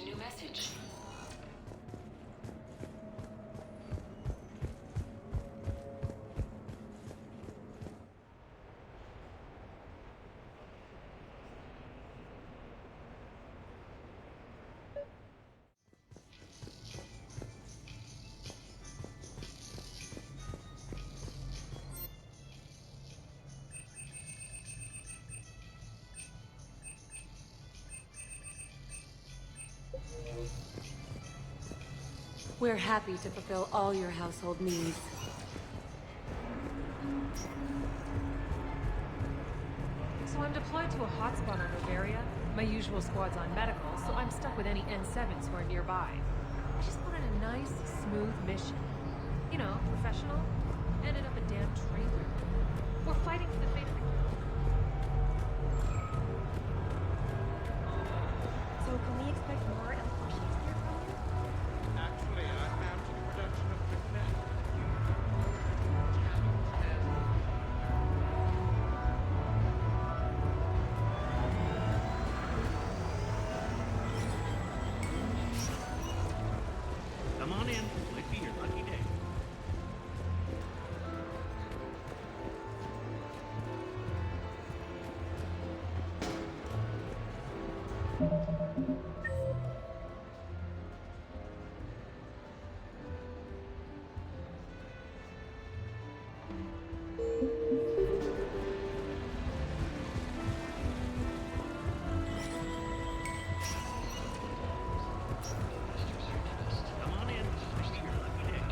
a new message. We're happy to fulfill all your household needs. So I'm deployed to a hotspot on Novaria. My usual squad's on medical, so I'm stuck with any N7s who are nearby. I just wanted a nice, smooth mission. You know, professional. Ended up a damn trailer. We're fighting for the fate of the... So can we expect more electricians here from you? Actually, I'm mounting a production of Rewrote. Come on in. Might be your lucky day. Come on in. Might be your lucky day.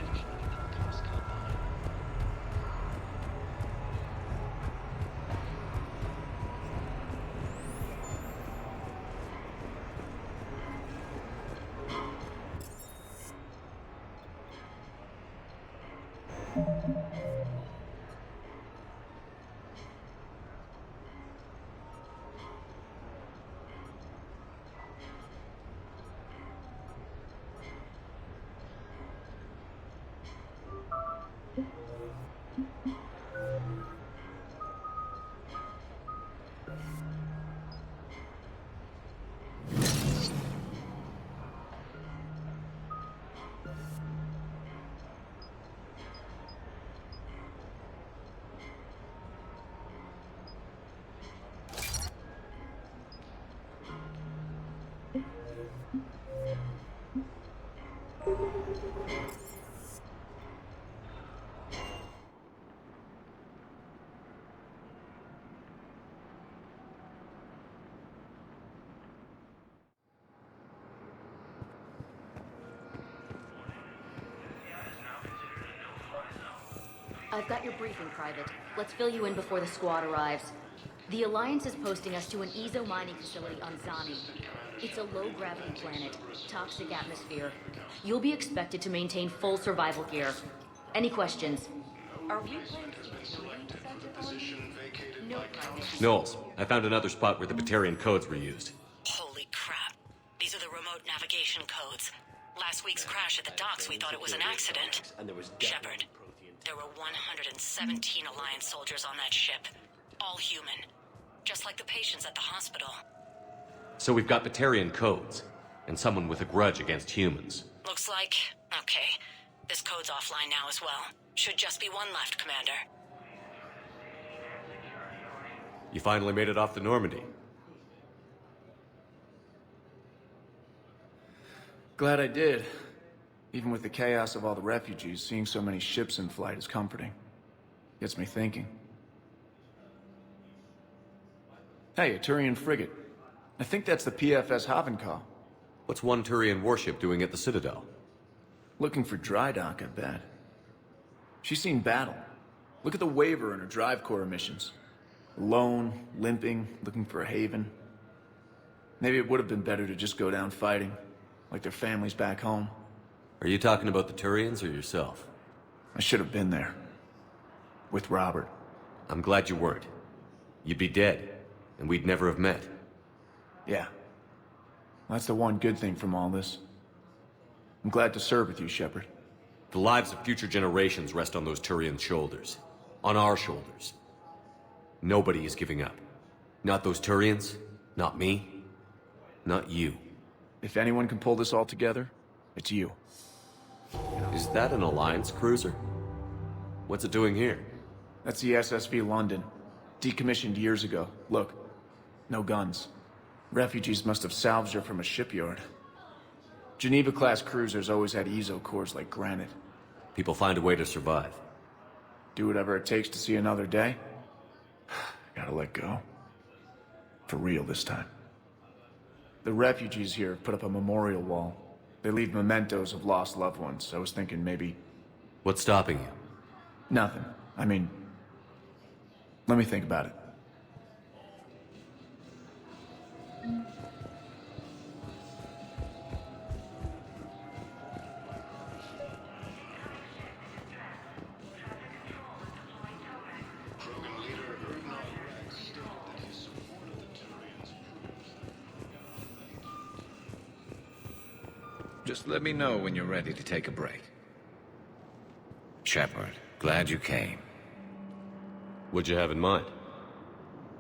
I've got your briefing, Private. Let's fill you in before the squad arrives. The Alliance is posting us to an Ezo mining facility on Zani. It's a low-gravity planet, toxic atmosphere. You'll be expected to maintain full survival gear. Any questions? Are we planning to No, Private. Knowles, I found another spot where the Batarian codes were used. Holy crap. These are the remote navigation codes. Last week's crash at the docks, we thought it was an accident. Shepard, there were 117 Alliance soldiers on that ship. All human. Just like the patients at the hospital. So we've got Batarian codes, and someone with a grudge against humans. Looks like... Okay. This code's offline now as well. Should just be one left, Commander. You finally made it off the Normandy. Glad I did. Even with the chaos of all the refugees, seeing so many ships in flight is comforting. Gets me thinking. Hey, a Turian frigate. I think that's the PFS Havenkaw. What's one Turian warship doing at the Citadel? Looking for dry dock, I bet. She's seen battle. Look at the waiver in her drive core emissions. Alone, limping, looking for a haven. Maybe it would have been better to just go down fighting, like their families back home. Are you talking about the Turians or yourself? I should have been there. With Robert. I'm glad you weren't. You'd be dead, and we'd never have met. Yeah. That's the one good thing from all this. I'm glad to serve with you, Shepard. The lives of future generations rest on those Turian shoulders. On our shoulders. Nobody is giving up. Not those Turians, not me, not you. If anyone can pull this all together, it's you. Is that an Alliance cruiser? What's it doing here? That's the SSV London. Decommissioned years ago. Look, no guns. Refugees must have salvaged her from a shipyard. Geneva-class cruisers always had eezo cores like granite. People find a way to survive. Do whatever it takes to see another day. Gotta let go. For real this time. The refugees here have put up a memorial wall. They leave mementos of lost loved ones. I was thinking maybe... What's stopping you? Nothing. I mean... Let me think about it. Just let me know when you're ready to take a break. Shepard, glad you came. What'd you have in mind?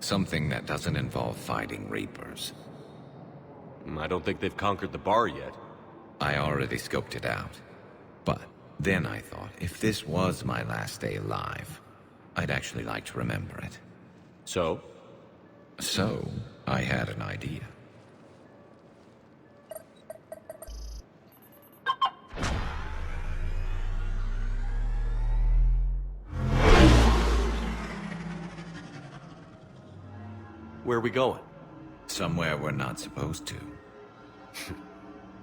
Something that doesn't involve fighting Reapers. I don't think they've conquered the bar yet. I already scoped it out. But then I thought, if this was my last day alive, I'd actually like to remember it. So? So, I had an idea. Where are we going? Somewhere we're not supposed to.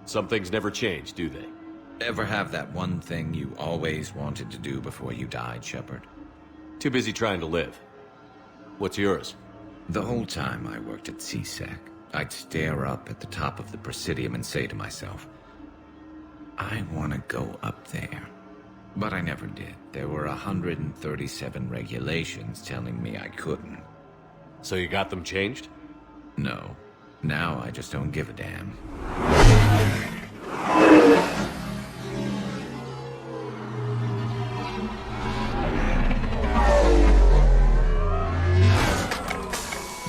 Some things never change, do they? Ever have that one thing you always wanted to do before you died, Shepard? Too busy trying to live. What's yours? The whole time I worked at CSEC, I'd stare up at the top of the Presidium and say to myself, I want to go up there. But I never did. There were 137 regulations telling me I couldn't. So you got them changed? No. Now I just don't give a damn.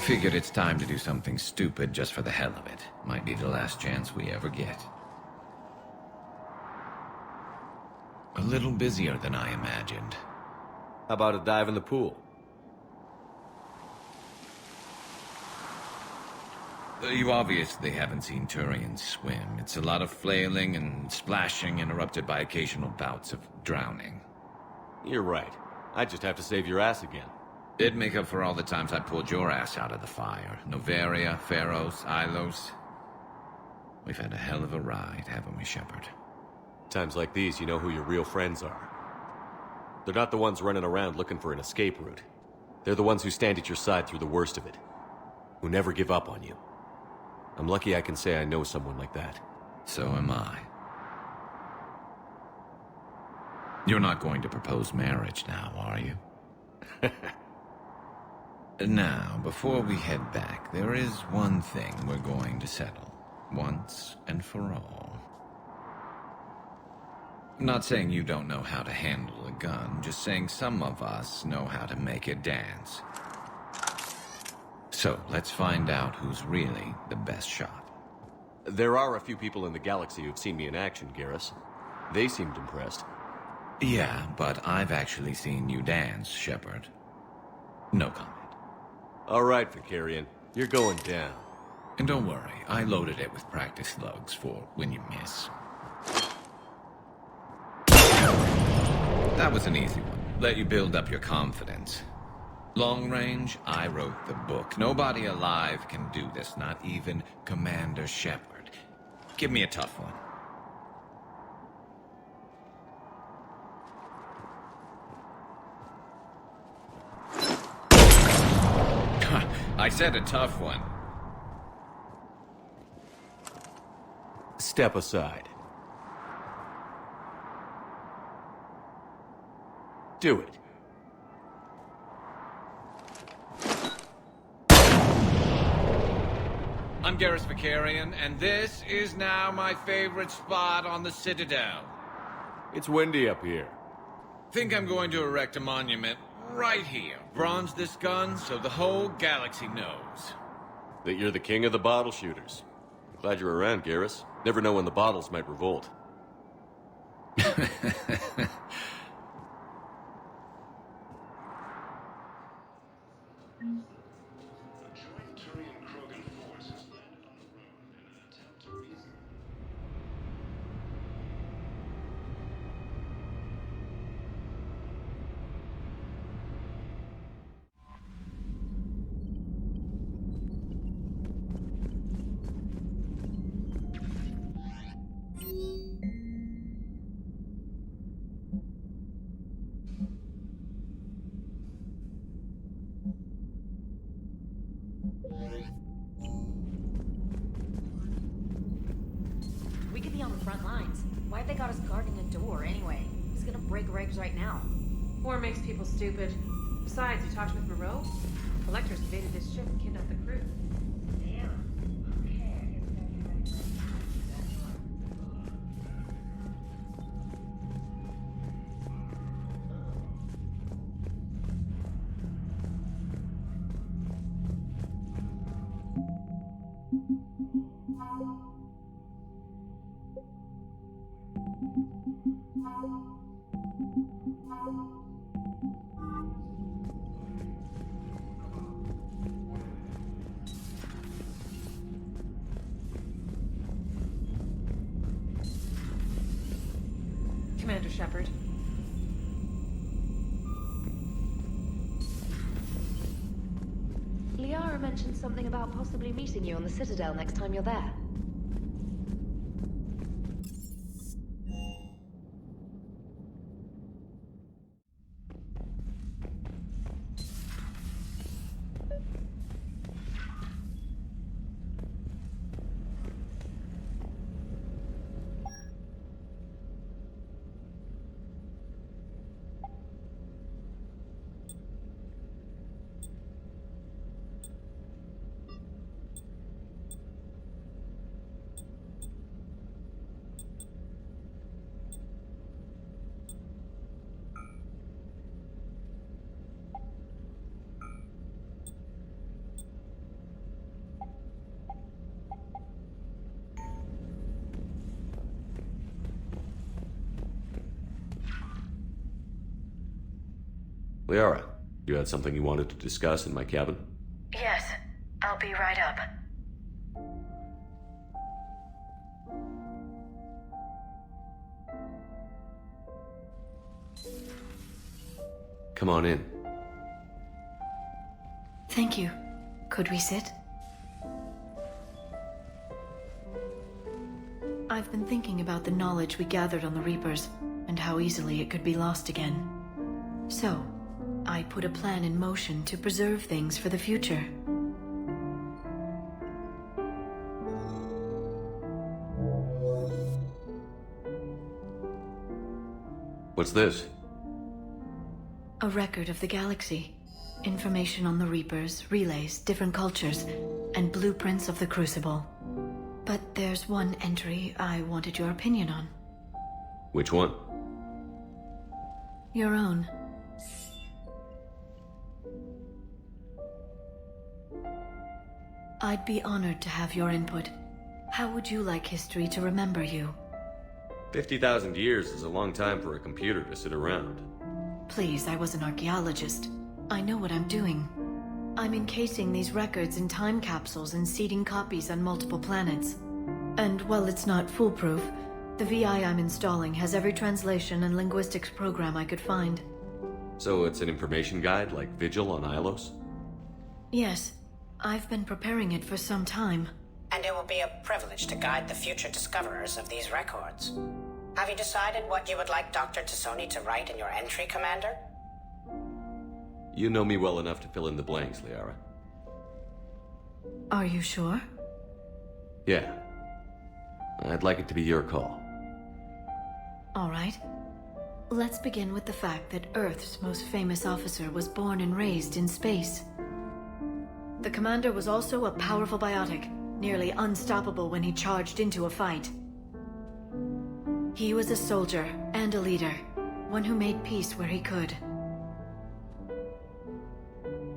Figured it's time to do something stupid just for the hell of it. Might be the last chance we ever get. A little busier than I imagined. How about a dive in the pool? You obviously haven't seen Turians swim. It's a lot of flailing and splashing, interrupted by occasional bouts of drowning. You're right. I just have to save your ass again. It'd make up for all the times I pulled your ass out of the fire. Noveria, Pharos, Ilos. We've had a hell of a ride, haven't we, Shepard? Times like these, you know who your real friends are. They're not the ones running around looking for an escape route. They're the ones who stand at your side through the worst of it. Who never give up on you. I'm lucky I can say I know someone like that. So am I. You're not going to propose marriage now, are you? Now, before we head back, there is one thing we're going to settle. Once and for all. Not saying you don't know how to handle a gun, just saying some of us know how to make it dance. So, let's find out who's really the best shot. There are a few people in the galaxy who've seen me in action, Garrus. They seemed impressed. Yeah, but I've actually seen you dance, Shepard. No comment. All right, Vicarian. You're going down. And don't worry, I loaded it with practice slugs for when you miss. That was an easy one. Let you build up your confidence. Long range, I wrote the book. Nobody alive can do this, not even Commander Shepard. Give me a tough one. I said a tough one. Step aside. Do it. I'm Garrus Vicarian, and this is now my favorite spot on the Citadel. It's windy up here. Think I'm going to erect a monument right here. Bronze this gun so the whole galaxy knows. That you're the king of the bottle shooters. Glad you're around, Garrus. Never know when the bottles might revolt. We could be on the front lines. Why have they got us guarding a door anyway? It's gonna break regs right now. War makes people stupid. Besides, you talked with Rewrote? Collectors invaded this ship and kidnapped the crew. Commander Shepard. Liara mentioned something about possibly meeting you on the Citadel next time you're there. Liara, you had something you wanted to discuss in my cabin? Yes, I'll be right up. Come on in. Thank you. Could we sit? I've been thinking about the knowledge we gathered on the Reapers, and how easily it could be lost again. So, I put a plan in motion to preserve things for the future. What's this? A record of the galaxy. Information on the Reapers, relays, different cultures, and blueprints of the Crucible. But there's one entry I wanted your opinion on. Which one? Your own. I'd be honored to have your input. How would you like history to remember you? 50,000 years is a long time for a computer to sit around. Please, I was an archaeologist. I know what I'm doing. I'm encasing these records in time capsules and seeding copies on multiple planets. And while it's not foolproof, the VI I'm installing has every translation and linguistics program I could find. So it's an information guide like Vigil on Ilos? Yes. I've been preparing it for some time. And it will be a privilege to guide the future discoverers of these records. Have you decided what you would like Dr. T'Soni to write in your entry, Commander? You know me well enough to fill in the blanks, Liara. Are you sure? Yeah. I'd like it to be your call. All right. Let's begin with the fact that Earth's most famous officer was born and raised in space. The commander was also a powerful biotic, nearly unstoppable when he charged into a fight. He was a soldier and a leader, one who made peace where he could.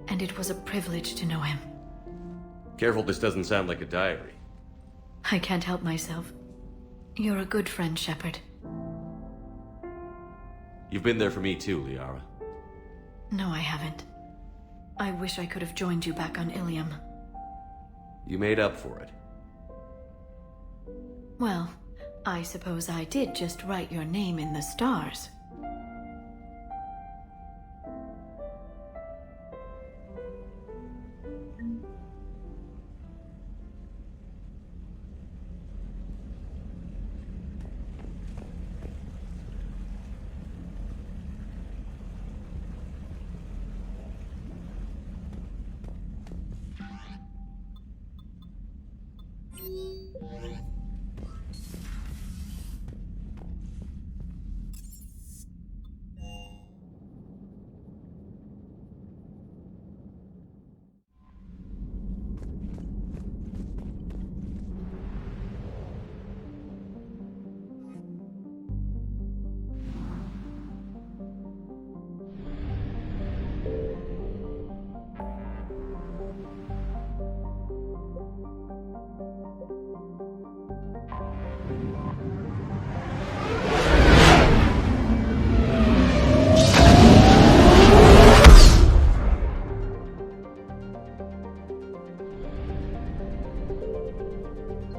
And it was a privilege to know him. Careful this doesn't sound like a diary. I can't help myself. You're a good friend, Shepard. You've been there for me too, Liara. No, I haven't. I wish I could have joined you back on Ilium. You made up for it. Well, I suppose I did just write your name in the stars.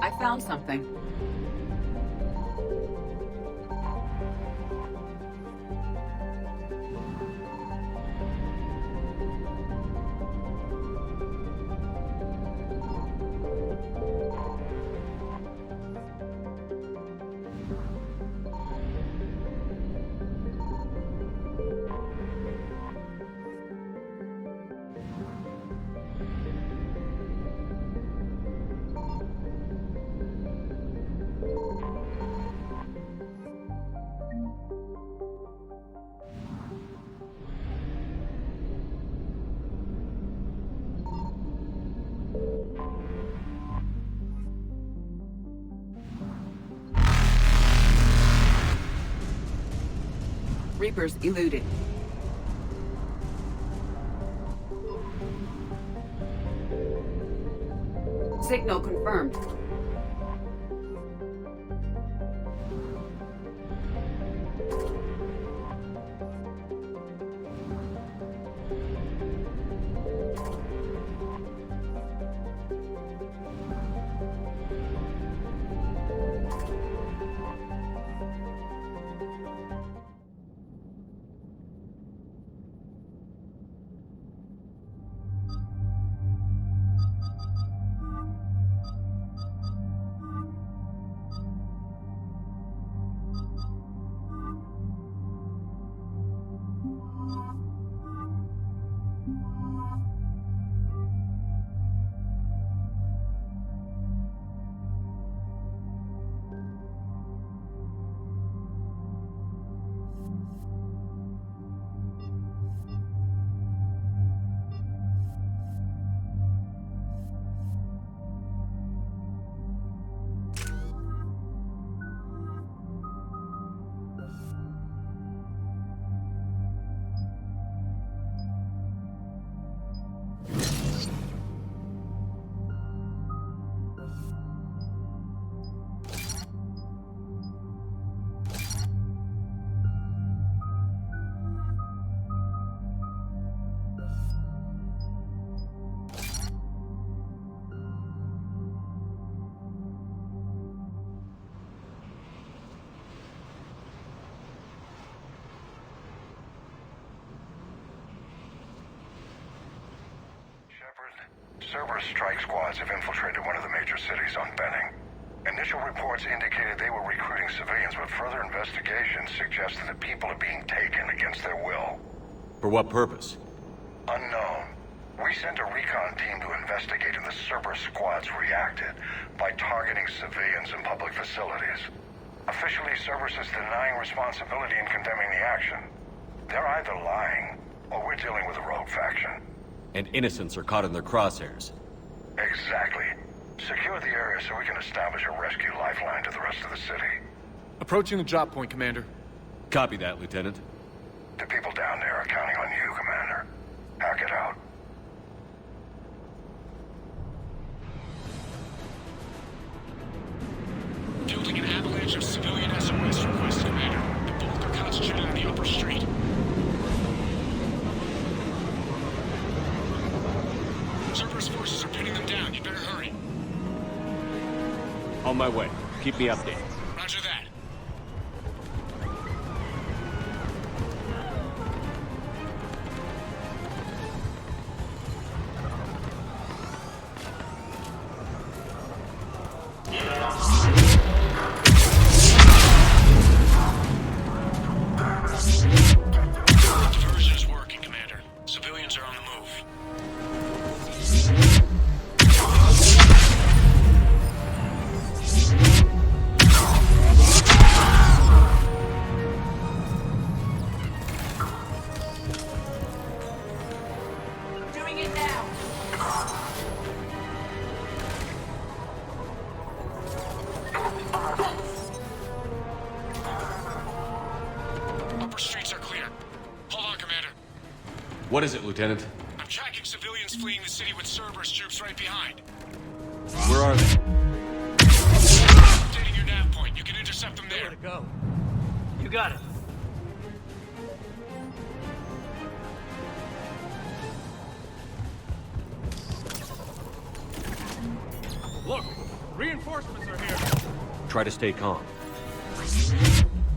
I found something. Reapers eluded. Signal confirmed. Cerberus strike squads have infiltrated one of the major cities on Benning. Initial reports indicated they were recruiting civilians, but further investigation suggested that people are being taken against their will. For what purpose? Unknown. We sent a recon team to investigate, and the Cerberus squads reacted by targeting civilians in public facilities. Officially, Cerberus is denying responsibility and condemning the action. They're either lying, or we're dealing with a rogue faction. And innocents are caught in their crosshairs. Exactly. Secure the area so we can establish a rescue lifeline to the rest of the city. Approaching the drop point, Commander. Copy that, Lieutenant. The people down there are counting on you, Commander. Hack it out. experiencing an avalanche of civilian SOS requests, Commander. The bulk are concentrated on the upper street. Cerberus forces are pinning them down. You better hurry. On my way. Keep me updated. Roger that. Diversion is working, Commander. Civilians are on the move. Doing it now. Upper streets are clear. Hold on, Commander. What is it, Lieutenant? I'm tracking civilians fleeing the city with Cerberus troops right behind. Where are they? Updating your nav point. You can intercept them there. Where to go? You got it. Look! Reinforcements are here! Try to stay calm.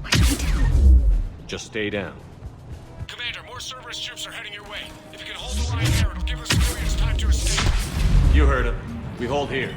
What do we do? Just stay down. Commander, more Cerberus troops are heading your way. If you can hold the line there, it'll give the civilians time to escape. You heard him. We hold here.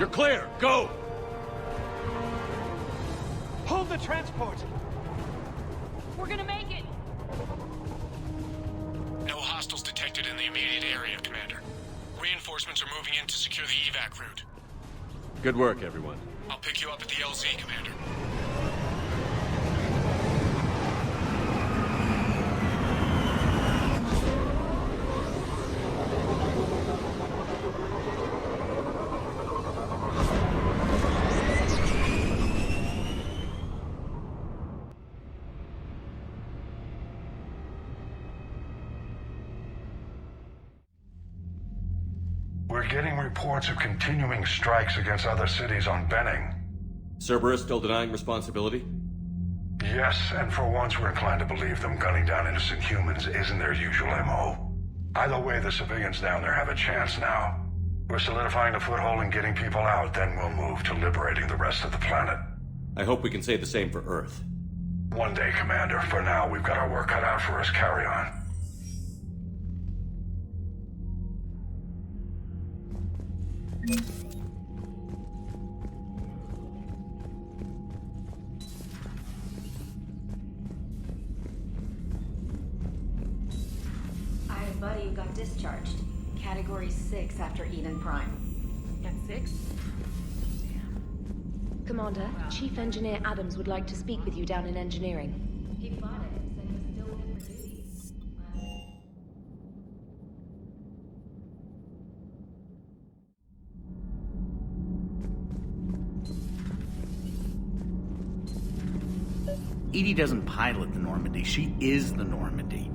You're clear! Go! Hold the transport! We're gonna make it! No hostiles detected in the immediate area, Commander. Reinforcements are moving in to secure the evac route. Good work, everyone. I'll pick you up at the LZ, Commander. We're getting reports of continuing strikes against other cities on Benning. Cerberus still denying responsibility? Yes, and for once we're inclined to believe them gunning down innocent humans isn't their usual MO. Either way, the civilians down there have a chance now. We're solidifying the foothold and getting people out, then we'll move to liberating the rest of the planet. I hope we can say the same for Earth. One day, Commander. For now, we've got our work cut out for us. Carry on. I have a buddy who got discharged. Category 6 after Eden Prime. At 6? Commander, Chief Engineer Adams would like to speak with you down in engineering. He fought it and said he was still fit for duty. Edie doesn't pilot the Normandy, she is the Normandy.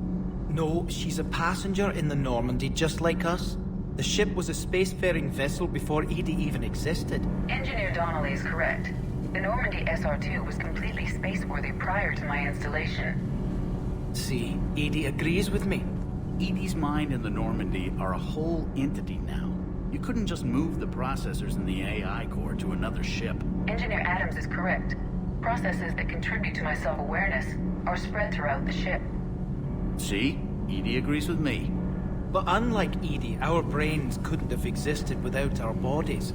No, she's a passenger in the Normandy, just like us. The ship was a spacefaring vessel before Edie even existed. Engineer Donnelly is correct. The Normandy SR-2 was completely spaceworthy prior to my installation. See, Edie agrees with me. Edie's mind and the Normandy are a whole entity now. You couldn't just move the processors in the AI core to another ship. Engineer Adams is correct. Processes that contribute to my self-awareness are spread throughout the ship. See? Edie agrees with me. But unlike Edie, our brains couldn't have existed without our bodies.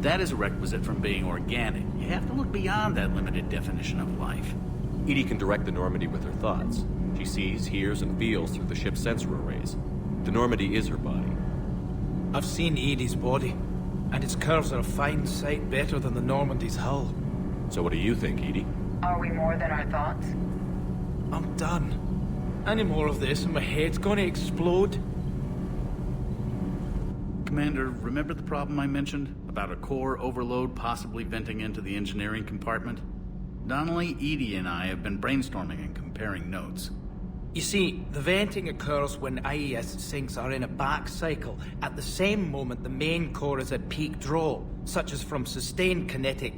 That is a requisite from being organic. You have to look beyond that limited definition of life. Edie can direct the Normandy with her thoughts. She sees, hears, and feels through the ship's sensor arrays. The Normandy is her body. I've seen Edie's body, and its curves are a fine sight better than the Normandy's hull. So what do you think, Edie? Are we more than our thoughts? I'm done. Any more of this and my head's gonna explode. Commander, remember the problem I mentioned? About a core overload possibly venting into the engineering compartment? Donnelly, Edie, and I have been brainstorming and comparing notes. You see, the venting occurs when IES sinks are in a back cycle at the same moment the main core is at peak draw, such as from sustained kinetic.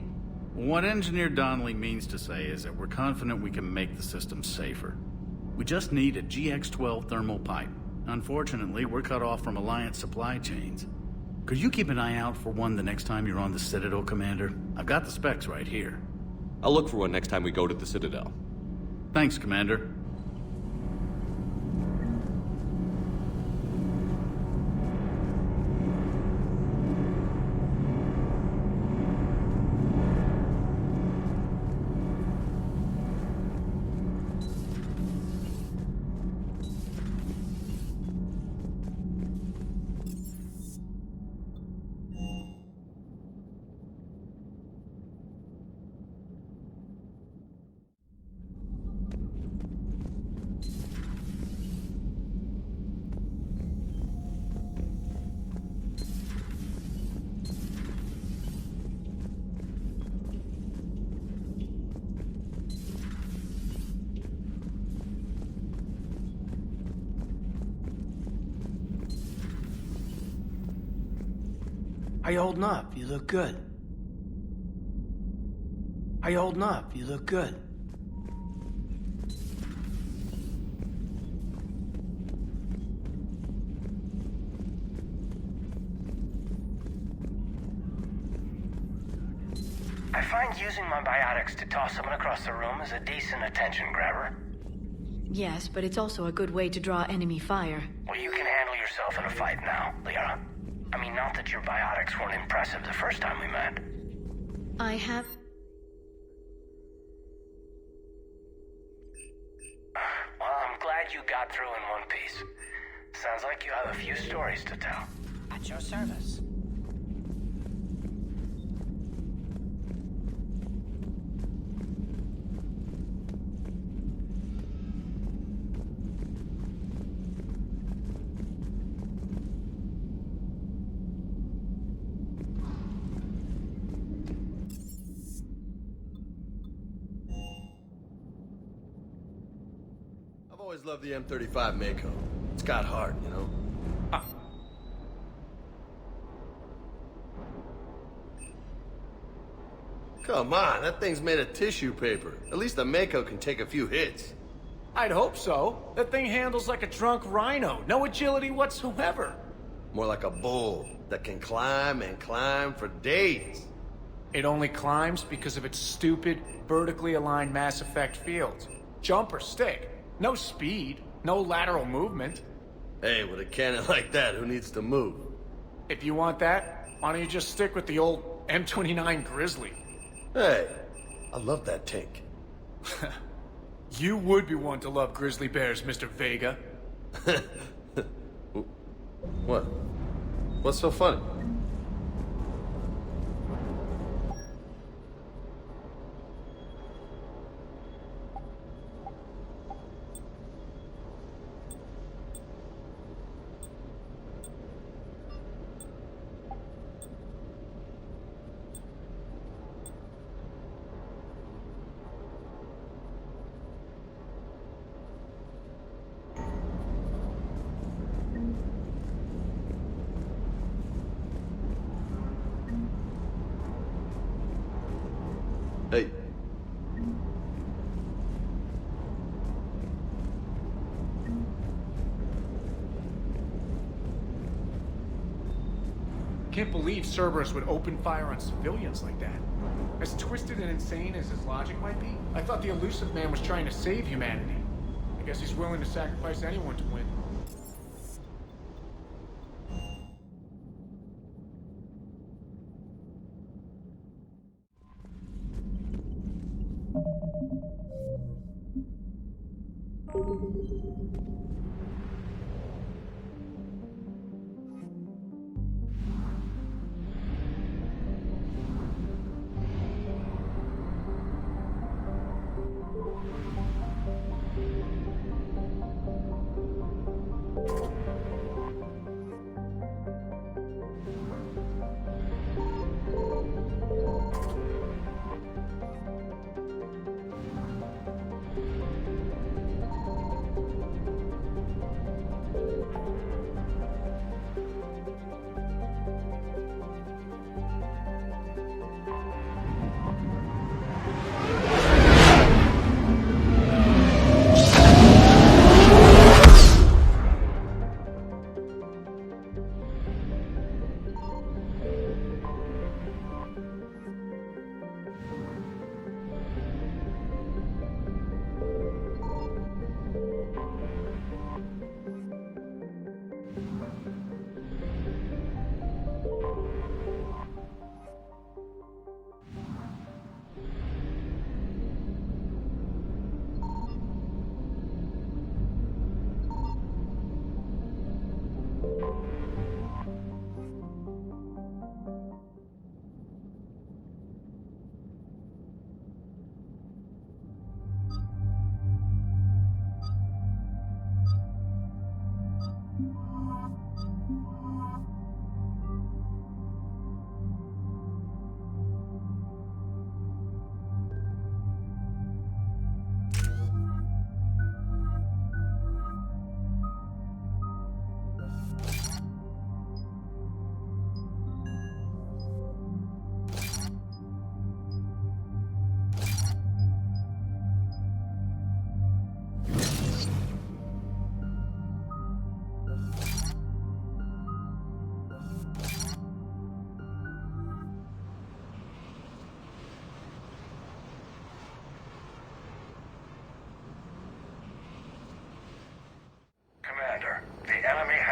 What Engineer Donnelly means to say is that we're confident we can make the system safer. We just need a GX-12 thermal pipe. Unfortunately, we're cut off from Alliance supply chains. Could you keep an eye out for one the next time you're on the Citadel, Commander? I've got the specs right here. I'll look for one next time we go to the Citadel. Thanks, Commander. How you holding up? You look good. How you holding up? You look good. I find using my biotics to toss someone across the room is a decent attention grabber. Yes, but it's also a good way to draw enemy fire. Well, you can handle yourself in a fight now, Liara. I'm I mean, not that your biotics weren't impressive the first time we met. I have... Well, I'm glad you got through in one piece. Sounds like you have a few stories to tell. At your service. I've always loved the M35 Mako. It's got heart, you know? Come on, that thing's made of tissue paper. At least the Mako can take a few hits. I'd hope so. That thing handles like a drunk rhino. No agility whatsoever. More like a bull that can climb and climb for days. It only climbs because of its stupid, vertically aligned Mass Effect fields. Jump or stick. No speed. No lateral movement. Hey, with a cannon like that, who needs to move? If you want that, why don't you just stick with the old M29 Grizzly? Hey, I love that tank. You would be one to love grizzly bears, Mr. Vega. What? What's so funny? Hey. Can't believe Cerberus would open fire on civilians like that. As twisted and insane as his logic might be, I thought the elusive man was trying to save humanity. I guess he's willing to sacrifice anyone to win.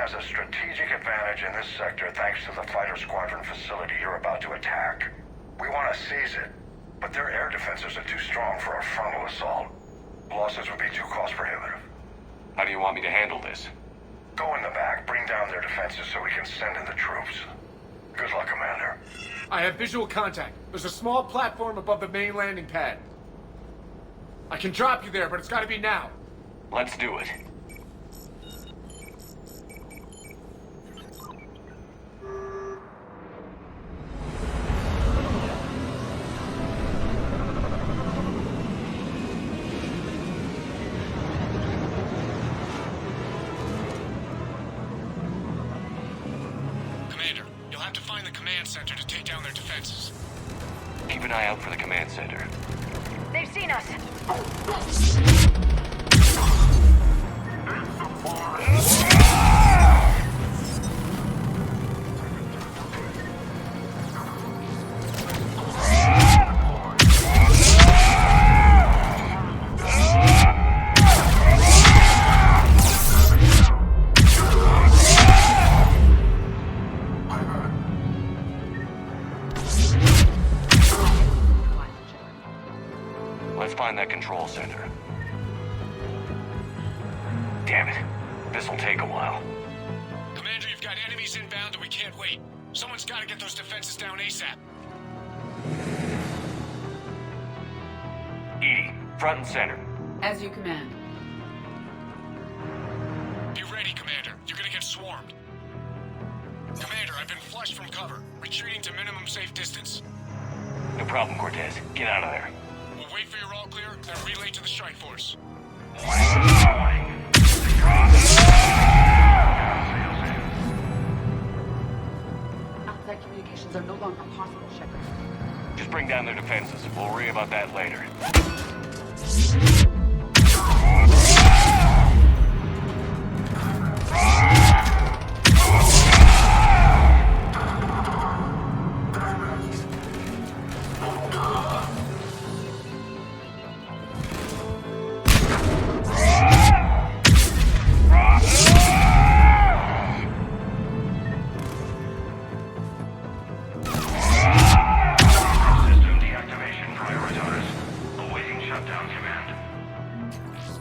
has a strategic advantage in this sector thanks to the fighter squadron facility you're about to attack. We want to seize it, but their air defenses are too strong for a frontal assault. Losses would be too cost prohibitive. How do you want me to handle this? Go in the back, bring down their defenses so we can send in the troops. Good luck, Commander. I have visual contact. There's a small platform above the main landing pad. I can drop you there, but it's gotta be now. Let's do it. Commander, you'll have to find the command center to take down their defenses. Keep an eye out for the command center. They've seen us. Let's find that control center. Damn it. This'll take a while. Commander, you've got enemies inbound and we can't wait. Someone's got to get those defenses down ASAP. Edie, front and center. As you command. Be ready, Commander. You're gonna get swarmed. Commander, I've been flushed from cover. Retreating to minimum safe distance. No problem, Cortez. Get out of there. We'll wait for your all clear, then relay to the strike force. Outside communications are no longer possible, Shepard. Just bring down their defenses. We'll worry about that later.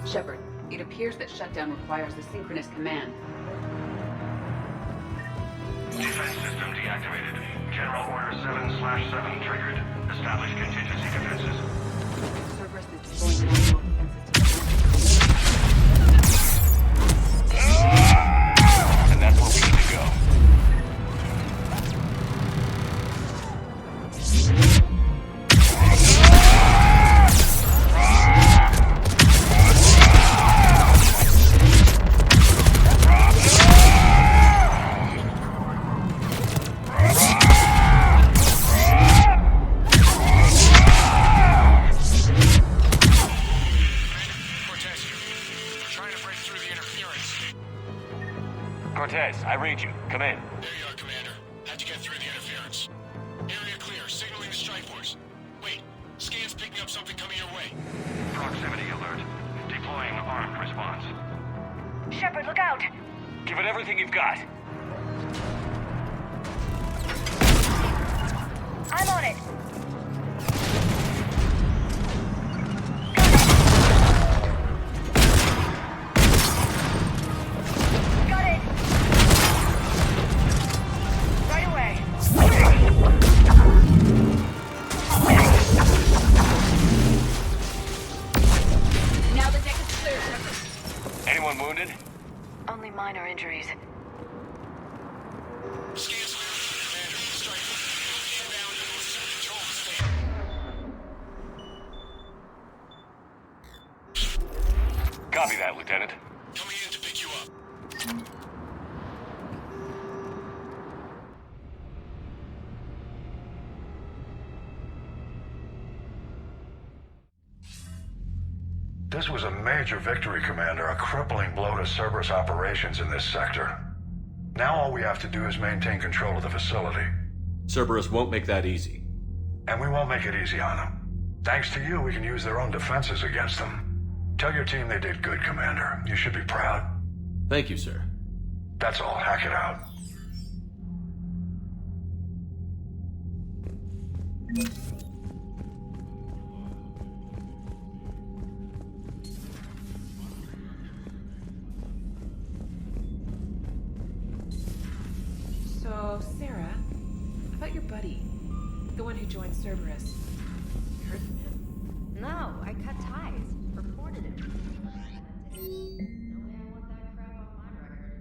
Shepard, it appears that shutdown requires a synchronous command. Defense system deactivated. General Order 7/7 triggered. Establish contingency defenses. Cerberus is deploying multiple And that's where we need to go. Cortez, I read you. Come in. There you are, Commander. How'd you get through the interference? Area clear. Signaling the strike force. Wait. Scan's picking up something coming your way. Proximity alert. Deploying armed response. Shepard, look out! Give it everything you've got. I'm on it! Got it! Right away! Now the deck is clear, Shepard. Anyone wounded? Only minor injuries. Scan's clear. Commander, strike force. Inbound and resume control station. Copy that, Lieutenant. Coming in to pick you up. This was a major victory, Commander. A crippling blow to Cerberus operations in this sector. Now all we have to do is maintain control of the facility. Cerberus won't make that easy. And we won't make it easy on them. Thanks to you, we can use their own defenses against them. Tell your team they did good, Commander. You should be proud. Thank you, sir. That's all. Hack it out. So, Sarah, about your buddy, the one who joined Cerberus. You heard from him? No, I cut ties. Reported him. No way I want that crap on my record.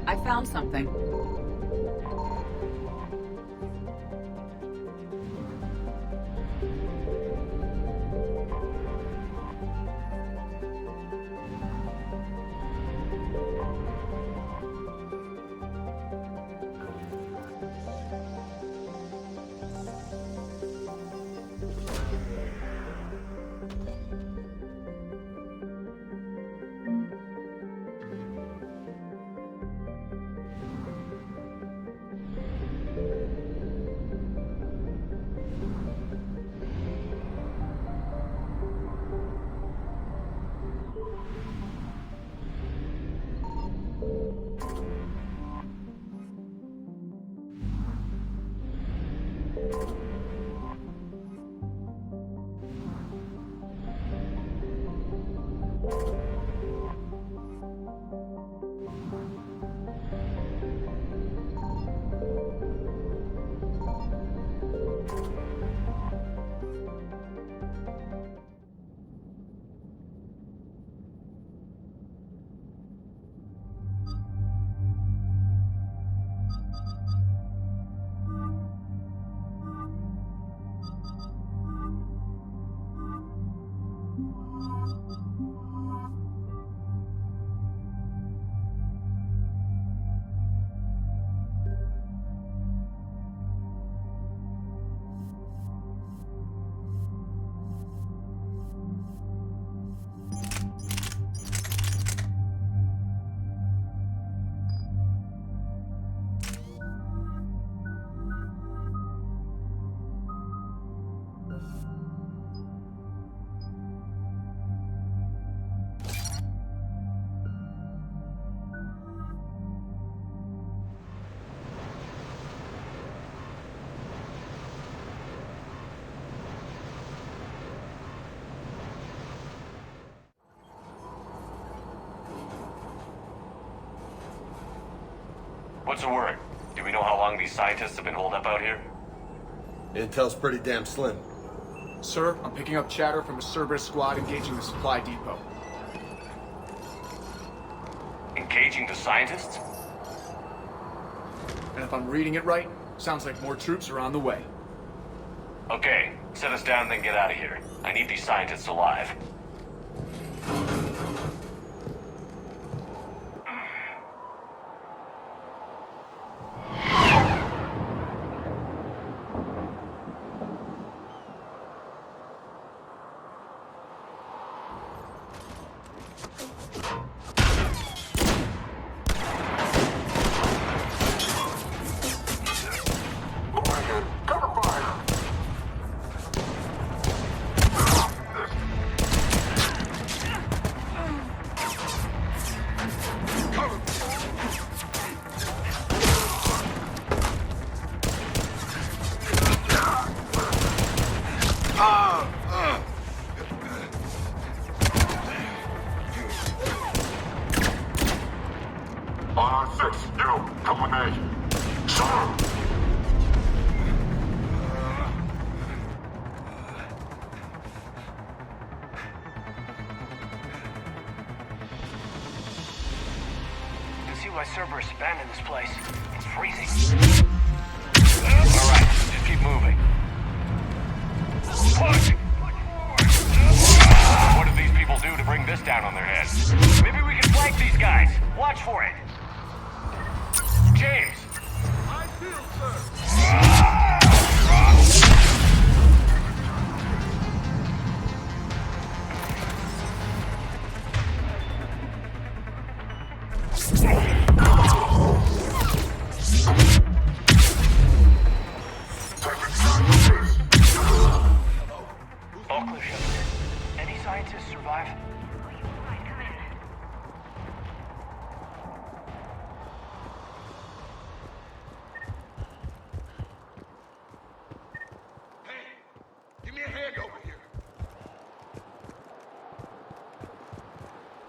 I found something. What's the word? Do we know how long these scientists have been holed up out here? Intel's pretty damn slim. Sir, I'm picking up chatter from a Cerberus squad engaging the supply depot. Engaging the scientists? And if I'm reading it right, sounds like more troops are on the way. Okay, Set us down, then get out of here. I need these scientists alive. Why Cerberus abandoned this place. It's freezing. Alright, just keep moving. Push! What did these people do to bring this down on their heads? Maybe we can flank these guys. Watch for it. James! I feel, sir.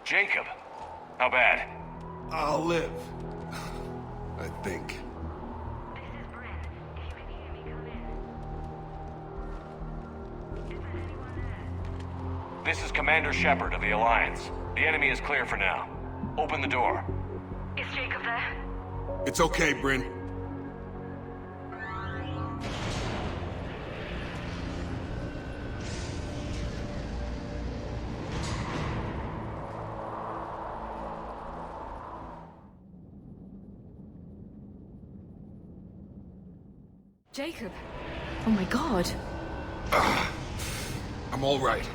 Jacob, how bad? I'll live. I think. This is Commander Shepard of the Alliance. The enemy is clear for now. Open the door. Is Jacob there? It's okay, Bryn. Jacob. Oh my god. I'm all right.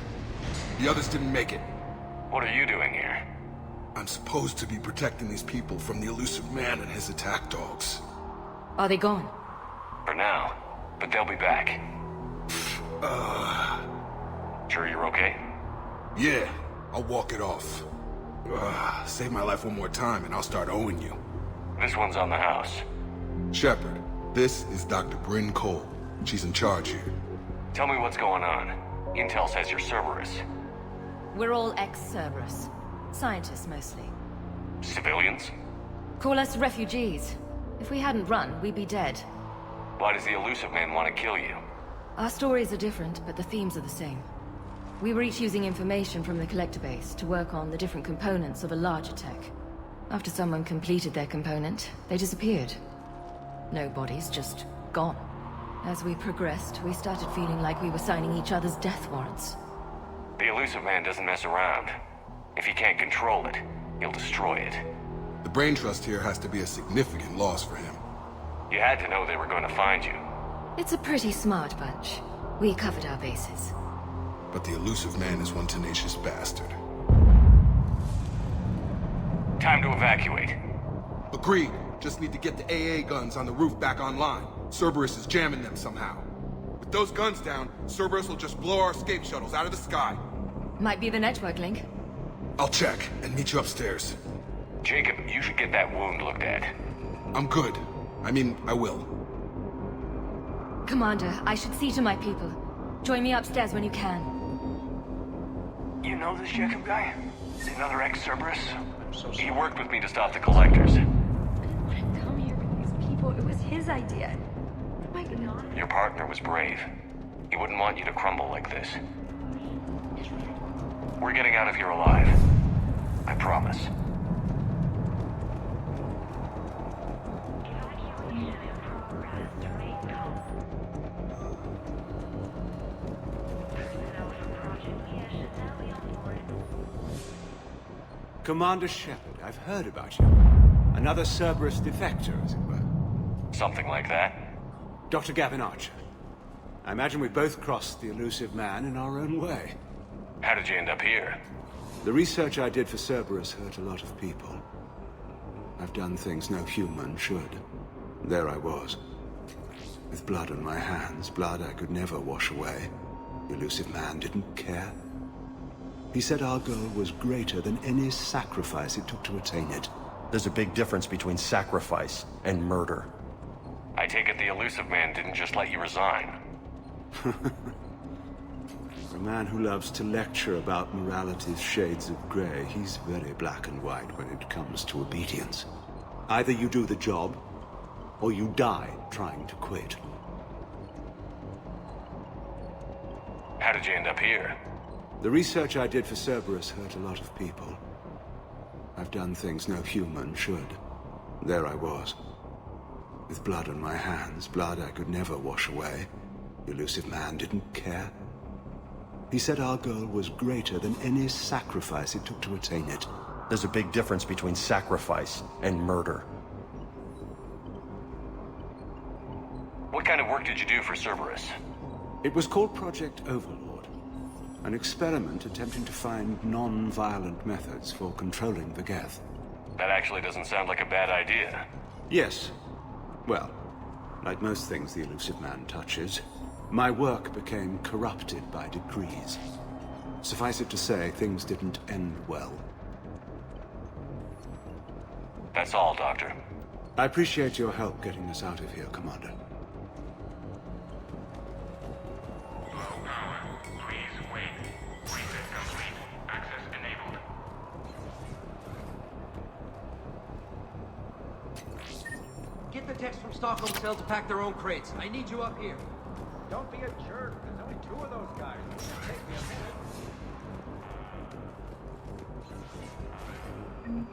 The others didn't make it. What are you doing here? I'm supposed to be protecting these people from the elusive man and his attack dogs. Are they gone? For now, but they'll be back. Sure you're okay? Yeah, I'll walk it off. Save my life one more time and I'll start owing you. This one's on the house. Shepard, this is Dr. Bryn Cole. She's in charge here. Tell me what's going on. Intel says you're Cerberus. We're all ex-Cerberus. Scientists, mostly. Civilians? Call us refugees. If we hadn't run, we'd be dead. Why does the elusive man want to kill you? Our stories are different, but the themes are the same. We were each using information from the collector base to work on the different components of a larger tech. After someone completed their component, they disappeared. No bodies, just gone. As we progressed, we started feeling like we were signing each other's death warrants. The elusive man doesn't mess around. If he can't control it, he'll destroy it. The brain trust here has to be a significant loss for him. You had to know they were going to find you. It's a pretty smart bunch. We covered our bases. But the elusive man is one tenacious bastard. Time to evacuate. Agreed. Just need to get the AA guns on the roof back online. Cerberus is jamming them somehow. With those guns down, Cerberus will just blow our escape shuttles out of the sky. Might be the network link. I'll check and meet you upstairs. Jacob, you should get that wound looked at. I'm good. I mean, I will. Commander, I should see to my people. Join me upstairs when you can. You know this Jacob guy? Another ex-Cerberus? He worked with me to stop the collectors. I didn't want to come here with these people. It was his idea. My God. Your partner was brave. He wouldn't want you to crumble like this. We're getting out of here alive. I promise. Commander Shepard, I've heard about you. Another Cerberus defector, as it were. Something like that. Dr. Gavin Archer. I imagine we both crossed the elusive man in our own way. How did you end up here? The research I did for Cerberus hurt a lot of people. I've done things no human should. There I was. With blood on my hands, blood I could never wash away. The elusive man didn't care. He said our goal was greater than any sacrifice it took to attain it. There's a big difference between sacrifice and murder. I take it the elusive man didn't just let you resign. For a man who loves to lecture about morality's shades of grey, he's very black and white when it comes to obedience. Either you do the job, or you die trying to quit. How did you end up here? The research I did for Cerberus hurt a lot of people. I've done things no human should. There I was. With blood on my hands, blood I could never wash away. The elusive man didn't care. He said our goal was greater than any sacrifice it took to attain it. There's a big difference between sacrifice and murder. What kind of work did you do for Cerberus? It was called Project Overlord. An experiment attempting to find non-violent methods for controlling the Geth. That actually doesn't sound like a bad idea. Yes. Well, like most things the elusive man touches, my work became corrupted by decrees. Suffice it to say, things didn't end well. That's all, Doctor. I appreciate your help getting us out of here, Commander. Get the techs from Stockholm Cell to pack their own crates. I need you up here. Don't be a jerk. There's only 2 of those guys. It's gonna take me a minute.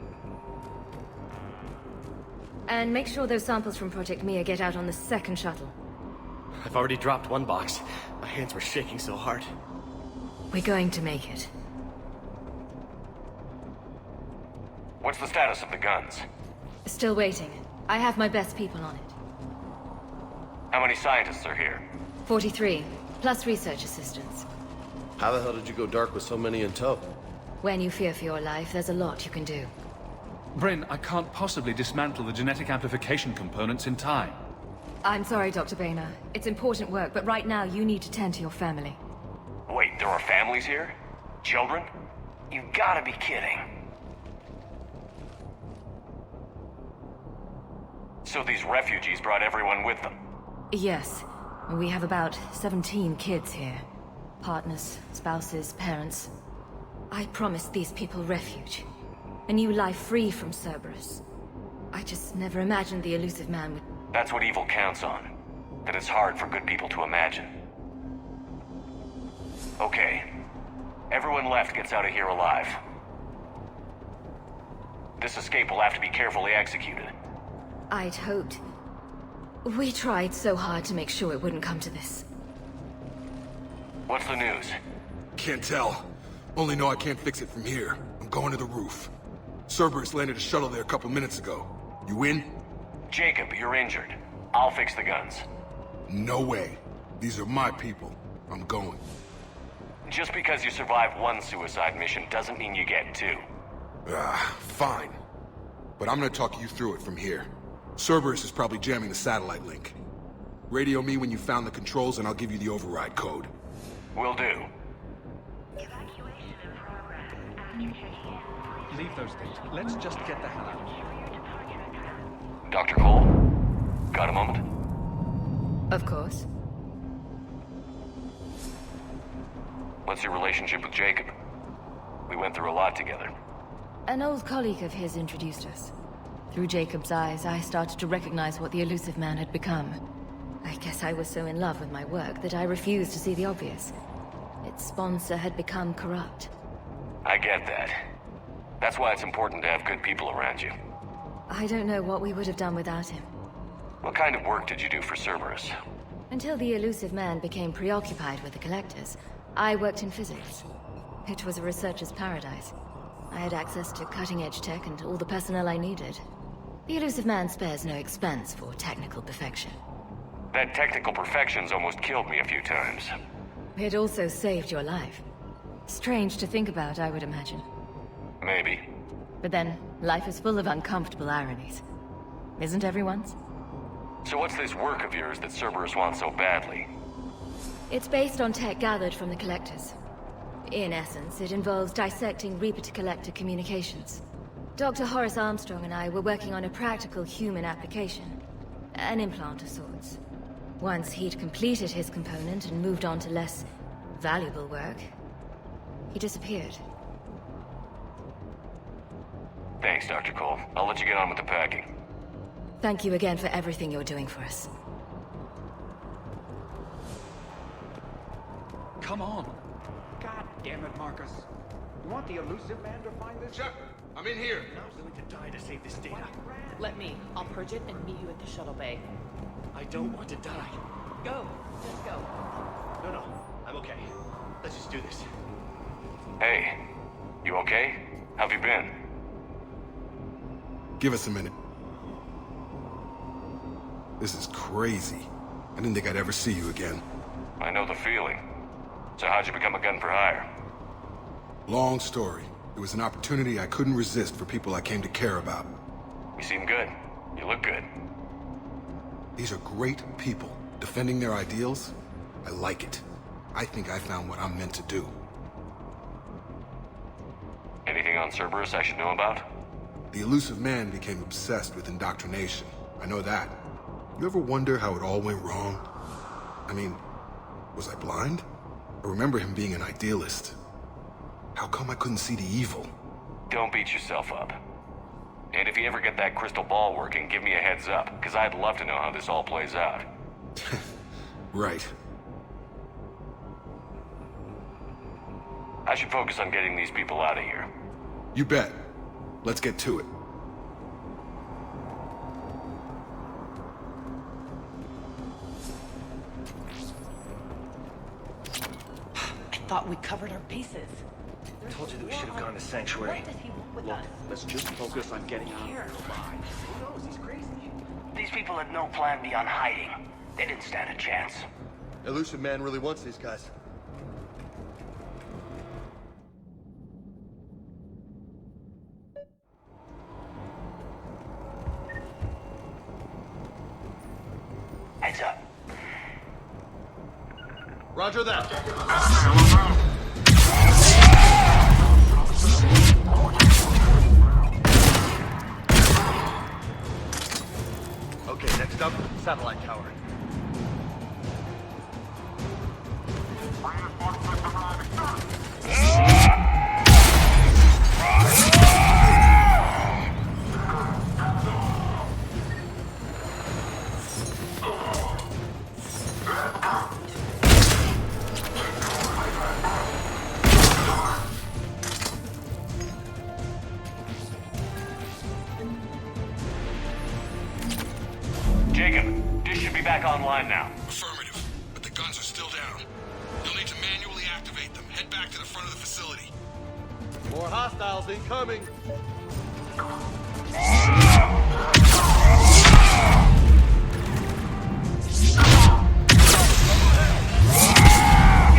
And make sure those samples from Project Mia get out on the second shuttle. I've already dropped one box. My hands were shaking so hard. We're going to make it. What's the status of the guns? Still waiting. I have my best people on it. How many scientists are here? 43, plus research assistants. How the hell did you go dark with so many in tow? When you fear for your life, there's a lot you can do. Bryn, I can't possibly dismantle the genetic amplification components in time. I'm sorry, Dr. Boehner. It's important work, but right now you need to tend to your family. Wait, there are families here? Children? You gotta be kidding. So these refugees brought everyone with them? Yes. We have about 17 kids here. Partners, spouses, parents. I promised these people refuge. A new life free from Cerberus. I just never imagined the elusive man would... That's what evil counts on. That it's hard for good people to imagine. Okay. Everyone left gets out of here alive. This escape will have to be carefully executed. I'd hoped. We tried so hard to make sure it wouldn't come to this. What's the news? Can't tell. Only know I can't fix it from here. I'm going to the roof. Cerberus landed a shuttle there a couple minutes ago. You in? Jacob, you're injured. I'll fix the guns. No way. These are my people. I'm going. Just because you survived one suicide mission doesn't mean you get 2. Fine. But I'm gonna talk you through it from here. Cerberus is probably jamming the satellite link. Radio me when you found the controls and I'll give you the override code. Will do. Leave those things. Let's just get the hell out. Dr. Cole? Got a moment? Of course. What's your relationship with Jacob? We went through a lot together. An old colleague of his introduced us. Through Jacob's eyes, I started to recognize what the elusive man had become. I guess I was so in love with my work that I refused to see the obvious. Its sponsor had become corrupt. I get that. That's why it's important to have good people around you. I don't know what we would have done without him. What kind of work did you do for Cerberus? Until the elusive man became preoccupied with the collectors, I worked in physics. It was a researcher's paradise. I had access to cutting-edge tech and all the personnel I needed. The elusive man spares no expense for technical perfection. That technical perfection's almost killed me a few times. It also saved your life. Strange to think about, I would imagine. Maybe. But then, life is full of uncomfortable ironies. Isn't everyone's? So what's this work of yours that Cerberus wants so badly? It's based on tech gathered from the Collectors. In essence, it involves dissecting Reaper-to-Collector communications. Dr. Horace Armstrong and I were working on a practical human application. An implant of sorts. Once he'd completed his component and moved on to less valuable work, he disappeared. Thanks, Dr. Cole. I'll let you get on with the packing. Thank you again for everything you're doing for us. Come on. God damn it, Marcus. You want the elusive man to find this? Shepard, I'm in here. Not willing to die to save this data. Let me. I'll purge it and meet you at the shuttle bay. I don't want to die. Go. Just go. No, I'm okay. Let's just do this. Hey, you okay? How've you been? Give us a minute. This is crazy. I didn't think I'd ever see you again. I know the feeling. So how'd you become a gun for hire? Long story. It was an opportunity I couldn't resist for people I came to care about. You seem good. You look good. These are great people, defending their ideals. I like it. I think I found what I'm meant to do. Anything on Cerberus I should know about? The elusive man became obsessed with indoctrination. I know that. You ever wonder how it all went wrong? I mean, was I blind? I remember him being an idealist. How come I couldn't see the evil? Don't beat yourself up. And if you ever get that crystal ball working, give me a heads up, because I'd love to know how this all plays out. Right. I should focus on getting these people out of here. You bet. Let's get to it. I thought we covered our bases. I told you that we should have gone to Sanctuary. What does he want with Look, us? let's just focus on getting out here alive. Who knows? He's crazy. These people had no plan beyond hiding. They didn't stand a chance. Elusive man really wants these guys. Heads up. Roger that. Okay, next up, satellite tower. Jacob, dish should be back online now. Affirmative, but the guns are still down. You'll need to manually activate them. Head back to the front of the facility. More hostiles incoming. Get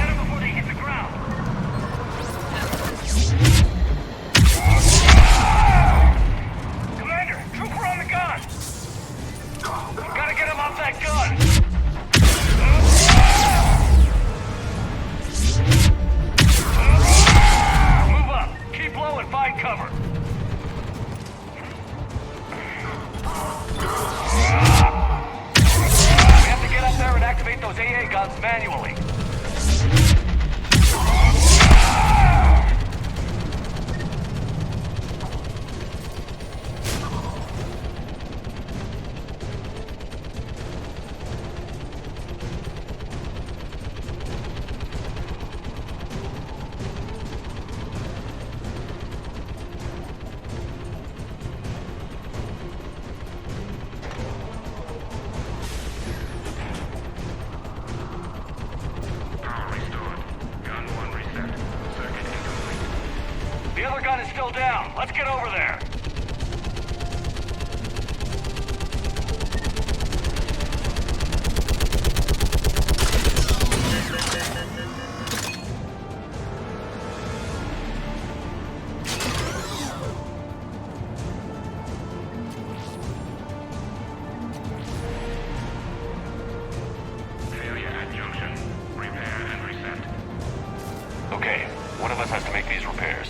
them before they hit the ground. Commander, trooper on the gun. Gotta get him off that gun! Move up! Keep low and find cover! The other gun is still down. Let's get over there. Failure at junction. Repair and reset. Okay, one of us has to make these repairs.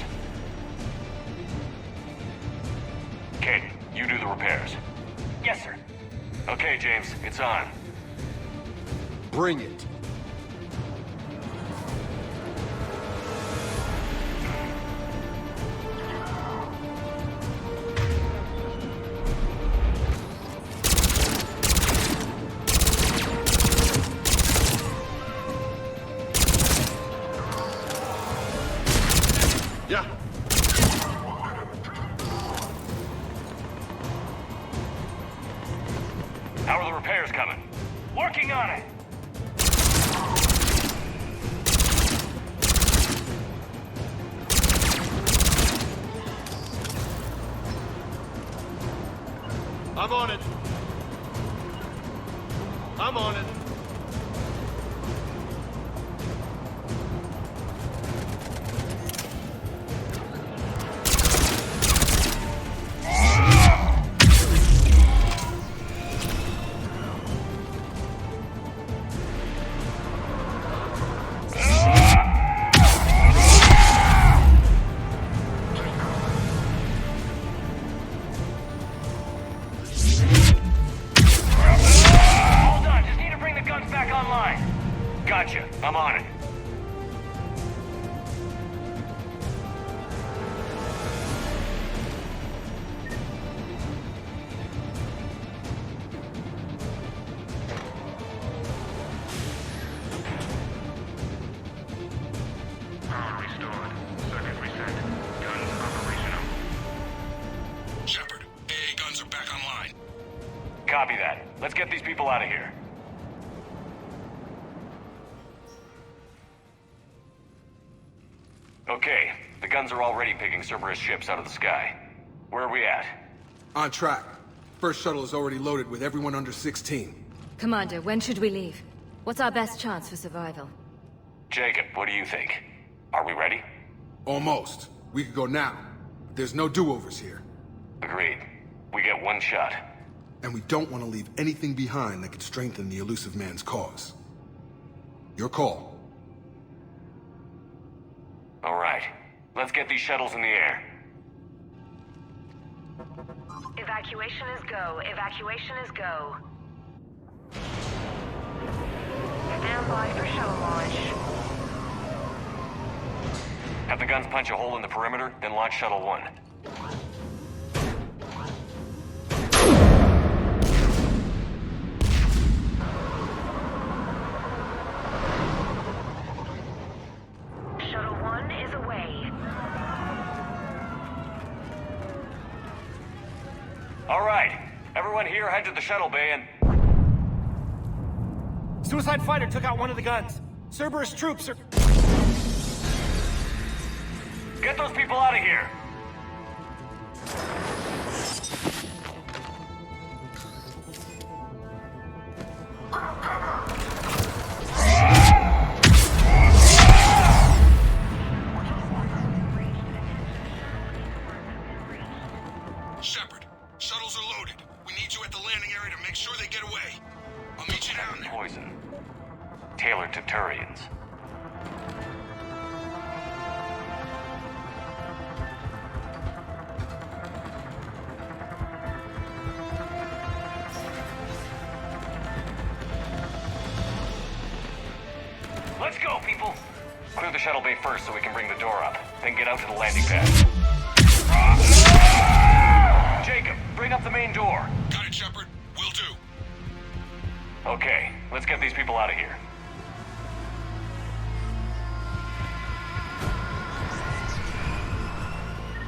Kaidan, you do the repairs. Yes, sir. Okay, James, it's on. Bring it. Yeah. How are the repairs coming? Working on it. I'm on it. I'm on it. All done. Just need to bring the guns back online. Gotcha. I'm on it. Power restored. Circuit reset. Guns operational. Shepard, AA guns are back online. Copy that. Let's get these people out of here. Okay, the guns are already picking Cerberus ships out of the sky. Where are we at? On track. First shuttle is already loaded with everyone under 16. Commander, when should we leave? What's our best chance for survival? Jacob, what do you think? Are we ready? Almost. We could go now. There's no do-overs here. Agreed. We get one shot. And we don't want to leave anything behind that could strengthen the elusive man's cause. Your call. All right. Let's get these shuttles in the air. Evacuation is go. Evacuation is go. Stand by for shuttle launch. Have the guns punch a hole in the perimeter, then launch Shuttle 1. Shuttle 1 is away. All right. Everyone here head to the shuttle bay and... Suicide fighter took out one of the guns. Cerberus troops are... Get those people out of here! Shepard, shuttles are loaded. We need you at the landing area to make sure they get away. I'll meet you down there. Poison. Tailored to Turians. Let's go, people! Clear the shuttle bay first so we can bring the door up. Then get out to the landing pad. Jacob, bring up the main door. Got it, Shepard. Will do. Okay, let's get these people out of here.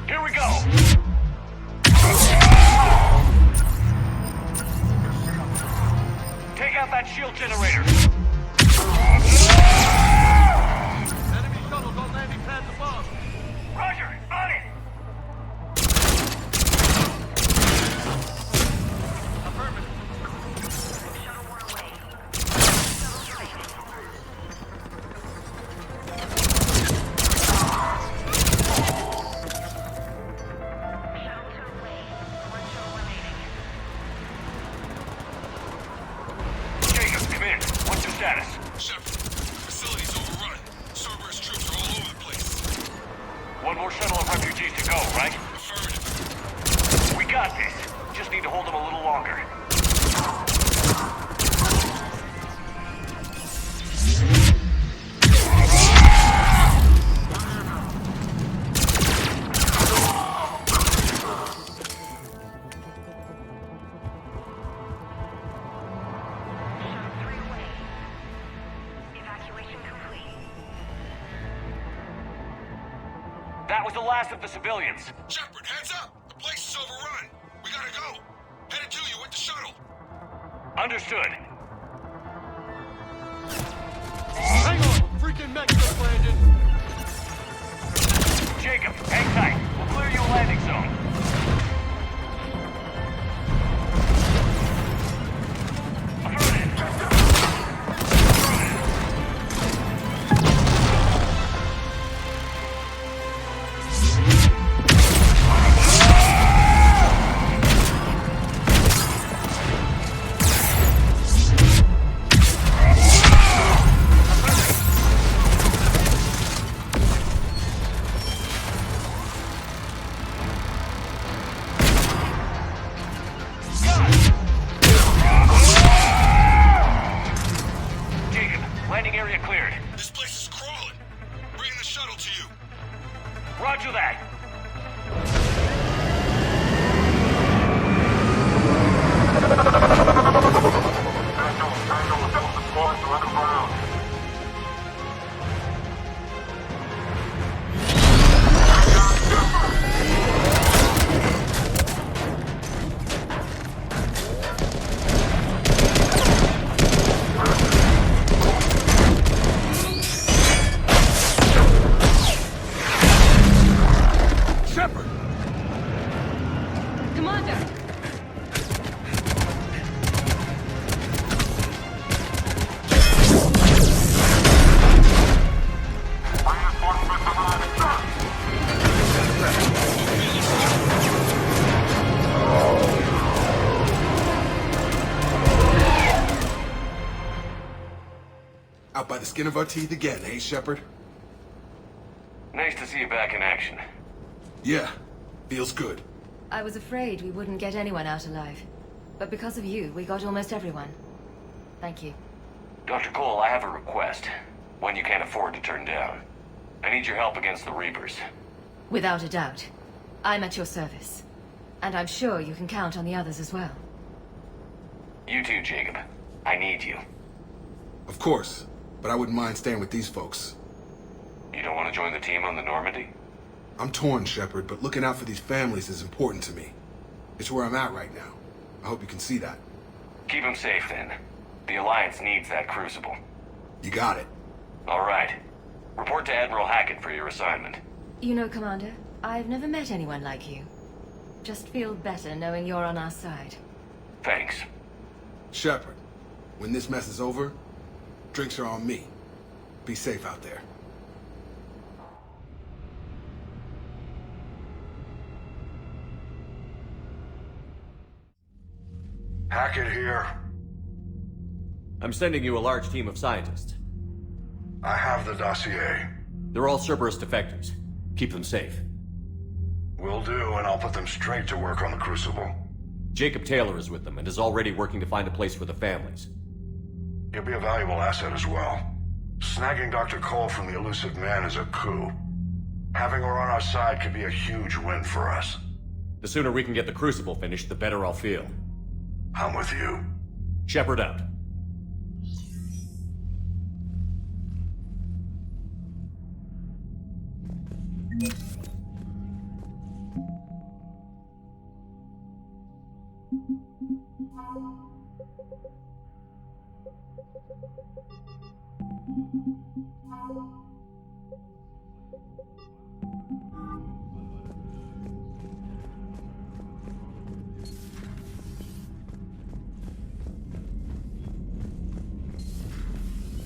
Here we go! Take out that shield generator! Enemy shuttles on landing pads above. Roger, on it! one more shuttle of refugees to go, right? We got this. Just need to hold them a little longer. That was the last of the civilians. Shepard, heads up! The place is overrun! We gotta go! Headed to you with the shuttle! Understood. Hang on! Freaking mech just landed! Jacob, hang tight. We'll clear you a landing zone. Roger that. Out by the skin of our teeth again, eh, Shepard? Nice to see you back in action. Yeah, feels good. I was afraid we wouldn't get anyone out alive. But because of you, we got almost everyone. Thank you. Dr. Cole, I have a request. One you can't afford to turn down. I need your help against the Reapers. Without a doubt. I'm at your service. And I'm sure you can count on the others as well. You too, Jacob. I need you. Of course, but I wouldn't mind staying with these folks. You don't want to join the team on the Normandy? I'm torn, Shepard, but looking out for these families is important to me. It's where I'm at right now. I hope you can see that. Keep them safe, then. The Alliance needs that crucible. You got it. All right. Report to Admiral Hackett for your assignment. You know, Commander, I've never met anyone like you. Just feel better knowing you're on our side. Thanks. Shepard, when this mess is over, drinks are on me. Be safe out there. Hackett here. I'm sending you a large team of scientists. I have the dossier. They're all Cerberus defectors. Keep them safe. Will do, and I'll put them straight to work on the Crucible. Jacob Taylor is with them and is already working to find a place for the families. He'll be a valuable asset as well. Snagging Dr. Cole from the elusive man is a coup. Having her on our side could be a huge win for us. The sooner we can get the Crucible finished, the better I'll feel. I'm with you. Shepard out.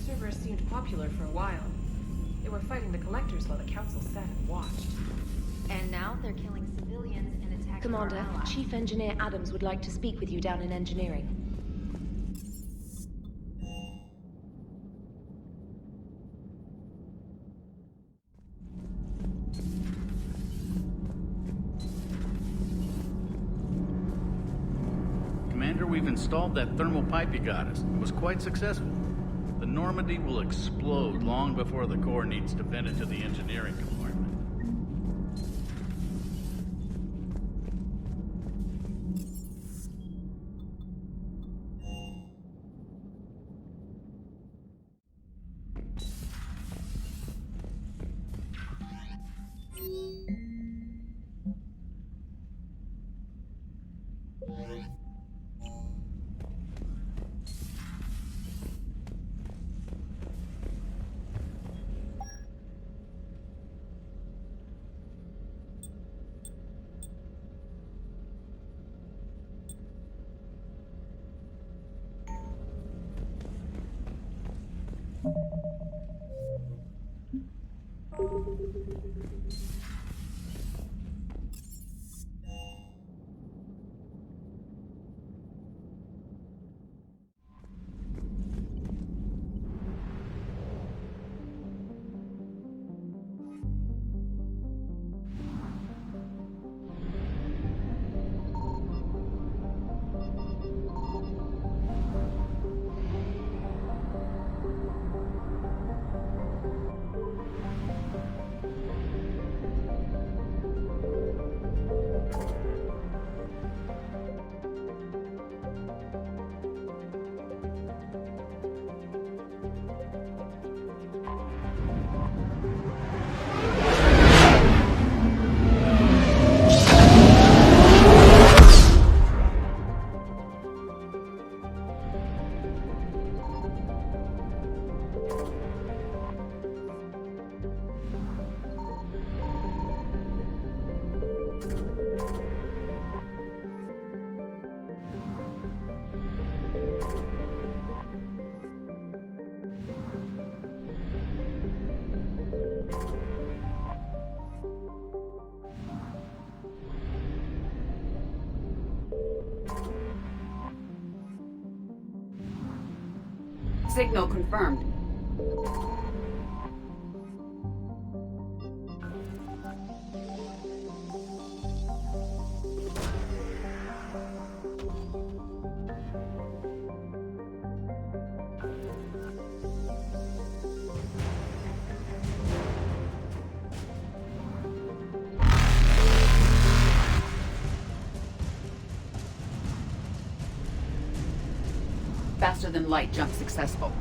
Cerberus seemed popular for a while. They were fighting the Collectors while the Council sat and watched. And now they're killing civilians and attacking Commander, our allies. Chief Engineer Adams would like to speak with you down in engineering. wonder we've installed that thermal pipe you got us. It was quite successful. The Normandy will explode long before the core needs to vent into the engineering compartment. Signal confirmed. Faster than light jump successful.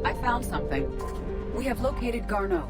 I found something. We have located Garneau.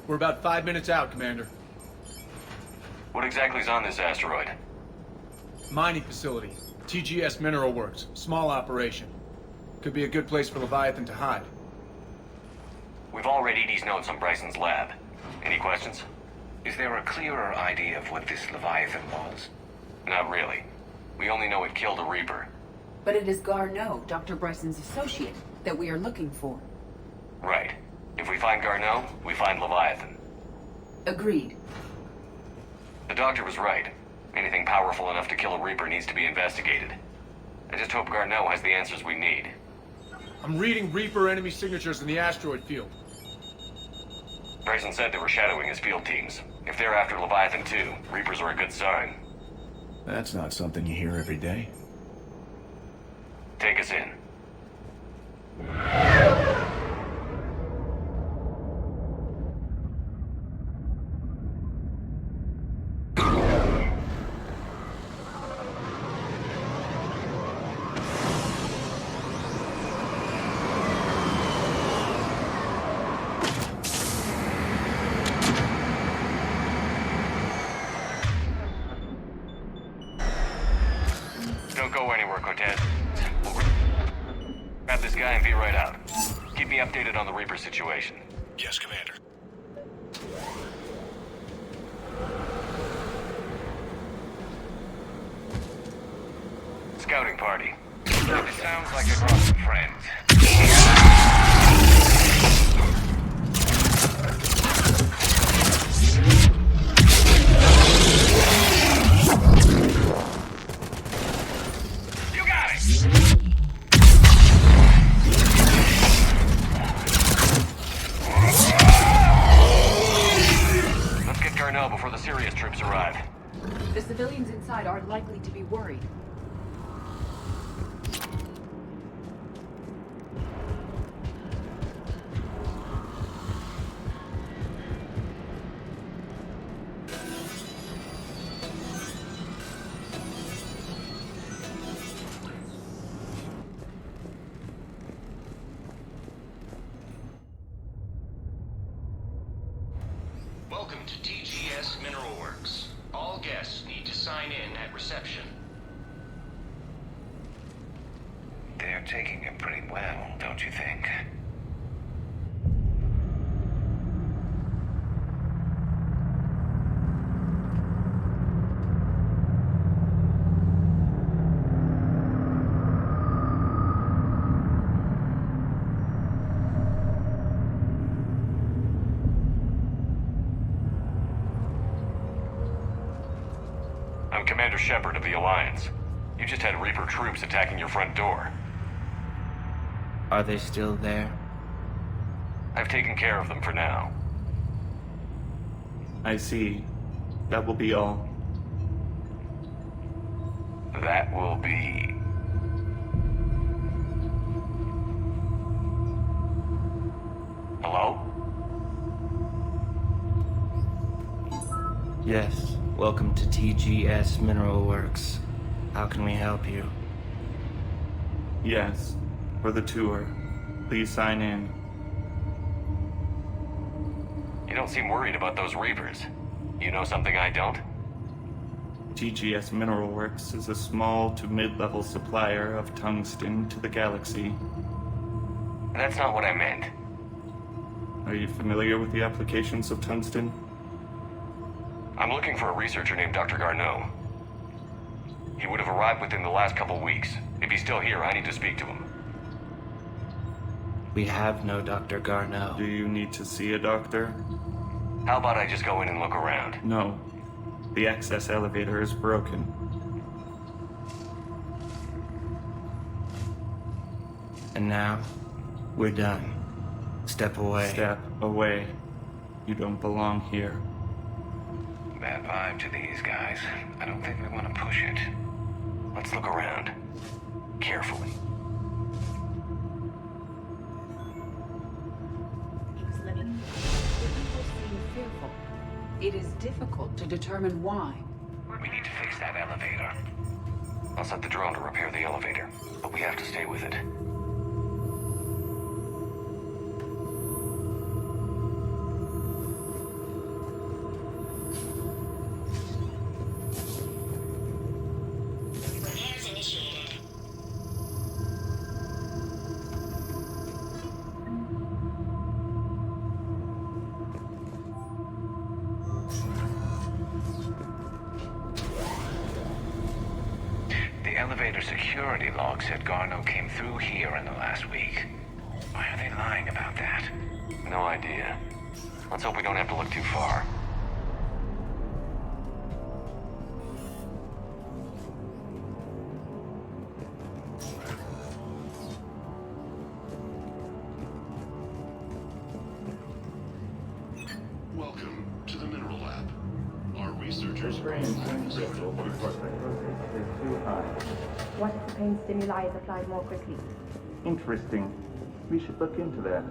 We're about 5 minutes out, Commander. What exactly is on this asteroid? Mining facility. TGS Mineral Works. Small operation. Could be a good place for Leviathan to hide. We've all read Edie's notes on Bryson's lab. Any questions? Is there a clearer idea of what this Leviathan was? Not really. We only know it killed a Reaper. But it is Garneau, Dr. Bryson's associate, that we are looking for. Right. If we find Garneau, we find Leviathan. Agreed. The doctor was right. Anything powerful enough to kill a Reaper needs to be investigated. I just hope Garneau has the answers we need. I'm reading Reaper enemy signatures in the asteroid field. Bryson said they were shadowing his field teams. If they're after Leviathan too, Reapers are a good sign. That's not something you hear every day. Take us in. Don't go anywhere, Cortez. Grab this guy and be right out. Keep me updated on the Reaper situation. Yes, Commander. Scouting party. It sounds like a group of friends. Let's get Garneau before the serious troops arrive. The civilians inside are likely to be worried. Welcome to TGS Mineral Works. All guests need to sign in at reception. They're taking it pretty well, don't you think? I'm Commander Shepard of the Alliance. You just had Reaper troops attacking your front door. Are they still there? I've taken care of them for now. I see. That will be all. That will be... Hello? Yes. Welcome to TGS Mineral Works. How can we help you? Yes. For the tour. Please sign in. You don't seem worried about those Reapers. You know something I don't? TGS Mineral Works is a small to mid-level supplier of tungsten to the galaxy. That's not what I meant. Are you familiar with the applications of tungsten? I'm looking for a researcher named Dr. Garneau. He would have arrived within the last couple weeks. If he's still here, I need to speak to him. We have no Dr. Garneau. Do you need to see a doctor? How about I just go in and look around? No. The access elevator is broken. And now, we're done. Step away. Step away. You don't belong here. Bad vibe to these guys. I don't think we want to push it. Let's look around. Carefully. It is difficult to determine why. We need to fix that elevator. I'll set the drone to repair the elevator, but we have to stay with it. security log said Garneau came through here in the last week. Why are they lying about that? No idea. Let's hope we don't have to look too far. Welcome to the Mineral Lab. Our researchers What if the pain stimuli is applied more quickly? Interesting. We should look into that.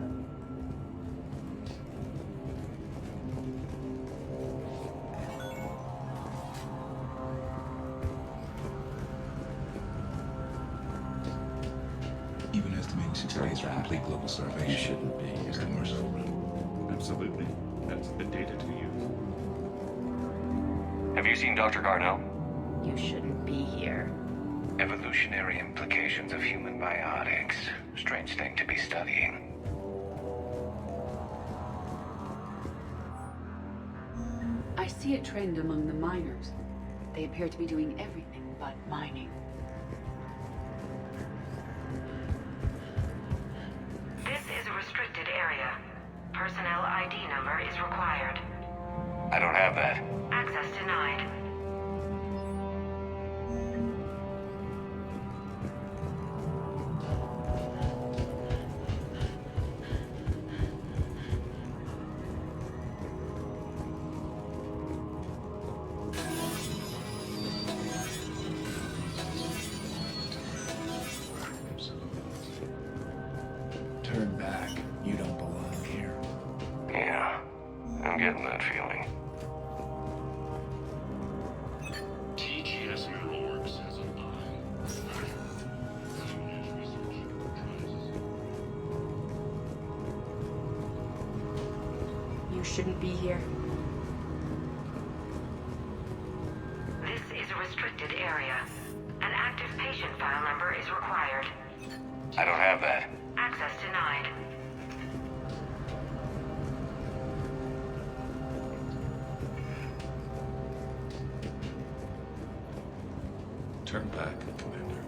Even estimating 6 days for complete global starvation. You shouldn't be here. Is the merciful room. Absolutely. That's the data to use. Have you seen Dr. Garneau? You shouldn't be here. Evolutionary implications of human biotics. Strange thing to be studying. I see a trend among the miners. They appear to be doing everything but mining. This is a restricted area. Personnel ID number is required. I don't have that. Access denied. Turn back. You don't belong here. Yeah, I'm getting that feeling. TGS Mineral Works has an eye. You shouldn't be here. This is a restricted area. An active patient file number is required. I don't have that. Access denied. Turn back, Commander.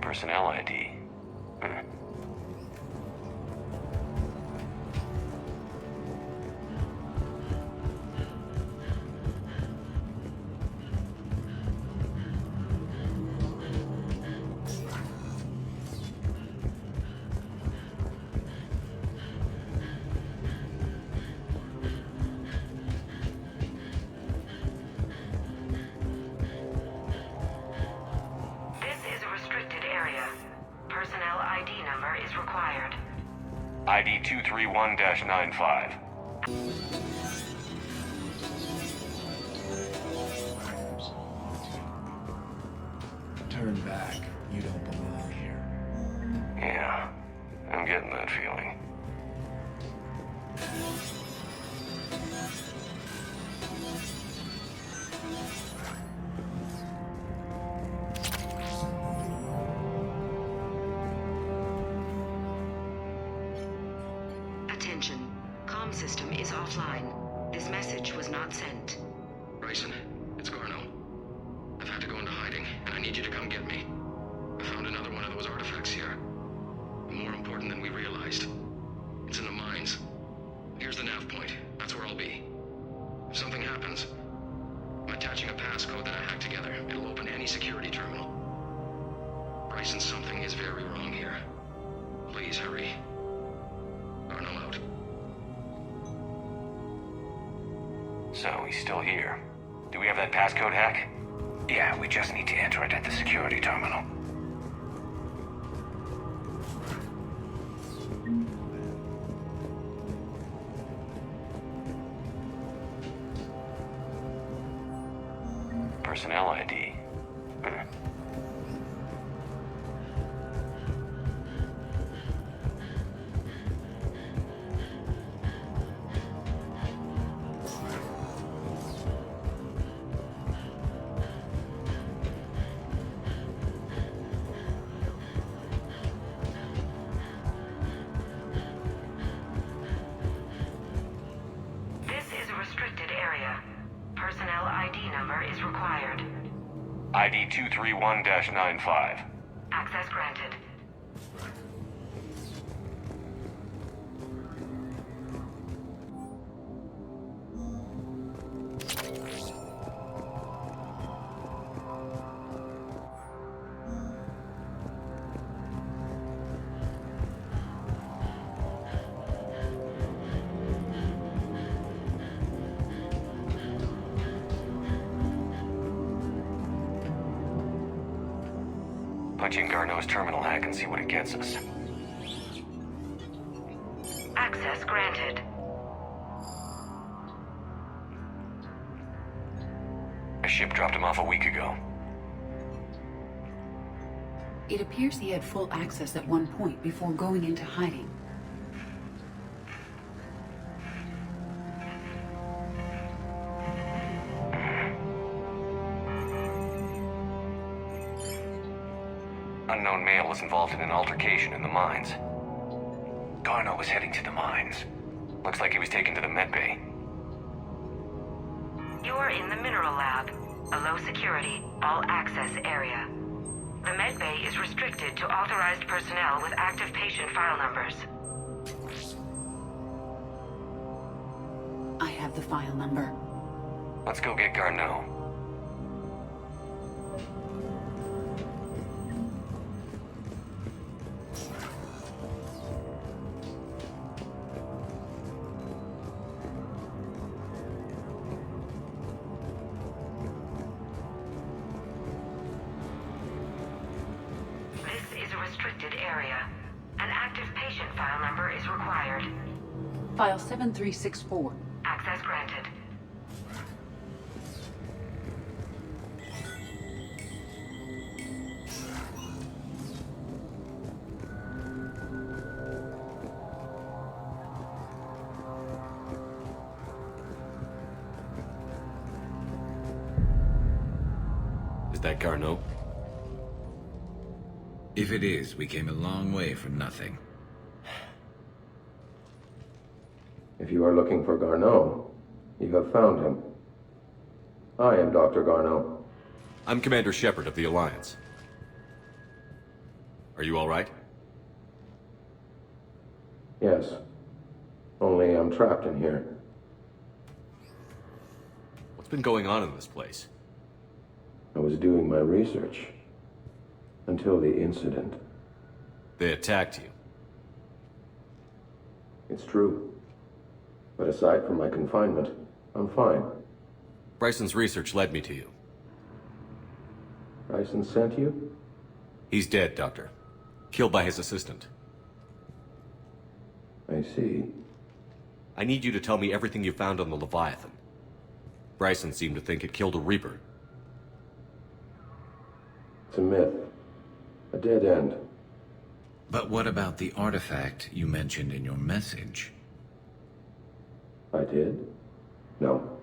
Personnel ID. This is a restricted area. Personnel ID number is required. ID 231-95. Turn back. You don't belong here. Yeah, I'm getting that feeling. Attention. Comm system is offline. This message was not sent. Bryson, it's Garneau. I've had to go into hiding, and I need you to come get me. I found another one of those artifacts here. More important than we realized. It's in the mines. Here's the nav point. That's where I'll be. If something happens, I'm attaching a passcode that I hacked together. It'll open any security terminal. Bryson, something is very wrong here. Please hurry. Garneau out. So he's still here. Do we have that passcode hack? Yeah, we just need to enter it at the security terminal. Personnel ID. This is required. ID 231-95. Access granted. Punch in Garneau's terminal hack and see what it gets us. Access granted. A ship dropped him off a week ago. It appears he had full access at one point before going into hiding. Unknown male was involved in an altercation in the mines. Garneau was heading to the mines. Looks like he was taken to the medbay. You are in the mineral lab, a low security, all access area. The medbay is restricted to authorized personnel with active patient file numbers. I have the file number. Let's go get Garneau. File 7364. Access granted. Is that Garneau? If it is, we came a long way from nothing. If you are looking for Garneau, you have found him. I am Dr. Garneau. I'm Commander Shepard of the Alliance. Are you all right? Yes. Only I'm trapped in here. What's been going on in this place? I was doing my research. Until the incident. They attacked you. It's true. But aside from my confinement, I'm fine. Bryson's research led me to you. Bryson sent you? He's dead, Doctor. Killed by his assistant. I see. I need you to tell me everything you found on the Leviathan. Bryson seemed to think it killed a Reaper. It's a myth. A dead end. But what about the artifact you mentioned in your message? I did? No.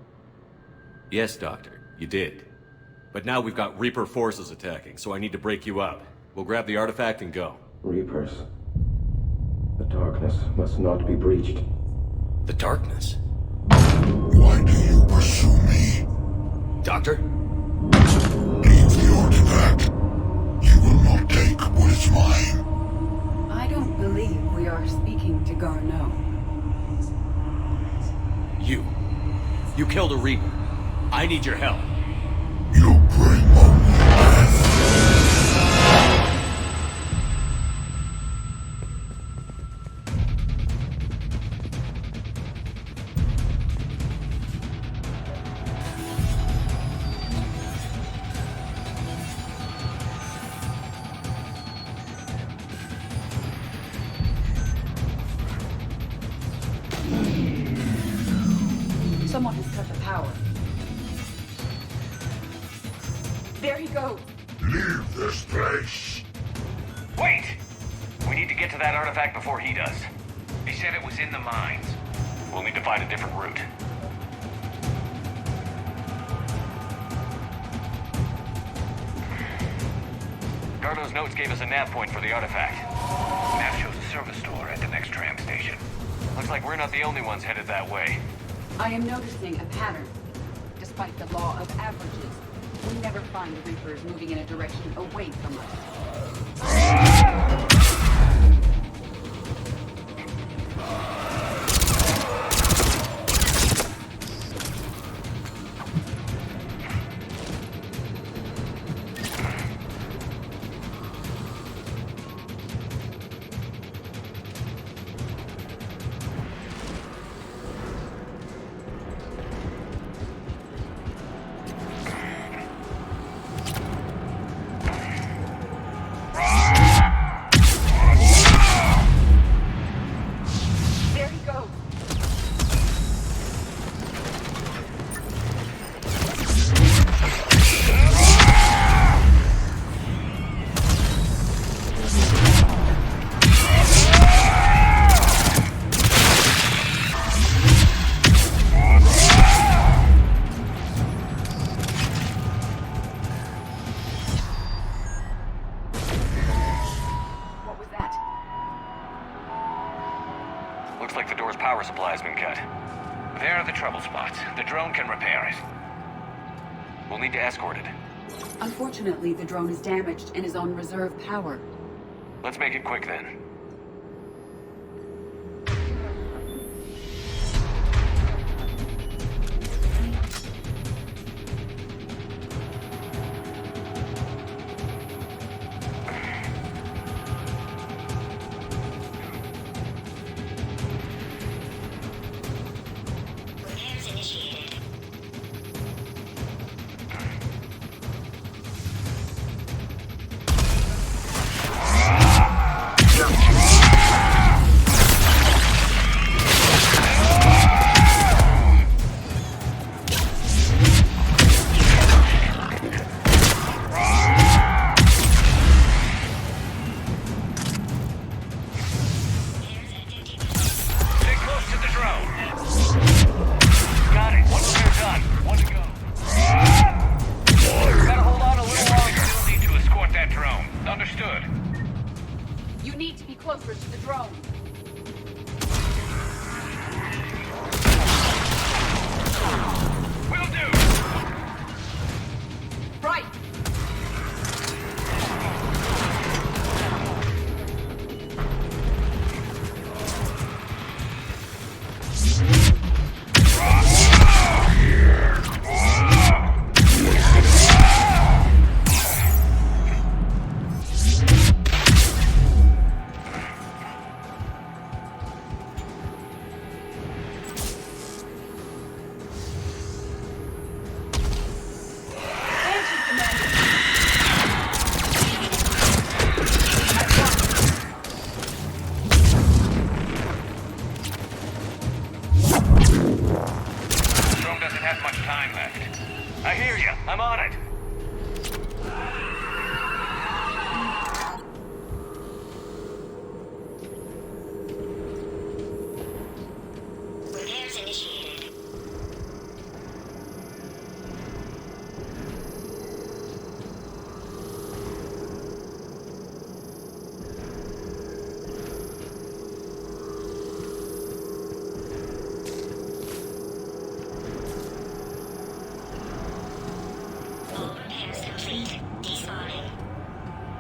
Yes, Doctor, you did. But now we've got Reaper forces attacking, so I need to break you up. We'll grab the artifact and go. Reapers. The darkness must not be breached. The darkness? Why do you pursue me? Doctor? Leave the artifact. You will not take what is mine. I don't believe we are speaking to Garneau. You killed a Reaper. I need your help. You bring only death. Someone has cut the power. There he goes. Leave this place. Wait! We need to get to that artifact before he does. He said it was in the mines. We'll need to find a different route. Garneau's notes gave us a nav point for the artifact. Map shows a service store at the next tram station. Looks like we're not the only ones headed that way. I am noticing a pattern. Despite the law of averages, We never find Reapers moving in a direction away from us. Looks like the door's power supply has been cut. There are the trouble spots. The drone can repair it. We'll need to escort it. Unfortunately, the drone is damaged and is on reserve power. Let's make it quick then.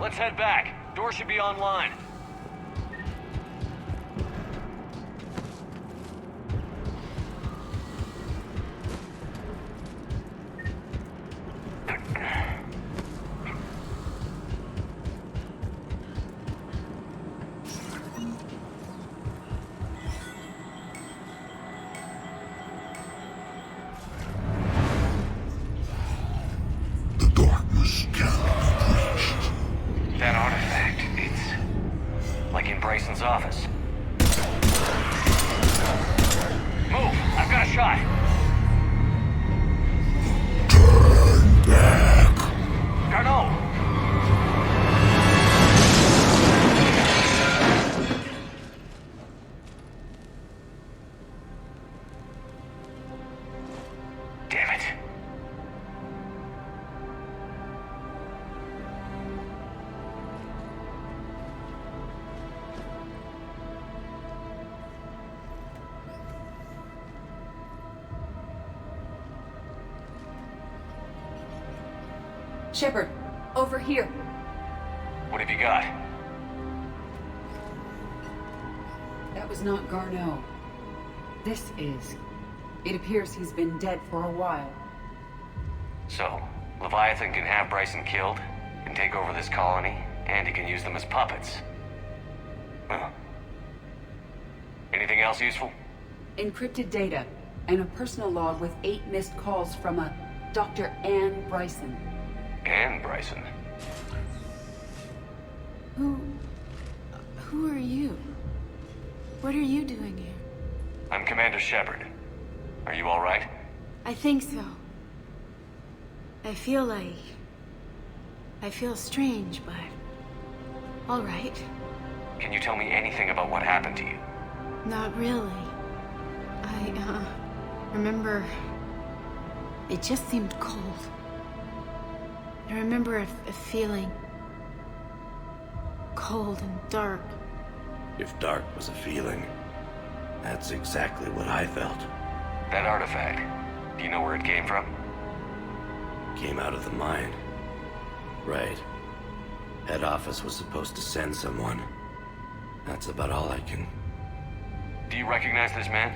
Let's head back. Door should be online. Office. Move! I've got a shot! Turn back! Garneau! Damn it. Shepard, over here. What have you got? That was not Garneau. This is. It appears he's been dead for a while. So, Leviathan can have Bryson killed, can take over this colony, and he can use them as puppets. Huh. Anything else useful? Encrypted data, and a personal log with 8 missed calls from a Dr. Anne Bryson. Anne Bryson? Who are you? What are you doing here? I'm Commander Shepard. Are you all right? I think so. I feel strange, but... all right. Can you tell me anything about what happened to you? Not really. I remember... it just seemed cold. I remember a feeling... cold and dark. If dark was a feeling, that's exactly what I felt. That artifact, do you know where it came from? Came out of the mine. Right. Head office was supposed to send someone. That's about all I can... Do you recognize this man?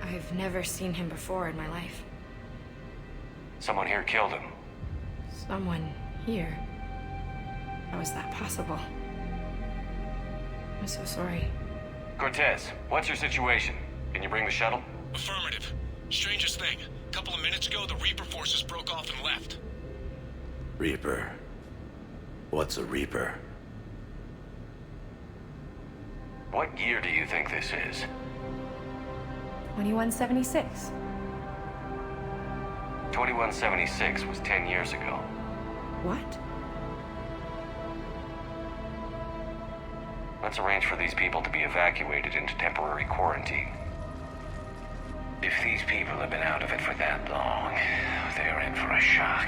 I've never seen him before in my life. Someone here killed him. Someone here? How is that possible? I'm so sorry. Cortez, what's your situation? Can you bring the shuttle? Affirmative. Strangest thing. A couple of minutes ago, the Reaper forces broke off and left. Reaper? What's a Reaper? What year do you think this is? 2176. 2176 was 10 years ago. What? Let's arrange for these people to be evacuated into temporary quarantine. If these people have been out of it for that long, they're in for a shock.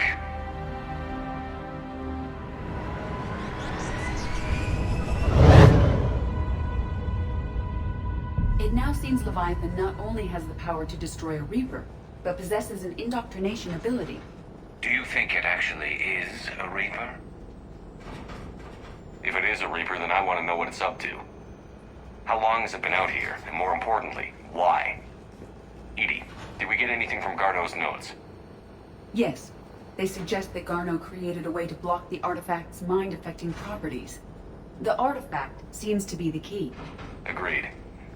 It now seems Leviathan not only has the power to destroy a Reaper, but possesses an indoctrination ability. Do you think it actually is a Reaper? If it is a Reaper, then I want to know what it's up to. How long has it been out here? And more importantly, why? Edie, did we get anything from Garneau's notes? Yes. They suggest that Garneau created a way to block the artifact's mind-affecting properties. The artifact seems to be the key. Agreed.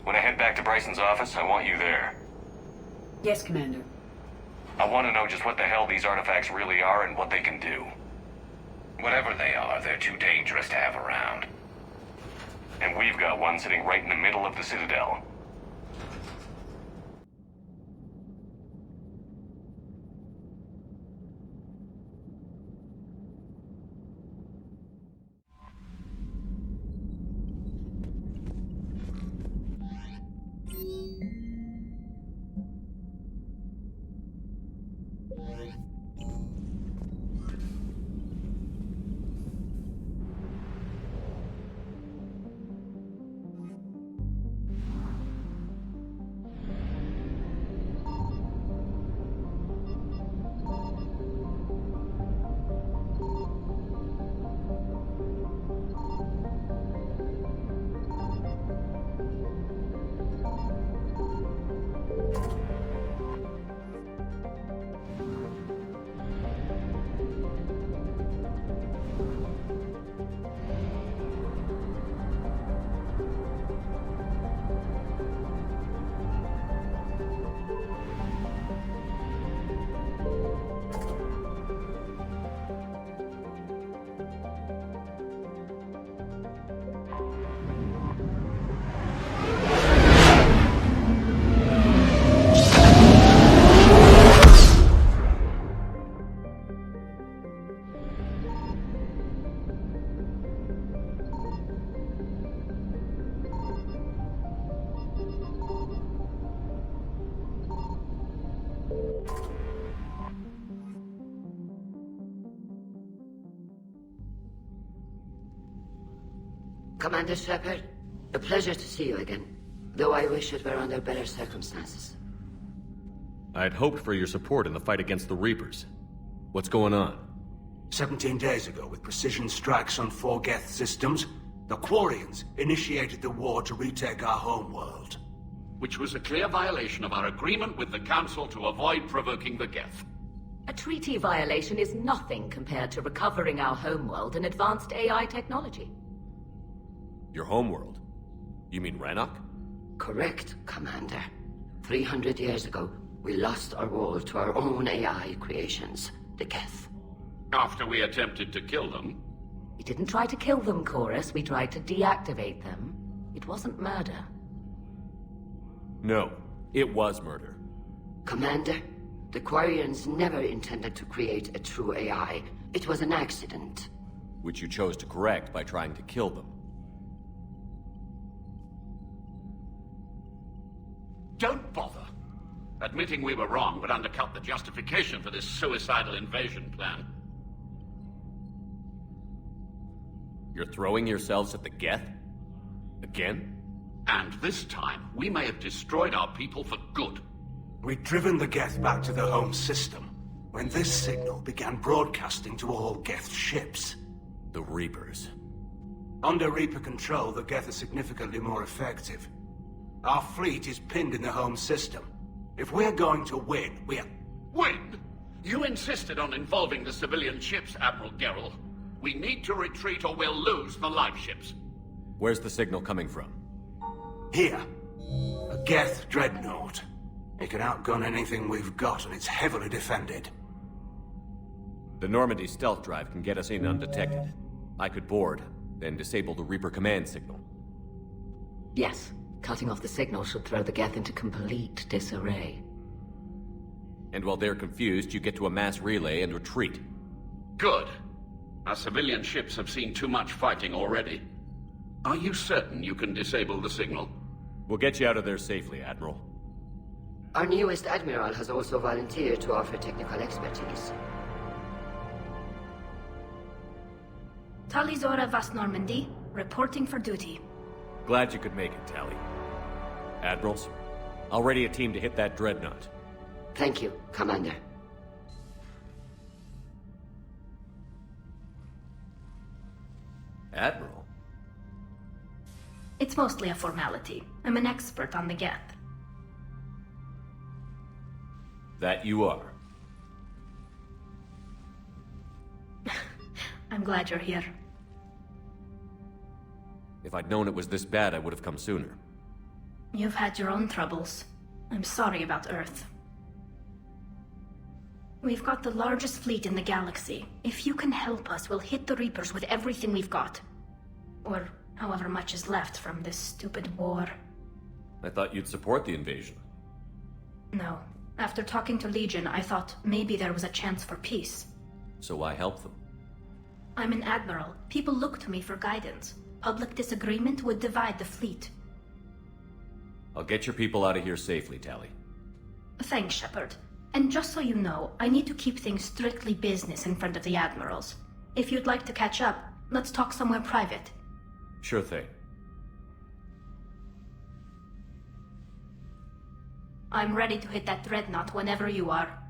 When I head back to Bryson's office, I want you there. Yes, Commander. I want to know just what the hell these artifacts really are and what they can do. Whatever they are, they're too dangerous to have around. And we've got one sitting right in the middle of the Citadel. Commander Shepard, a pleasure to see you again, though I wish it were under better circumstances. I had hoped for your support in the fight against the Reapers. What's going on? 17 days ago, with precision strikes on 4 Geth systems, the Quarians initiated the war to retake our homeworld. Which was a clear violation of our agreement with the Council to avoid provoking the Geth. A treaty violation is nothing compared to recovering our homeworld and advanced AI technology. Your homeworld? You mean Rannoch? Correct, Commander. 300 years ago, we lost our world to our own AI creations, the Geth. After we attempted to kill them? We didn't try to kill them, Chorus. We tried to deactivate them. It wasn't murder. No, it was murder. Commander, the Quarians never intended to create a true AI. It was an accident. Which you chose to correct by trying to kill them. Don't bother. Admitting we were wrong would undercut the justification for this suicidal invasion plan. You're throwing yourselves at the Geth? Again? And this time, we may have destroyed our people for good. We'd driven the Geth back to the home system, when this signal began broadcasting to all Geth ships. The Reapers. Under Reaper control, the Geth are significantly more effective. Our fleet is pinned in the home system. If we're going to win, Win? You insisted on involving the civilian ships, Admiral Gerrel. We need to retreat or we'll lose the live ships. Where's the signal coming from? Here. A Geth dreadnought. It can outgun anything we've got, and it's heavily defended. The Normandy stealth drive can get us in undetected. I could board, then disable the Reaper command signal. Yes. Cutting off the signal should throw the Geth into complete disarray. And while they're confused, you get to a mass relay and retreat. Good. Our civilian ships have seen too much fighting already. Are you certain you can disable the signal? We'll get you out of there safely, Admiral. Our newest Admiral has also volunteered to offer technical expertise. Talizora Vas Normandy, reporting for duty. Glad you could make it, Tally. Admirals, I'll ready a team to hit that dreadnought. Thank you, Commander. Admiral? It's mostly a formality. I'm an expert on the Geth. That you are. I'm glad you're here. If I'd known it was this bad, I would have come sooner. You've had your own troubles. I'm sorry about Earth. We've got the largest fleet in the galaxy. If you can help us, we'll hit the Reapers with everything we've got. Or however much is left from this stupid war. I thought you'd support the invasion. No. After talking to Legion, I thought maybe there was a chance for peace. So why help them? I'm an admiral. People look to me for guidance. Public disagreement would divide the fleet. I'll get your people out of here safely, Tally. Thanks, Shepard. And just so you know, I need to keep things strictly business in front of the admirals. If you'd like to catch up, let's talk somewhere private. Sure thing. I'm ready to hit that dreadnought whenever you are.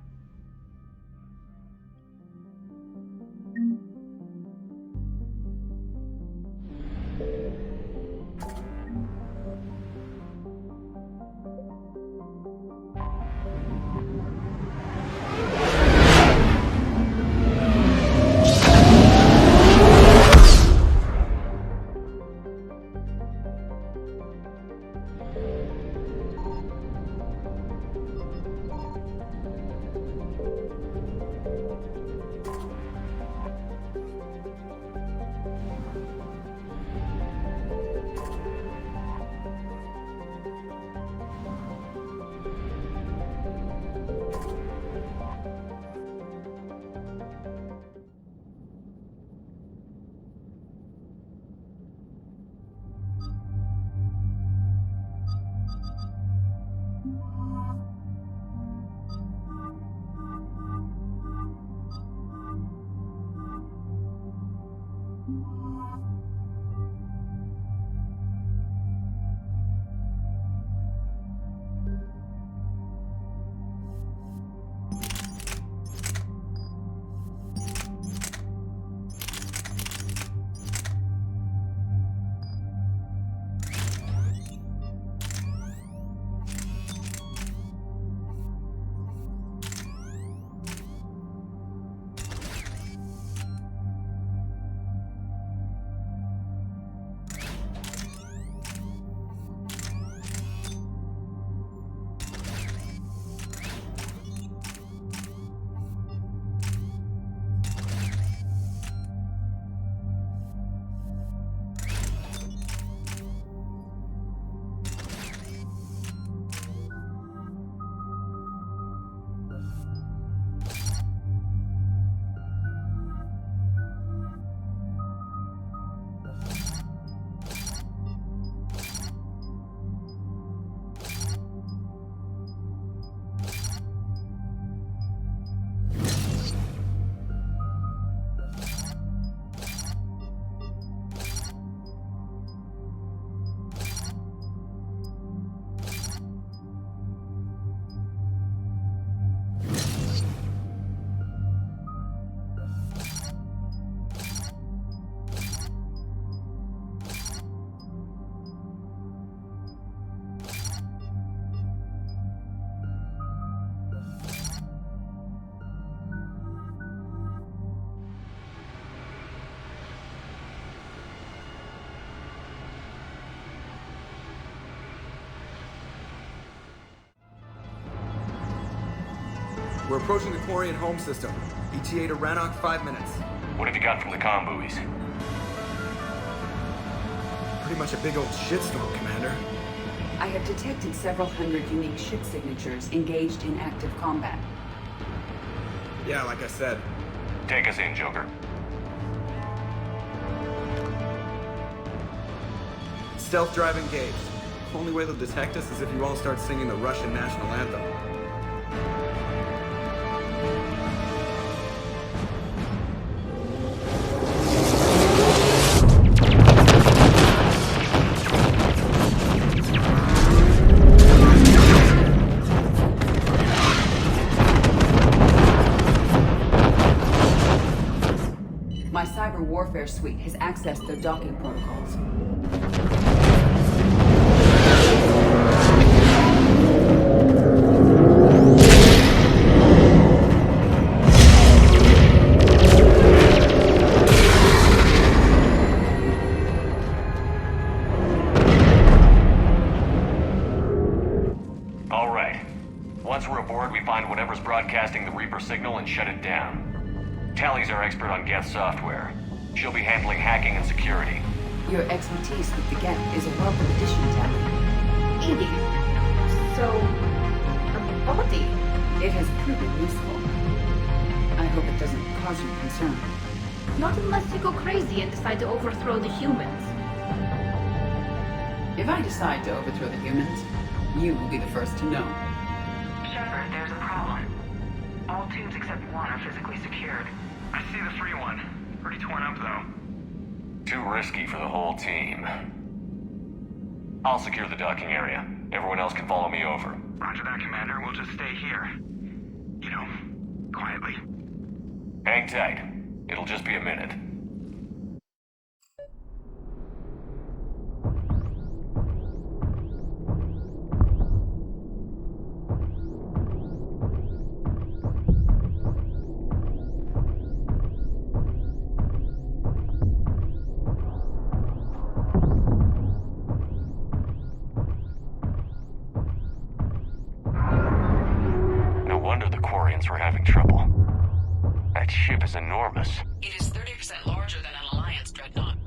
We're approaching the Quarian home system. ETA to Rannoch, 5 minutes. What have you got from the comm buoys? Pretty much a big old shitstorm, Commander. I have detected several hundred unique ship signatures engaged in active combat. Yeah, like I said. Take us in, Joker. Stealth drive engaged. Only way they'll detect us is if you all start singing the Russian national anthem. My cyber warfare suite has accessed their docking protocols. All right. Once we're aboard, we find whatever's broadcasting the Reaper signal and shut it down. Tally's our expert on Geth software. She'll be handling hacking and security. Your expertise with the Geth is a welcome addition, Tally. Edie. So, a body? It has proven useful. I hope it doesn't cause you concern. Not unless you go crazy and decide to overthrow the humans. If I decide to overthrow the humans, you will be the first to know. Shepard, there's a problem. All tubes except one are physically secured. I see the free one. Pretty torn up, though. Too risky for the whole team. I'll secure the docking area. Everyone else can follow me over. Roger that, Commander. We'll just stay here. You know, quietly. Hang tight. It'll just be a minute. No wonder the Quarians were having trouble. That ship is enormous. It is 30% larger than an Alliance dreadnought.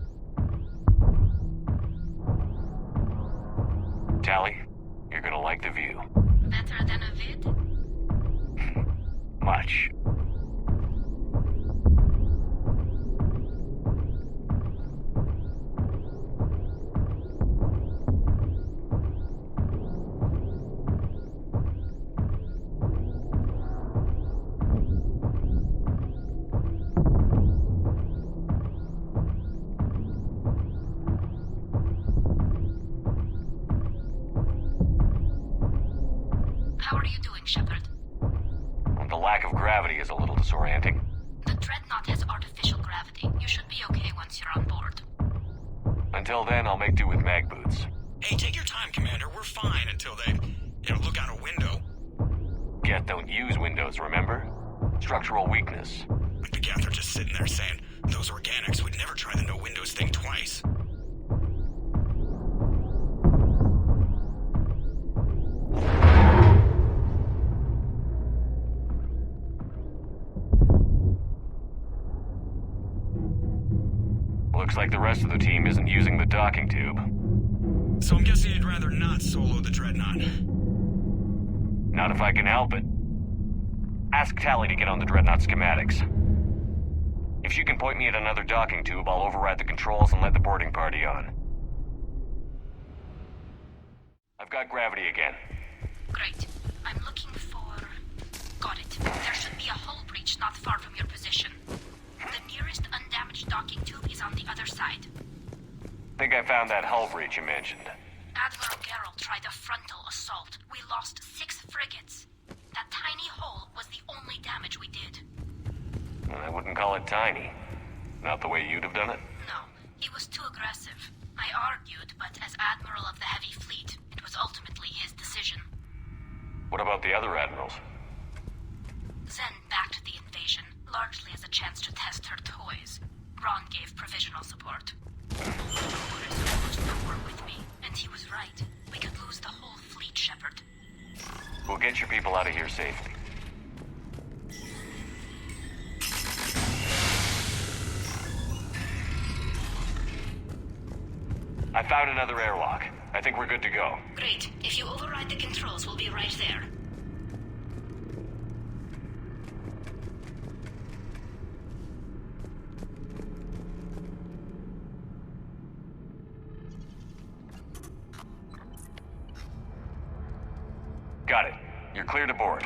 Tally, you're gonna like the view. Better than a vid? Much. How are you doing, Shepard? The lack of gravity is a little disorienting. The dreadnought has artificial gravity. You should be okay once you're on board. Until then, I'll make do with mag boots. Hey, take your time, Commander. We're fine until they, look out a window. Geth don't use windows, remember? Structural weakness. Like the Geth are just sitting there saying, those organics would never try the no windows thing twice. Looks like the rest of the team isn't using the docking tube. So I'm guessing you'd rather not solo the dreadnought. Not if I can help it. Ask Tally to get on the dreadnought schematics. If she can point me at another docking tube, I'll override the controls and let the boarding party on. I've got gravity again. Great. I'm looking for... Got it. There should be a hull breach not far from your position. The nearest undamaged docking tube is on the other side. Think I found that hull breach you mentioned. Admiral Geralt tried a frontal assault. We lost 6 frigates. That tiny hole was the only damage we did. I wouldn't call it tiny. Not the way you'd have done it? No, he was too aggressive. I argued, but as Admiral of the Heavy Fleet, it was ultimately his decision. What about the other admirals? Zen backed the invasion, largely as a chance to test her toys. Ron gave provisional support. Boris opposed the war with me, and he was right. We could lose the whole fleet, Shepard. We'll get your people out of here safely. Found another airlock. I think we're good to go. Great. If you override the controls, we'll be right there. Got it. You're clear to board.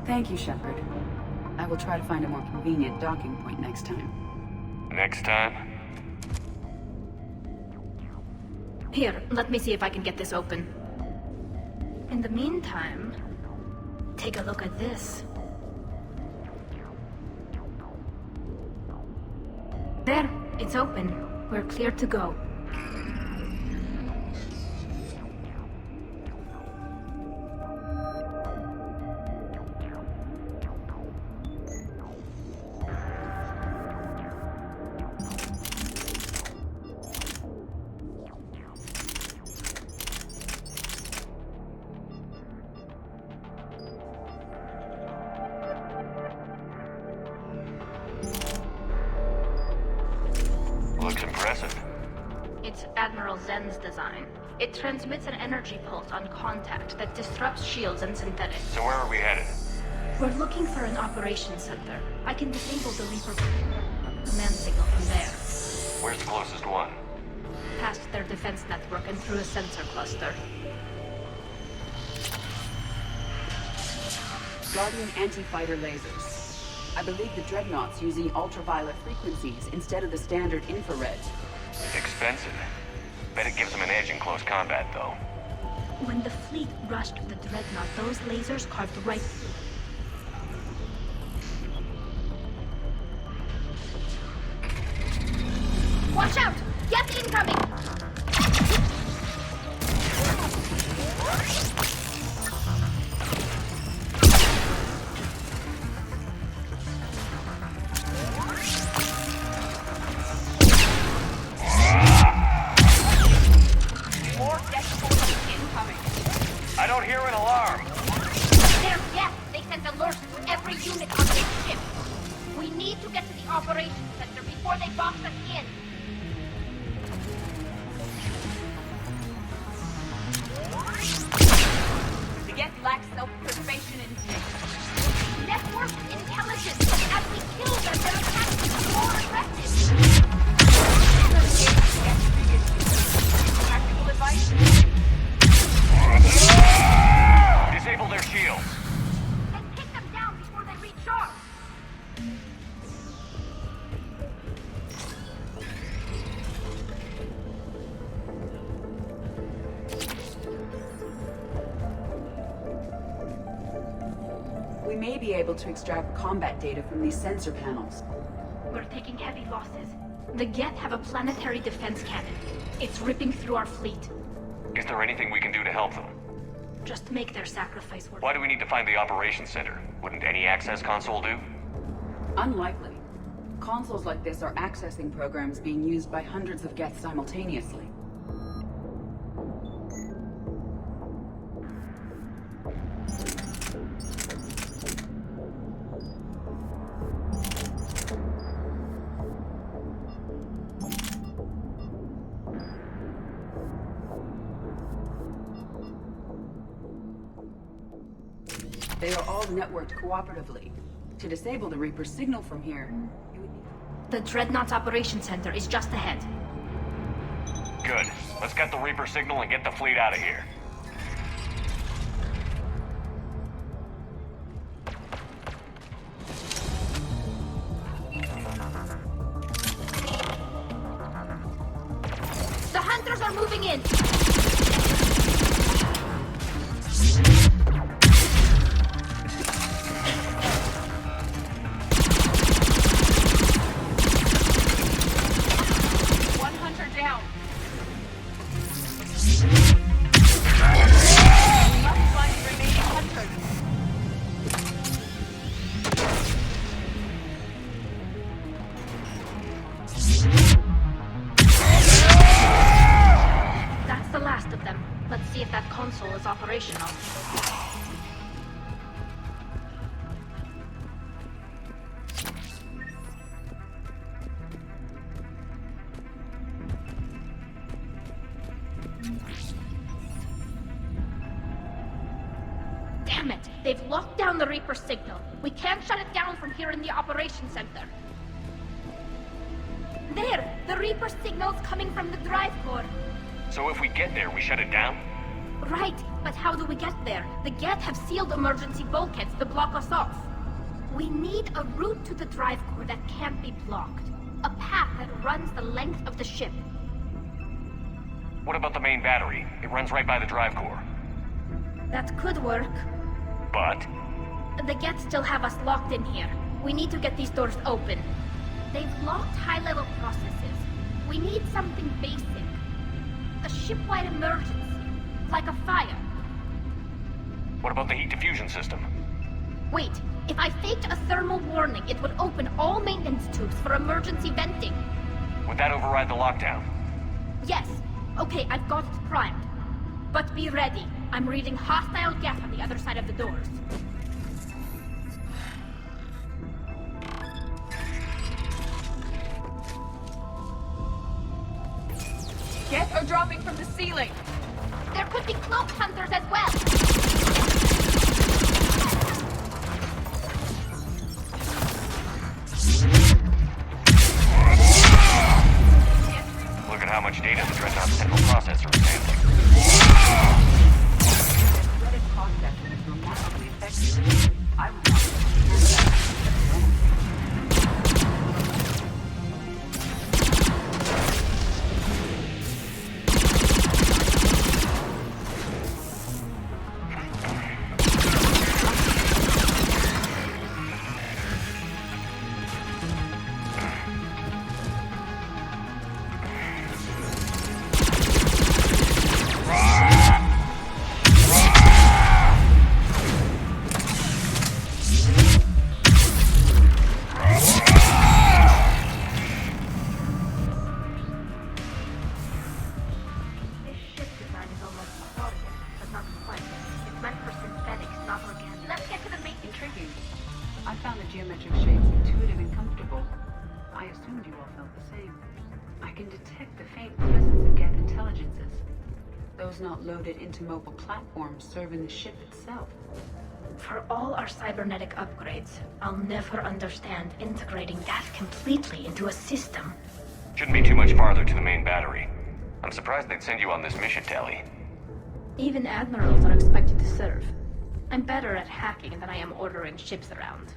Thank you, Shepard. I will try to find a more convenient docking point next time. Next time? Here, let me see if I can get this open. In the meantime, take a look at this. There, it's open. We're clear to go. Looks impressive. It's Admiral Zen's design. It transmits an energy pulse on contact that disrupts shields and synthetics. So where are we headed? We're looking for an operations center. I can disable the Reaper command signal from there. Where's the closest one? Past their defense network and through a sensor cluster. Guardian anti-fighter lasers. I believe the Dreadnought's using ultraviolet frequencies instead of the standard infrared. Expensive. Bet it gives them an edge in close combat, though. When the fleet rushed the Dreadnought, those lasers carved right through. Watch out! Geth incoming! I don't hear an alarm. They're Geth! They sent alerts to every unit on this ship. We need to get to the operations center before they box us in. The Geth lacks self-preservation instinct. Network intelligence! As we kill them, their attacks become more aggressive! Practical advice? Disable their shields. And kick them down before they recharge! We may be able to extract combat data from these sensor panels. We're taking heavy losses. The Geth have a planetary defense cannon. It's ripping through our fleet. Is there anything we can do to help them? Just make their sacrifice worth it. Why do we need to find the operations center? Wouldn't any access console do? Unlikely. Consoles like this are accessing programs being used by hundreds of Geth simultaneously. They are all networked cooperatively. To disable the Reaper signal from here, you would need... The Dreadnought's operations center is just ahead. Good. Let's get the Reaper signal and get the fleet out of here. The hunters are moving in! operational. Damn it! They've locked down the Reaper signal. We can't shut it down from here in the operations center. There! The Reaper signal's coming from the drive core. So if we get there, we shut it down? Right, but how do we get there? The Geth have sealed emergency bulkheads to block us off. We need a route to the drive core that can't be blocked. A path that runs the length of the ship. What about the main battery? It runs right by the drive core. That could work. But? The Geth still have us locked in here. We need to get these doors open. They've locked high-level processes. We need something basic. A ship-wide emergency. Like a fire. What about the heat diffusion system? Wait, if I faked a thermal warning, it would open all maintenance tubes for emergency venting. Would that override the lockdown? Yes. Okay, I've got it primed. But be ready. I'm reading hostile Geth on the other side of the doors. Geth are dropping from the ceiling! There could be cloaked hunters as well! Look at how much data the Dreadnought's central processor is handling. Threaded processor is remarkably effective. I would not handle that. Not loaded into mobile platforms serving the ship itself. For all our cybernetic upgrades, I'll never understand integrating that completely into a system. Shouldn't be too much farther to the main battery. I'm surprised they'd send you on this mission, Tali. Even admirals are expected to serve. I'm better at hacking than I am ordering ships around.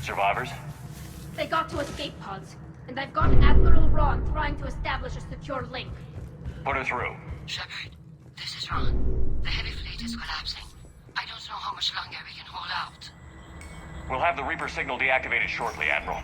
Survivors? They got to escape pods, and I've got Admiral Ron trying to establish a secure link. Put her through. Shepard, this is Ron. The heavy fleet is collapsing. I don't know how much longer we can hold out. We'll have the Reaper signal deactivated shortly, Admiral.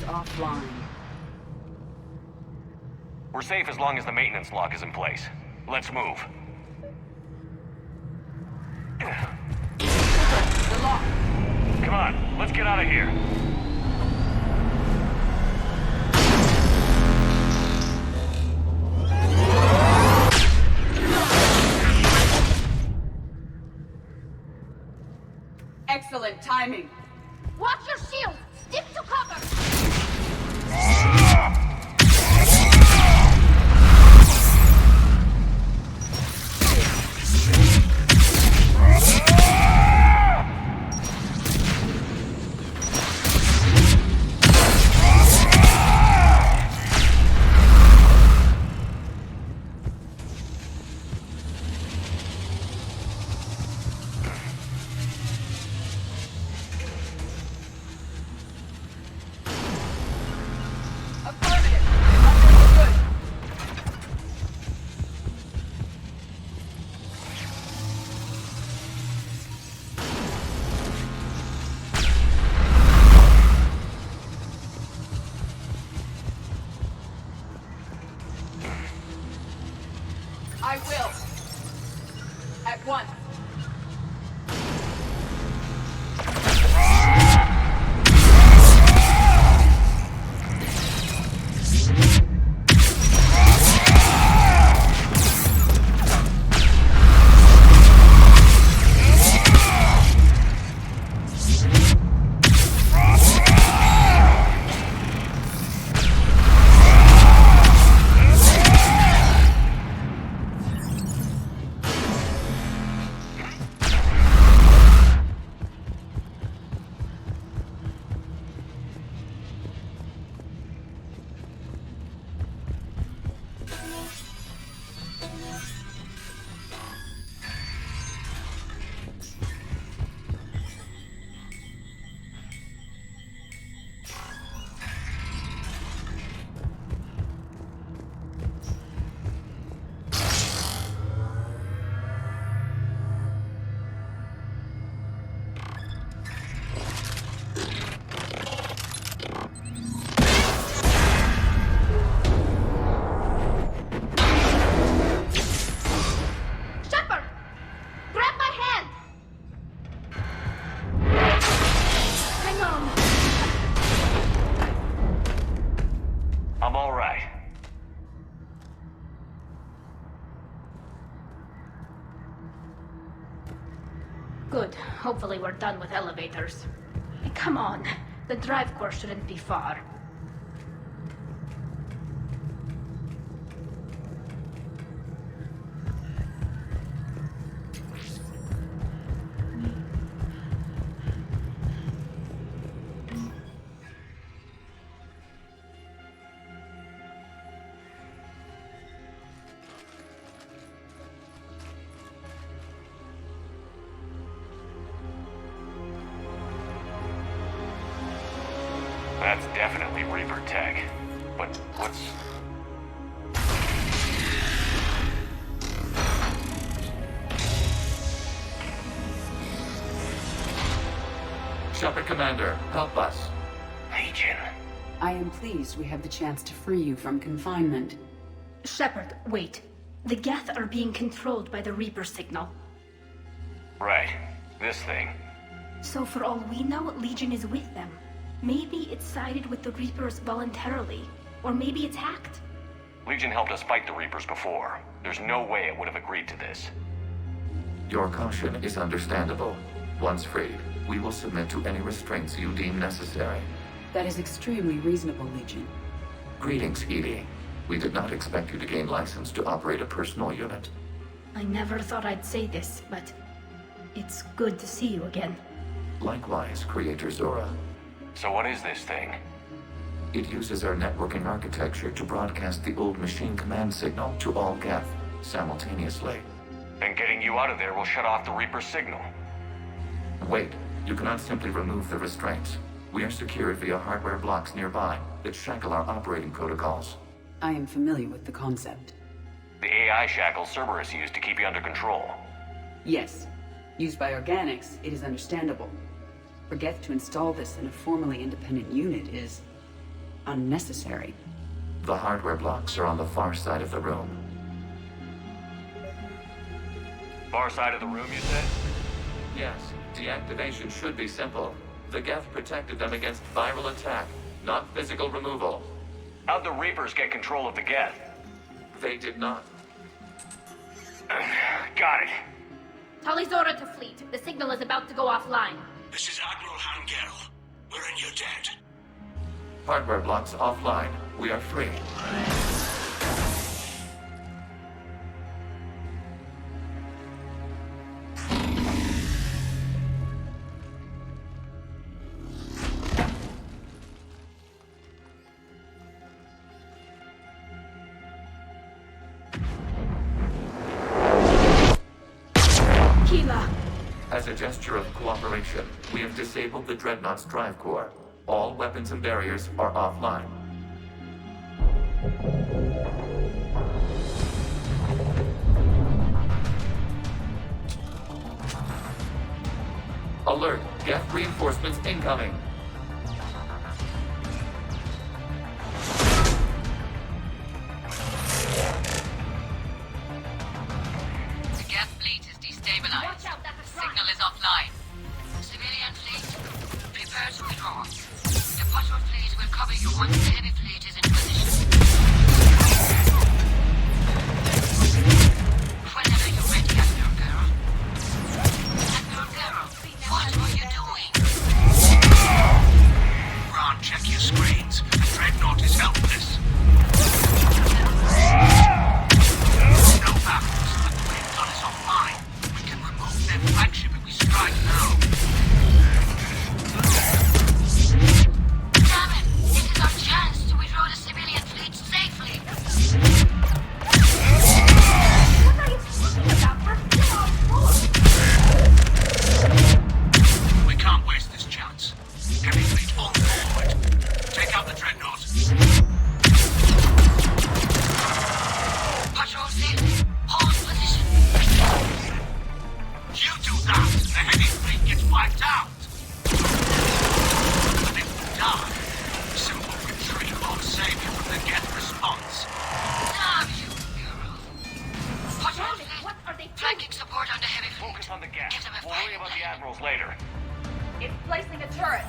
offline. We're safe as long as the maintenance lock is in place. Let's move. The lock. Come on, let's get out of here. Excellent timing. Watch your shield! Stick to cover! I will. At once. Good. Hopefully we're done with elevators. Come on. The drive core shouldn't be far. That's definitely Reaper tech. But what's... Shepard Commander, help us. Legion. I am pleased we have the chance to free you from confinement. Shepard, wait. The Geth are being controlled by the Reaper signal. Right. This thing. So for all we know, Legion is with them. Maybe it sided with the Reapers voluntarily. Or maybe it's hacked. Legion helped us fight the Reapers before. There's no way it would have agreed to this. Your caution is understandable. Once freed, we will submit to any restraints you deem necessary. That is extremely reasonable, Legion. Greetings, Edie. We did not expect you to gain license to operate a personal unit. I never thought I'd say this, but it's good to see you again. Likewise, Creator Zora. So what is this thing? It uses our networking architecture to broadcast the old machine command signal to all Geth simultaneously. And getting you out of there will shut off the Reaper signal. Wait, you cannot simply remove the restraints. We are secured via hardware blocks nearby that shackle our operating protocols. I am familiar with the concept. The AI shackles Cerberus used to keep you under control. Yes. Used by organics, it is understandable. For Geth to install this in a formally independent unit is unnecessary. The hardware blocks are on the far side of the room. Far side of the room, you said? Yes, deactivation should be simple. The Geth protected them against viral attack, not physical removal. How'd the Reapers get control of the Geth? They did not. Got it. Tully's order to fleet. The signal is about to go offline. This is Admiral Hangel. We're in your debt. Hardware blocks offline. We are free. As a gesture of cooperation, we have disabled the Dreadnought's drive core. All weapons and barriers are offline. Alert! Geth reinforcements incoming! The Geth fleet is destabilized. Signal is offline. Civilian fleet, prepare to withdraw. The patrol fleet will cover you once the heavy fleet is in position. Whenever you're ready, Admiral Girl. Admiral Girl, what are you doing? Ron, check your screens. The Dreadnought is helpless. No battles. The Queen gun is offline. We can remove their flagship if we strike now. Damn it! This is our chance to withdraw the civilian fleet safely. What are you talking about? We're still on board. We can't waste this chance. Heavy fleet on forward. Take out the Dreadnought. Patrol fleet, hold position. You do that, the heavy fleet gets wiped out. But if we die, simple retreat won't save you from the Geth response. Damn you, Girl. Patrol Damn it, fleet, what are they doing? flanking support on the heavy fleet. Focus on the Geth. Give them a We'll worry about the Admirals later. It's placing a turret.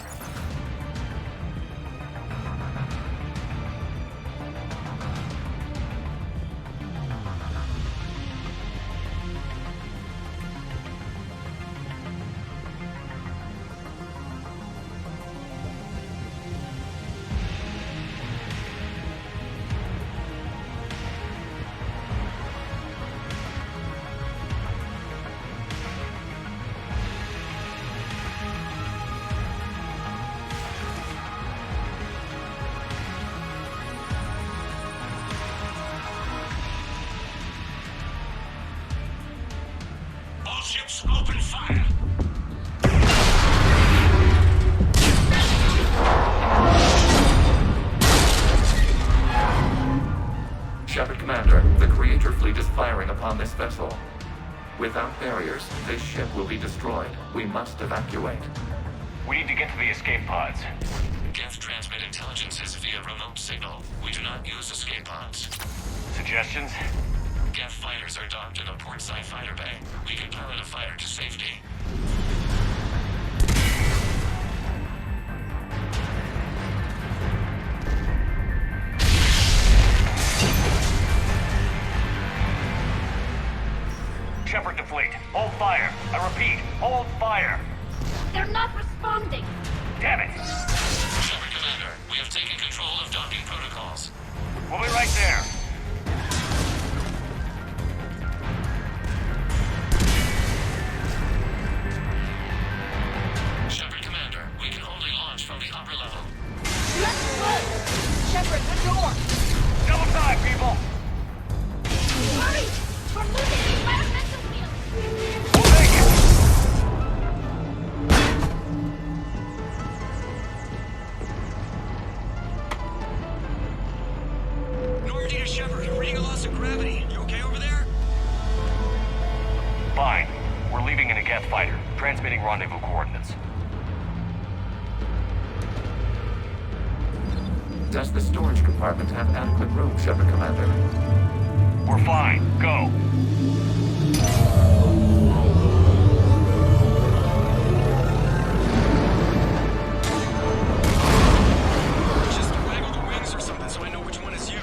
All ships open fire. Shepard Commander, the Creator fleet is firing upon this vessel. Without barriers, this ship will be destroyed. We must evacuate. We need to get to the escape pods. Geth transmit intelligences via remote signal. We do not use escape pods. Suggestions? Geth fighters are docked in a portside fighter bay. We can pilot a fighter to safety. Shepard to fleet. Hold fire. I repeat, hold fire. They're not responding. Damn it! Shepard Commander, we have taken control of docking protocols. We'll be right there. Shepard Commander, we can only launch from the upper level. Let's move! Shepard, the door! Double time, people! Hurry! We're losing the environmental field! We'll make it! Normandy to Shepard, reading a loss of gravity. You okay over there? Fine. We're leaving in a Geth fighter. Transmitting rendezvous coordinates. Does the storage compartment have adequate room, Shepard Commander? We're fine. Go. Just waggle the wings or something so I know which one is you.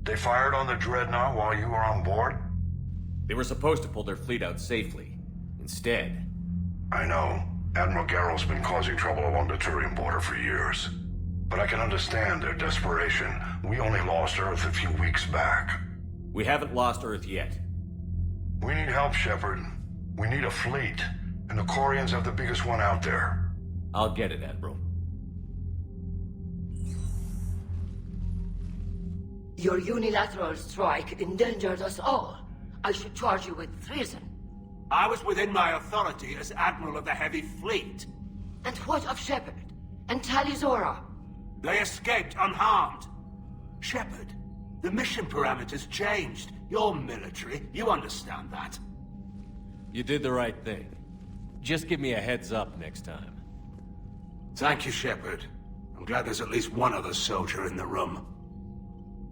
They fired on the Dreadnought while you were on board? They were supposed to pull their fleet out safely. Instead... I know. Admiral Garrel's been causing trouble along the Turian border for years. But I can understand their desperation. We only lost Earth a few weeks back. We haven't lost Earth yet. We need help, Shepard. We need a fleet. And the Quarians have the biggest one out there. I'll get it, Admiral. Your unilateral strike endangered us all. I should charge you with treason. I was within my authority as Admiral of the Heavy Fleet. And what of Shepard? And Talizora? They escaped unharmed. Shepard, the mission parameters changed. You're military, you understand that. You did the right thing. Just give me a heads up next time. Thank you, Shepard. I'm glad there's at least one other soldier in the room.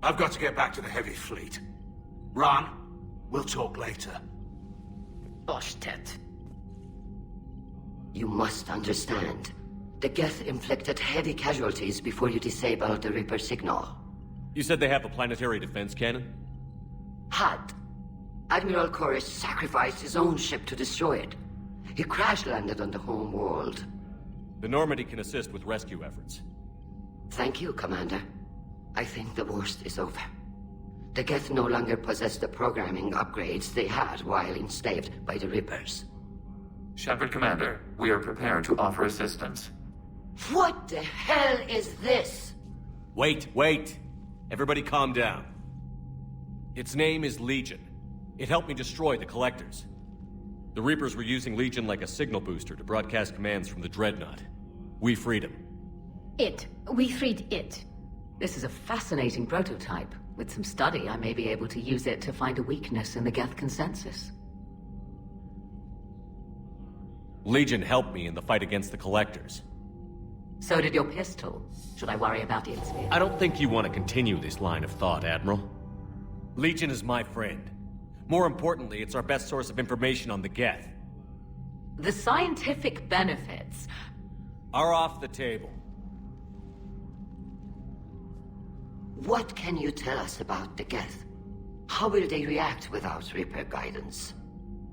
I've got to get back to the Heavy Fleet. Ron, we'll talk later. Oshtet. You must understand. The Geth inflicted heavy casualties before you disabled the Reaper signal. You said they have a planetary defense cannon? Had. Admiral Koris sacrificed his own ship to destroy it. He crash-landed on the home world. The Normandy can assist with rescue efforts. Thank you, Commander. I think the worst is over. The Geth no longer possess the programming upgrades they had while enslaved by the Reapers. Shepard Commander, we are prepared to offer assistance. What the hell is this? Wait. Everybody calm down. Its name is Legion. It helped me destroy the Collectors. The Reapers were using Legion like a signal booster to broadcast commands from the Dreadnought. We freed him. We freed it. This is a fascinating prototype. With some study, I may be able to use it to find a weakness in the Geth consensus. Legion helped me in the fight against the Collectors. So did your pistol. Should I worry about its... I don't think you want to continue this line of thought, Admiral. Legion is my friend. More importantly, it's our best source of information on the Geth. The scientific benefits... are off the table. What can you tell us about the Geth? How will they react without Reaper guidance?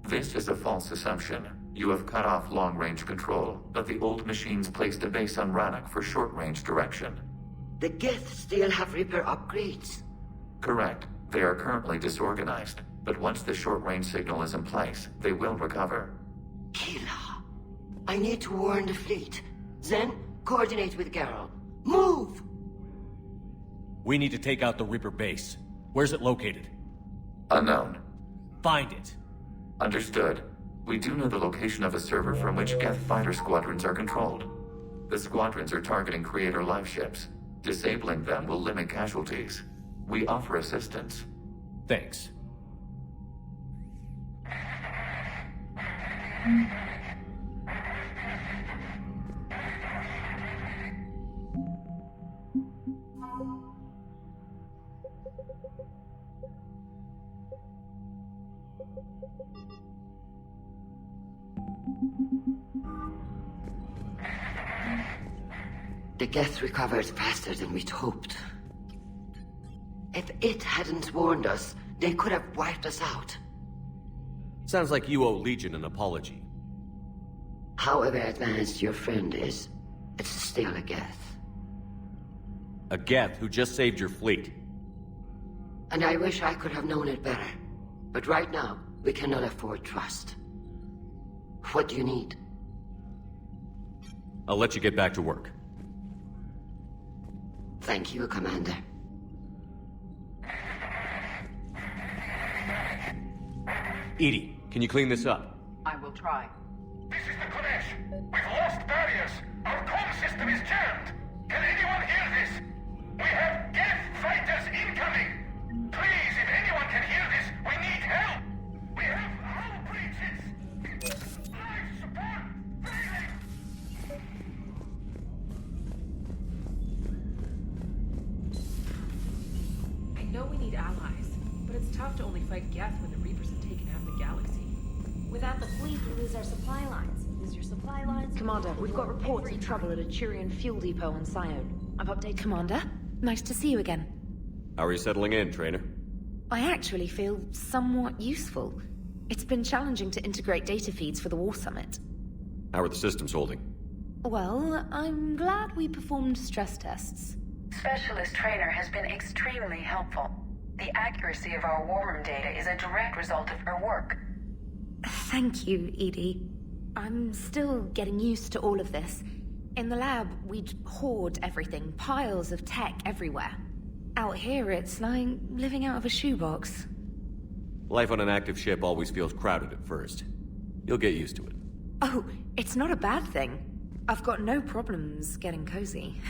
This is a false assumption. You have cut off long-range control, but the old machines placed a base on Rannoch for short-range direction. The Geth still have Reaper upgrades? Correct. They are currently disorganized, but once the short-range signal is in place, they will recover. Kila, I need to warn the fleet. Then, coordinate with Garrel. Move! We need to take out the Reaper base. Where's it located? Unknown. Find it. Understood. We do know the location of a server from which Geth fighter squadrons are controlled. The squadrons are targeting Creator live ships. Disabling them will limit casualties. We offer assistance. Thanks. The Geth recovered faster than we'd hoped. If it hadn't warned us, they could have wiped us out. Sounds like you owe Legion an apology. However advanced your friend is, it's still a Geth. A Geth who just saved your fleet. And I wish I could have known it better. But right now, we cannot afford trust. What do you need? I'll let you get back to work. Thank you, Commander. EDI, can you clean this up? I will try. This is the Kodesh. We've lost barriers. Our comm system is jammed. Can anyone hear this? We have Geth fighters incoming. Please, if anyone can hear this, we need help. We have hull breaches. Life support failing. I know we need allies, but it's tough to only fight Geth when the Reapers have taken half the galaxy. Without the fleet, we lose our supply lines. Lose your supply lines. Commander, we've got reports of trouble at a Turian fuel depot on Sion. I've updated. Commander, nice to see you again. How are you settling in, Trainer? I actually feel somewhat useful. It's been challenging to integrate data feeds for the War Summit. How are the systems holding? Well, I'm glad we performed stress tests. Specialist Trainer has been extremely helpful. The accuracy of our war room data is a direct result of her work. Thank you, EDI. I'm still getting used to all of this. In the lab, we'd hoard everything, piles of tech everywhere. Out here, it's like living out of a shoebox. Life on an active ship always feels crowded at first. You'll get used to it. Oh, it's not a bad thing. I've got no problems getting cozy.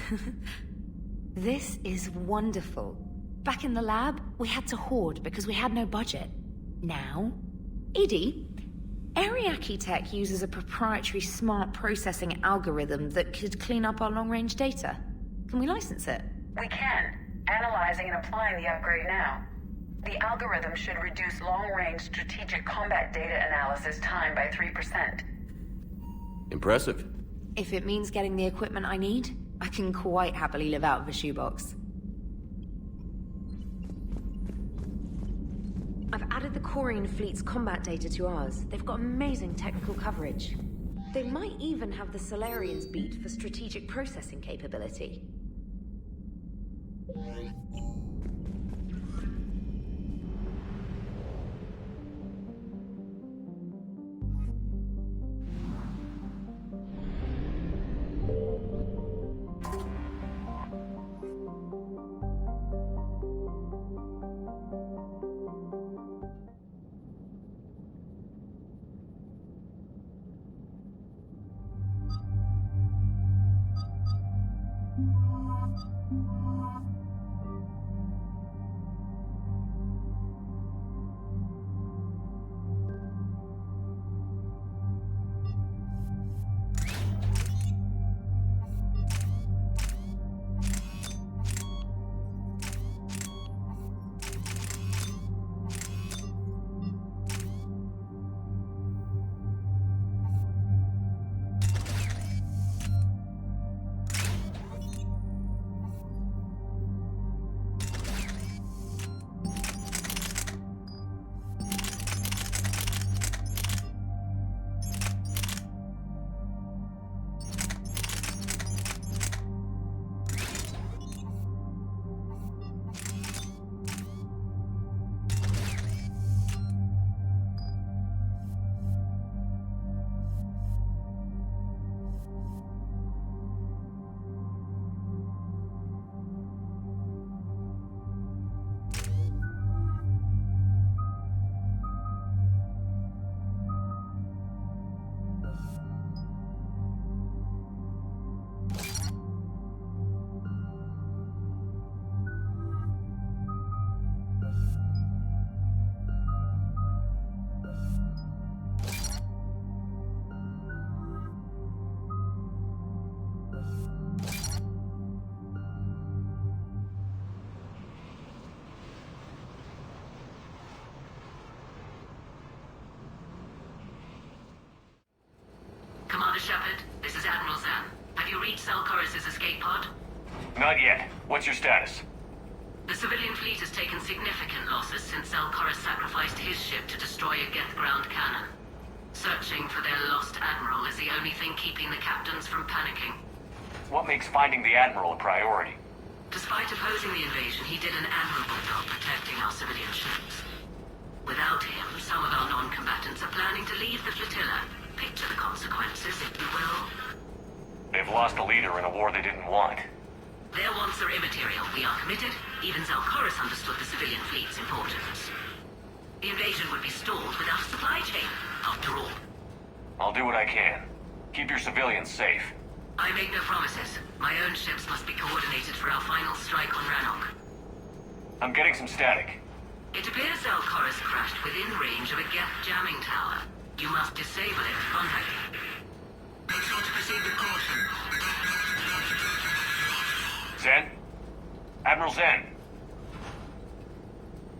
This is wonderful. Back in the lab, we had to hoard because we had no budget. Now, EDI, Ariake Tech uses a proprietary smart processing algorithm that could clean up our long-range data. Can we license it? We can. Analyzing and applying the upgrade now. The algorithm should reduce long-range strategic combat data analysis time by 3%. Impressive. If it means getting the equipment I need, I can quite happily live out of a shoebox. I've added the Quarian fleet's combat data to ours. They've got amazing technical coverage. They might even have the Solarians beat for strategic processing capability. Shepard, this is Admiral Zan. Have you reached Cerberus' escape pod? Not yet. What's your status? The civilian fleet has taken significant losses since Cerberus sacrificed his ship to destroy a Geth ground cannon. Searching for their lost admiral is the only thing keeping the captains from panicking. What makes finding the Admiral a priority? Despite opposing the invasion, he did an admirable job protecting our civilian ships. Without him, some of our non-combatants are planning to leave the flotilla. Picture the consequences, if you will. They've lost a leader in a war they didn't want. Their wants are immaterial. We are committed. Even Zalcaris understood the civilian fleet's importance. The invasion would be stalled without a supply chain, after all. I'll do what I can. Keep your civilians safe. I make no promises. My own ships must be coordinated for our final strike on Rannoch. I'm getting some static. It appears Zalcaris crashed within range of a Geth jamming tower. You must disable it to contact it. Make sure to proceed with caution. Zen? Admiral Zen?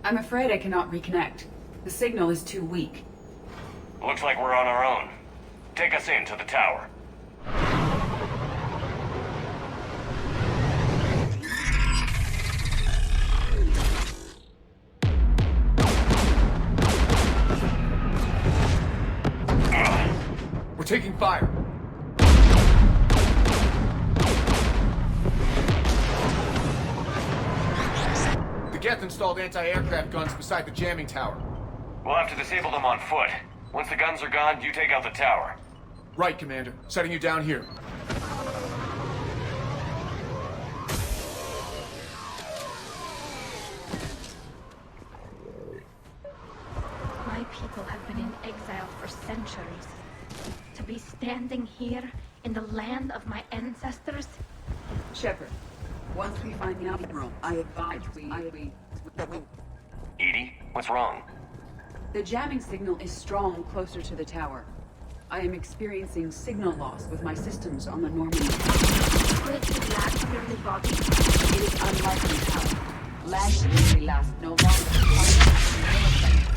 I'm afraid I cannot reconnect. The signal is too weak. Looks like we're on our own. Take us in to the tower. We're taking fire. The Geth installed anti-aircraft guns beside the jamming tower. We'll have to disable them on foot. Once the guns are gone, you take out the tower. Right, Commander. Setting you down here. My people have been in exile for centuries. To be standing here in the land of my ancestors? Shepard, once we find the outing room, I advise we... Edie, what's wrong? The jamming signal is strong closer to the tower. I am experiencing signal loss with my systems on the Normandy. Could it be lag from your body? It is unlikely, Hal. Lag usually lasts no longer than 5 milliseconds.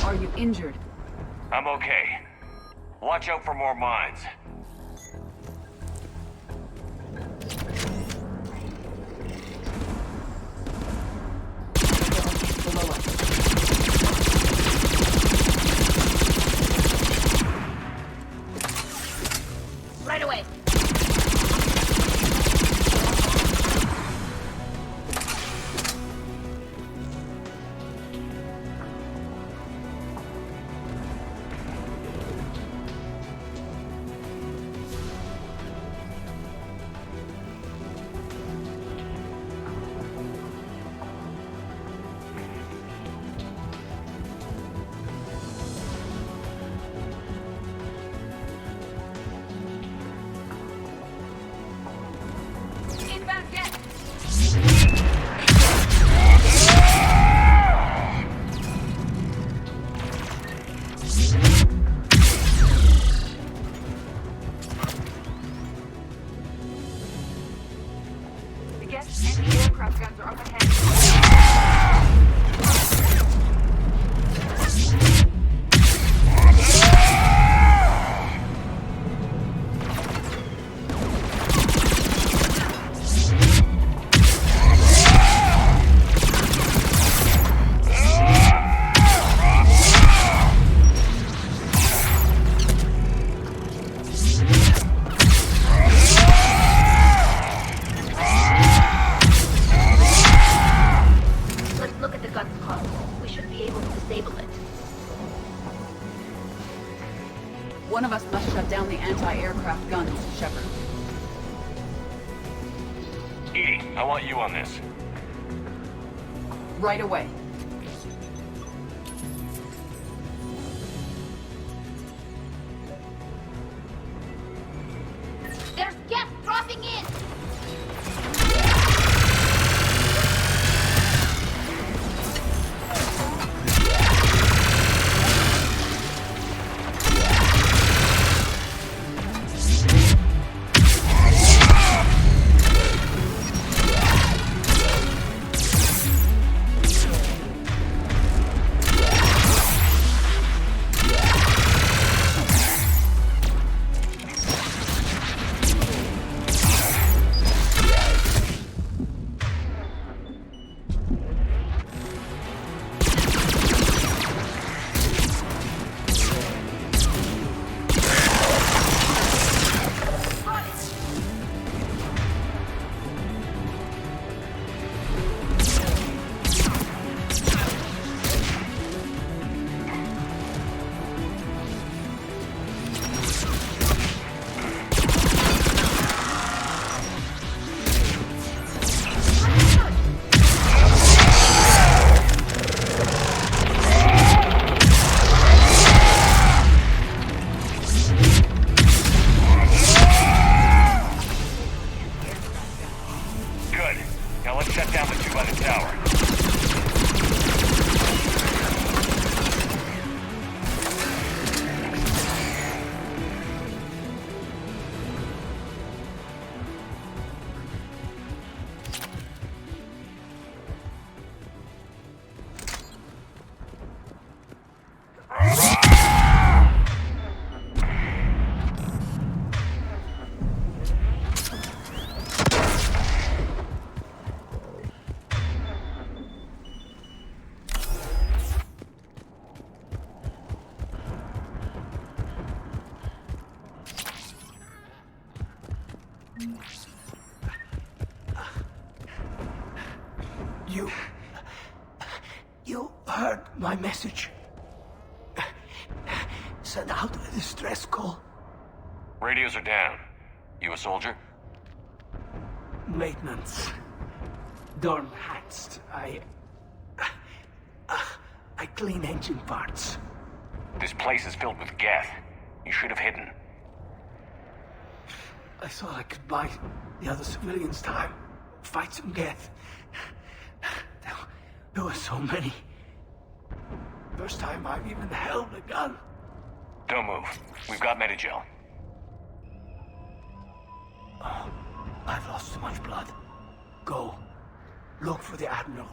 Are you injured? I'm okay. Watch out for more mines. Below us. Right away. Inbound jet. The Geth anti-aircraft guns are up ahead. Let's look at the gun's console. We should be able to disable it. One of us must shut down the anti-aircraft guns, Shepard. Edie, I want you on this. Right away. There's Geth dropping in! You heard my message. Send out a distress call. Radios are down. You a soldier? Maintenance. Dorm hatched. I clean engine parts. This place is filled with Geth. You should have hidden. I thought I could buy the other civilians time. Fight some Geth. There were so many. First time I've even held a gun. Don't move. We've got Medigel. Oh, I've lost too much blood. Go. Look for the Admiral.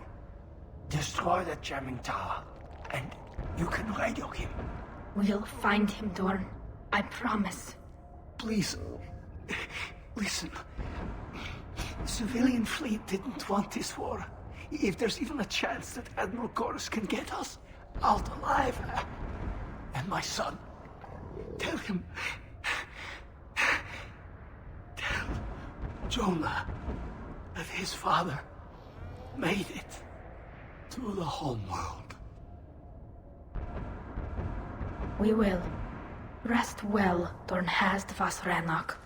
Destroy that jamming tower. And you can radio him. We'll find him, Dorn. I promise. Please. Listen. The civilian fleet didn't want this war. If there's even a chance that Admiral Chorus can get us out alive. And my son. Tell him. Tell Jonah that his father made it to the homeworld. We will. Rest well, Dorn Hast vas Rannoch.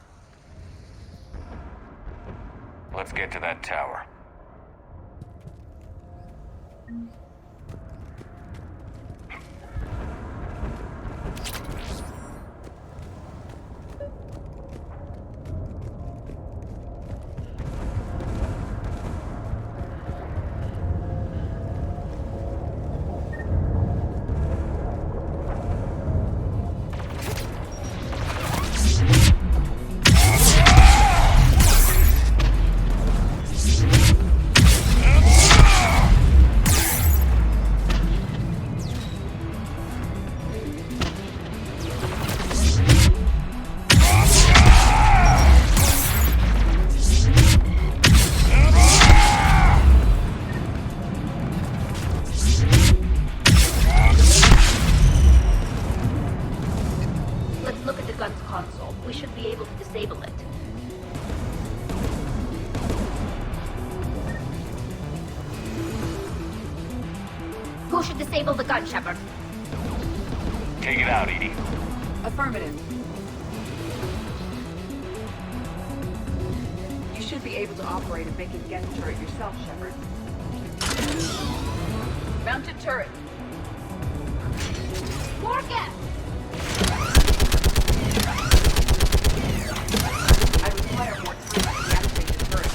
Let's get to that tower. Who should disable the gun, Shepard? Take it out, Edie. Affirmative. You should be able to operate a vacant Geth turret yourself, Shepard. Mounted turret. More Geth! I require more time to deactivate the turret.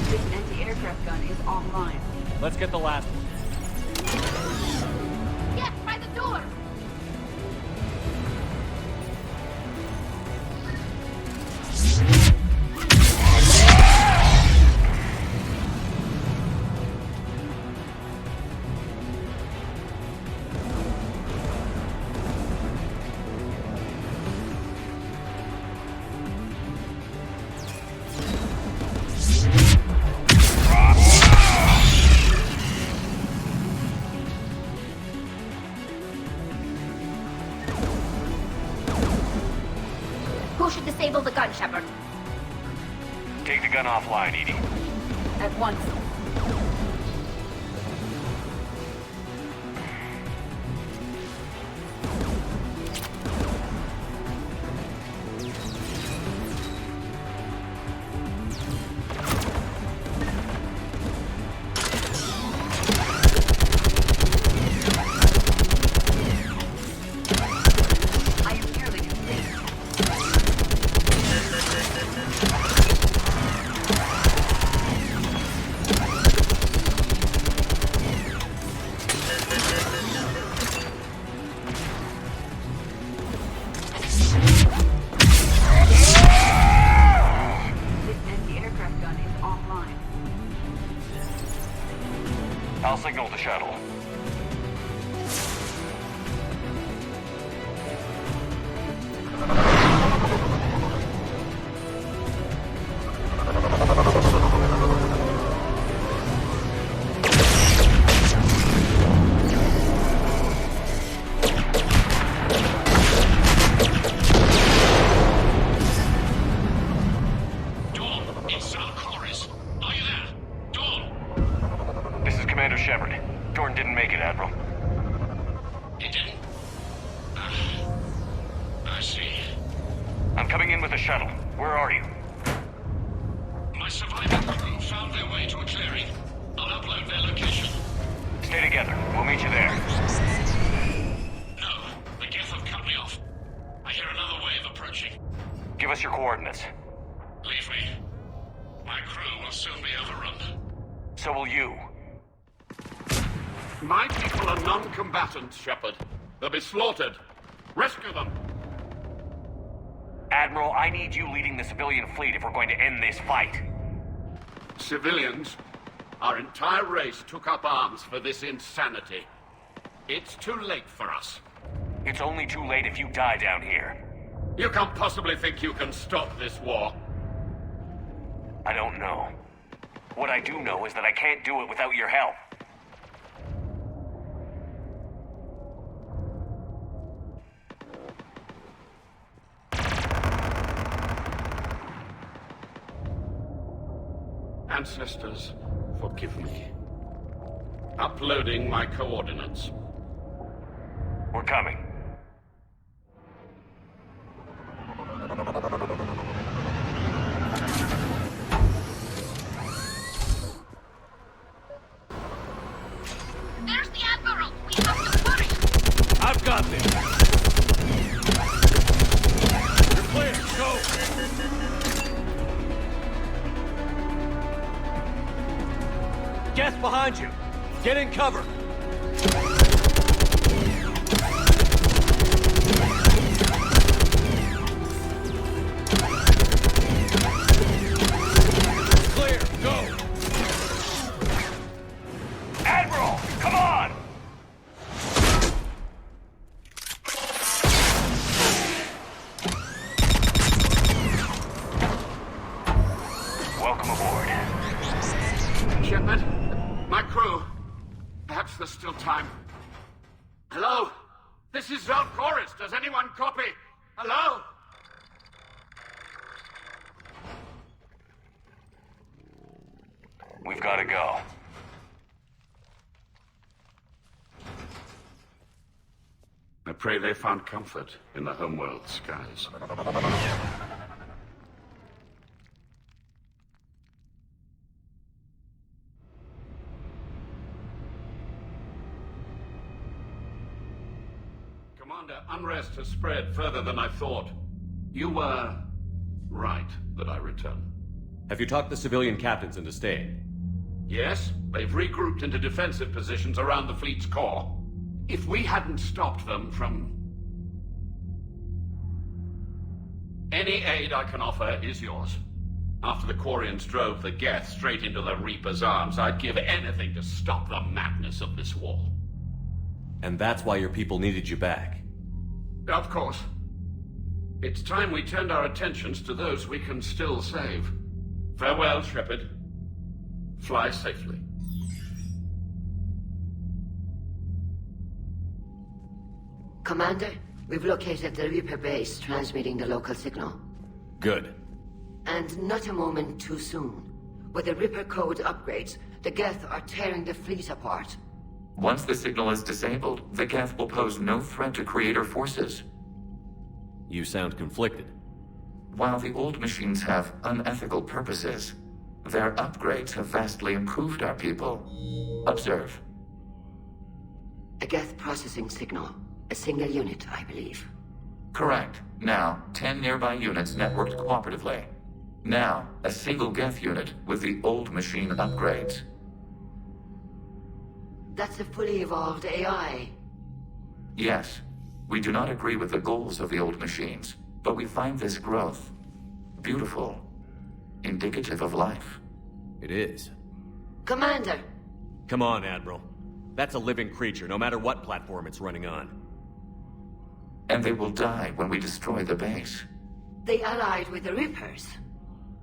This anti-aircraft gun is online. Let's get the last one. Geth, by the door! Who should disable the gun, Shepard? Take the gun offline, Edie. At once. Thornton didn't make it, Admiral. He didn't? I see. I'm coming in with a shuttle. Where are you? My surviving crew found their way to a clearing. I'll upload their location. Stay together. We'll meet you there. No, the Geth have cut me off. I hear another wave approaching. Give us your coordinates. Leave me. My crew will soon be overrun. So will you. My people are non-combatants, Shepard. They'll be slaughtered. Rescue them. Admiral, I need you leading the civilian fleet if we're going to end this fight. Civilians? Our entire race took up arms for this insanity. It's too late for us. It's only too late if you die down here. You can't possibly think you can stop this war. I don't know. What I do know is that I can't do it without your help. Ancestors, forgive me. Uploading my coordinates. We're coming. There's the Admiral! We have to hurry! I've got this! You're clear, go! Geth behind you! Get in cover! Clear, go! Admiral, come on! Welcome aboard. Shepard, my crew. Perhaps there's still time. Hello? This is Zone Chorus. Does anyone copy? Hello? We've got to go. I pray they found comfort in the homeworld skies. Commander, unrest has spread further than I thought. You were right that I return. Have you talked the civilian captains into staying? Yes, they've regrouped into defensive positions around the fleet's core. If we hadn't stopped them from... Any aid I can offer is yours. After the Quarians drove the Geth straight into the Reaper's arms, I'd give anything to stop the madness of this war. And that's why your people needed you back. Of course. It's time we turned our attentions to those we can still save. Farewell, Shepard. Fly safely. Commander, we've located the Reaper base transmitting the local signal. Good. And not a moment too soon. With the Reaper code upgrades, the Geth are tearing the fleet apart. Once the signal is disabled, the Geth will pose no threat to Creator forces. You sound conflicted. While the old machines have unethical purposes, their upgrades have vastly improved our people. Observe. A Geth processing signal. A single unit, I believe. Correct. Now, 10 nearby units networked cooperatively. Now, a single Geth unit with the old machine upgrades. That's a fully evolved AI. Yes, we do not agree with the goals of the old machines, but we find this growth beautiful, indicative of life. It is. Commander! Come on, Admiral. That's a living creature, no matter what platform it's running on. And they will die when we destroy the base. They allied with the Reapers.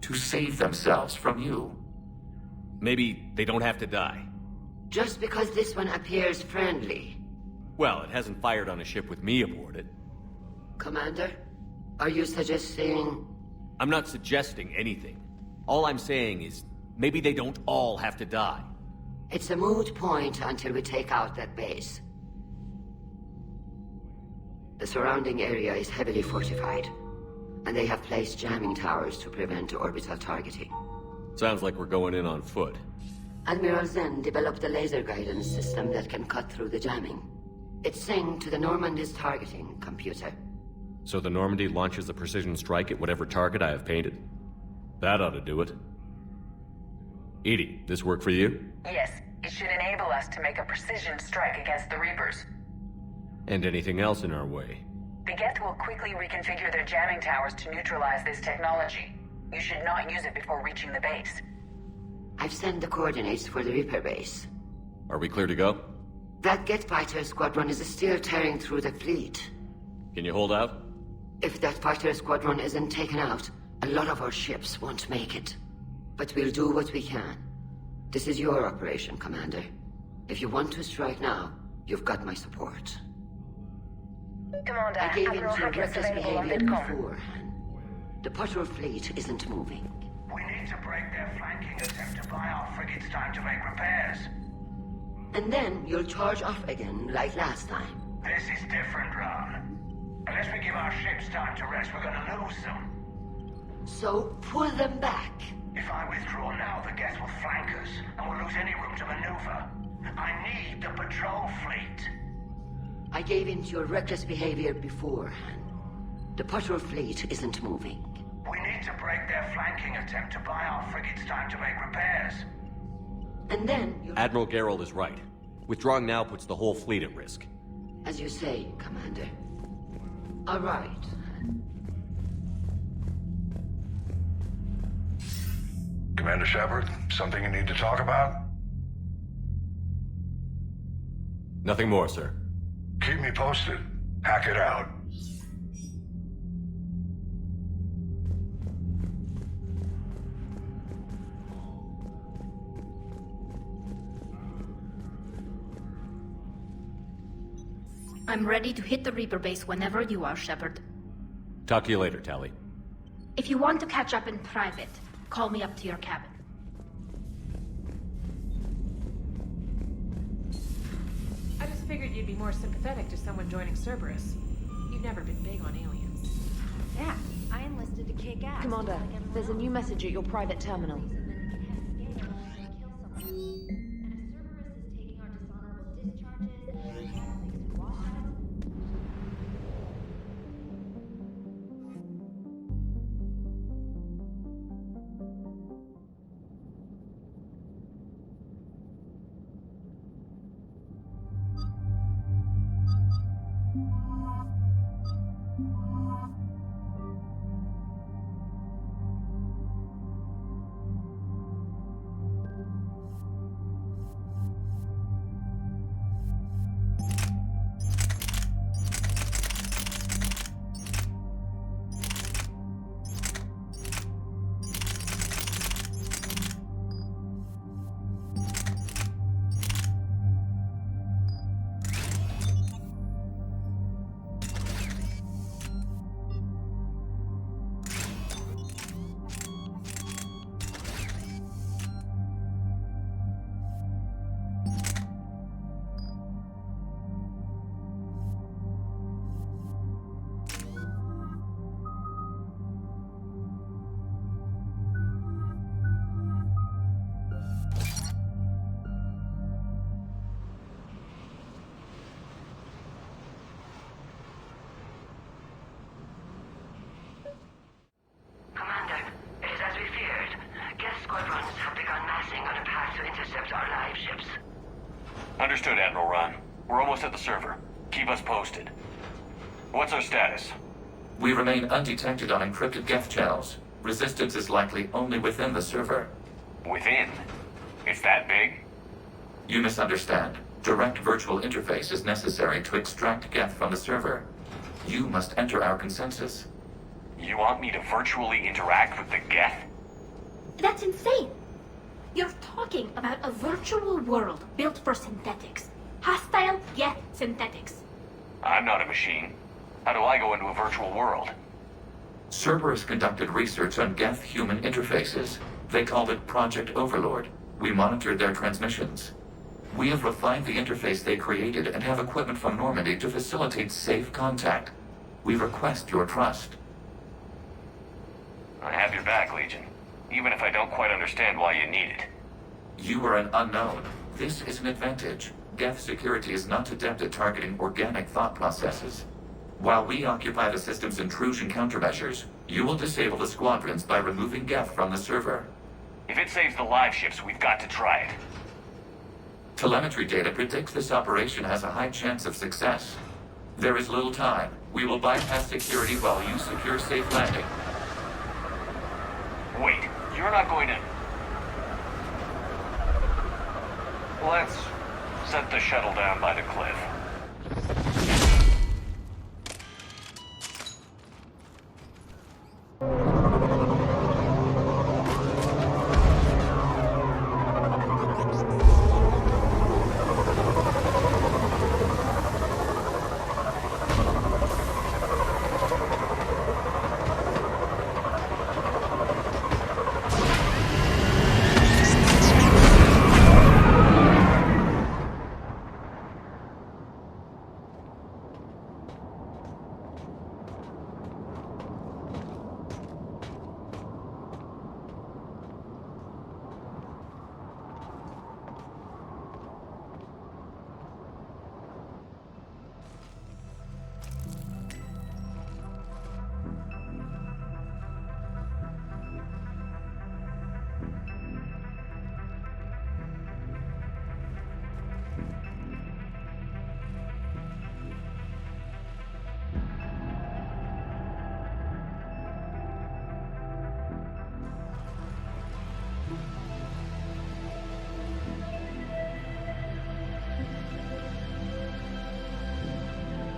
To save themselves from you. Maybe they don't have to die. Just because this one appears friendly. Well, it hasn't fired on a ship with me aboard it. Commander, are you suggesting... I'm not suggesting anything. All I'm saying is, maybe they don't all have to die. It's a moot point until we take out that base. The surrounding area is heavily fortified, and they have placed jamming towers to prevent orbital targeting. Sounds like we're going in on foot. Admiral Zen developed a laser guidance system that can cut through the jamming. It's synced to the Normandy's targeting computer. So the Normandy launches a precision strike at whatever target I have painted? That ought to do it. Edie, this work for you? Yes, it should enable us to make a precision strike against the Reapers. And anything else in our way? The Geth will quickly reconfigure their jamming towers to neutralize this technology. You should not use it before reaching the base. I've sent the coordinates for the Reaper base. Are we clear to go? That Geth fighter squadron is still tearing through the fleet. Can you hold out? If that fighter squadron isn't taken out, a lot of our ships won't make it. But we'll do what we can. This is your operation, Commander. If you want to strike now, you've got my support. Commander, I gave in Admiral to Hackett's reckless available on behavior VidCom. beforehand. The patrol fleet isn't moving. We need to break their flanking attempt to buy our frigates time to make repairs. And then you'll charge off again, like last time. This is different, Ron. Unless we give our ships time to rest, we're gonna lose them. So, pull them back. If I withdraw now, the Geth will flank us, and we'll lose any room to maneuver. I need the patrol fleet. I gave in to your reckless behavior beforehand. The patrol fleet isn't moving. We need to break their flanking attempt to buy our frigates time to make repairs. And then Admiral Geralt is right. Withdrawing now puts the whole fleet at risk. As you say, Commander. All right. Commander Shepard, something you need to talk about? Nothing more, sir. Keep me posted. Hack it out. I'm ready to hit the Reaper base whenever you are, Shepard. Talk to you later, Tally. If you want to catch up in private, call me up to your cabin. I just figured you'd be more sympathetic to someone joining Cerberus. You've never been big on aliens. Yeah, I enlisted to kick ass. Commander, there's a new message at your private terminal. Understood, Admiral Ron. We're almost at the server. Keep us posted. What's our status? We remain undetected on encrypted Geth channels. Resistance is likely only within the server. Within? It's that big? You misunderstand. Direct virtual interface is necessary to extract Geth from the server. You must enter our consensus. You want me to virtually interact with the Geth? That's insane! You're talking about a virtual world built for synthetics. Hostile Geth synthetics. I'm not a machine. How do I go into a virtual world? Cerberus conducted research on Geth human interfaces. They called it Project Overlord. We monitored their transmissions. We have refined the interface they created and have equipment from Normandy to facilitate safe contact. We request your trust. I have your back, Legion. Even if I don't quite understand why you need it. You are an unknown. This is an advantage. Geth security is not adept at targeting organic thought processes. While we occupy the system's intrusion countermeasures, you will disable the squadrons by removing Geth from the server. If it saves the live ships, we've got to try it. Telemetry data predicts this operation has a high chance of success. There is little time. We will bypass security while you secure safe landing. Wait, you're not going to... Let's set the shuttle down by the cliff.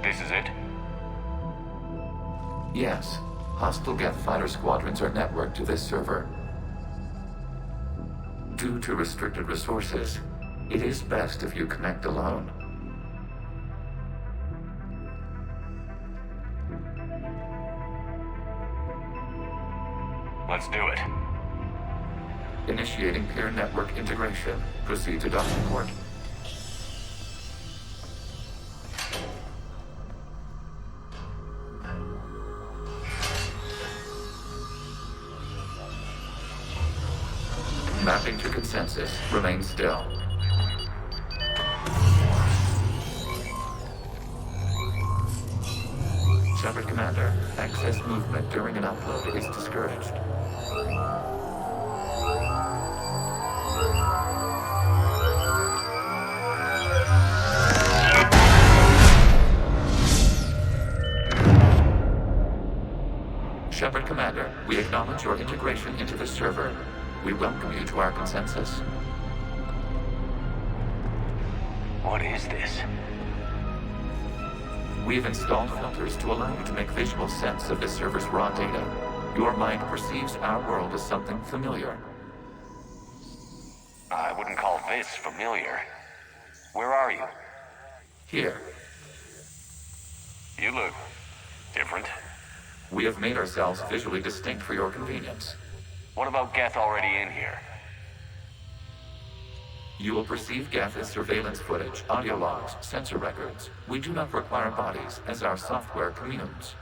This is it? Yes. Hostile Geth fighter squadrons are networked to this server. Due to restricted resources, it is best if you connect alone. Let's do it. Initiating peer network integration. Proceed to docking port. Mapping to consensus. Remain still. Shepard Commander, excess movement during an upload is discouraged. Shepard Commander, we acknowledge your integration into the server. We welcome you to our consensus. What is this? We've installed filters to allow you to make visual sense of this server's raw data. Your mind perceives our world as something familiar. I wouldn't call this familiar. Where are you? Here. You look different. We have made ourselves visually distinct for your convenience. What about Geth already in here? You will perceive Geth as surveillance footage, audio logs, sensor records. We do not require bodies, as our software communes.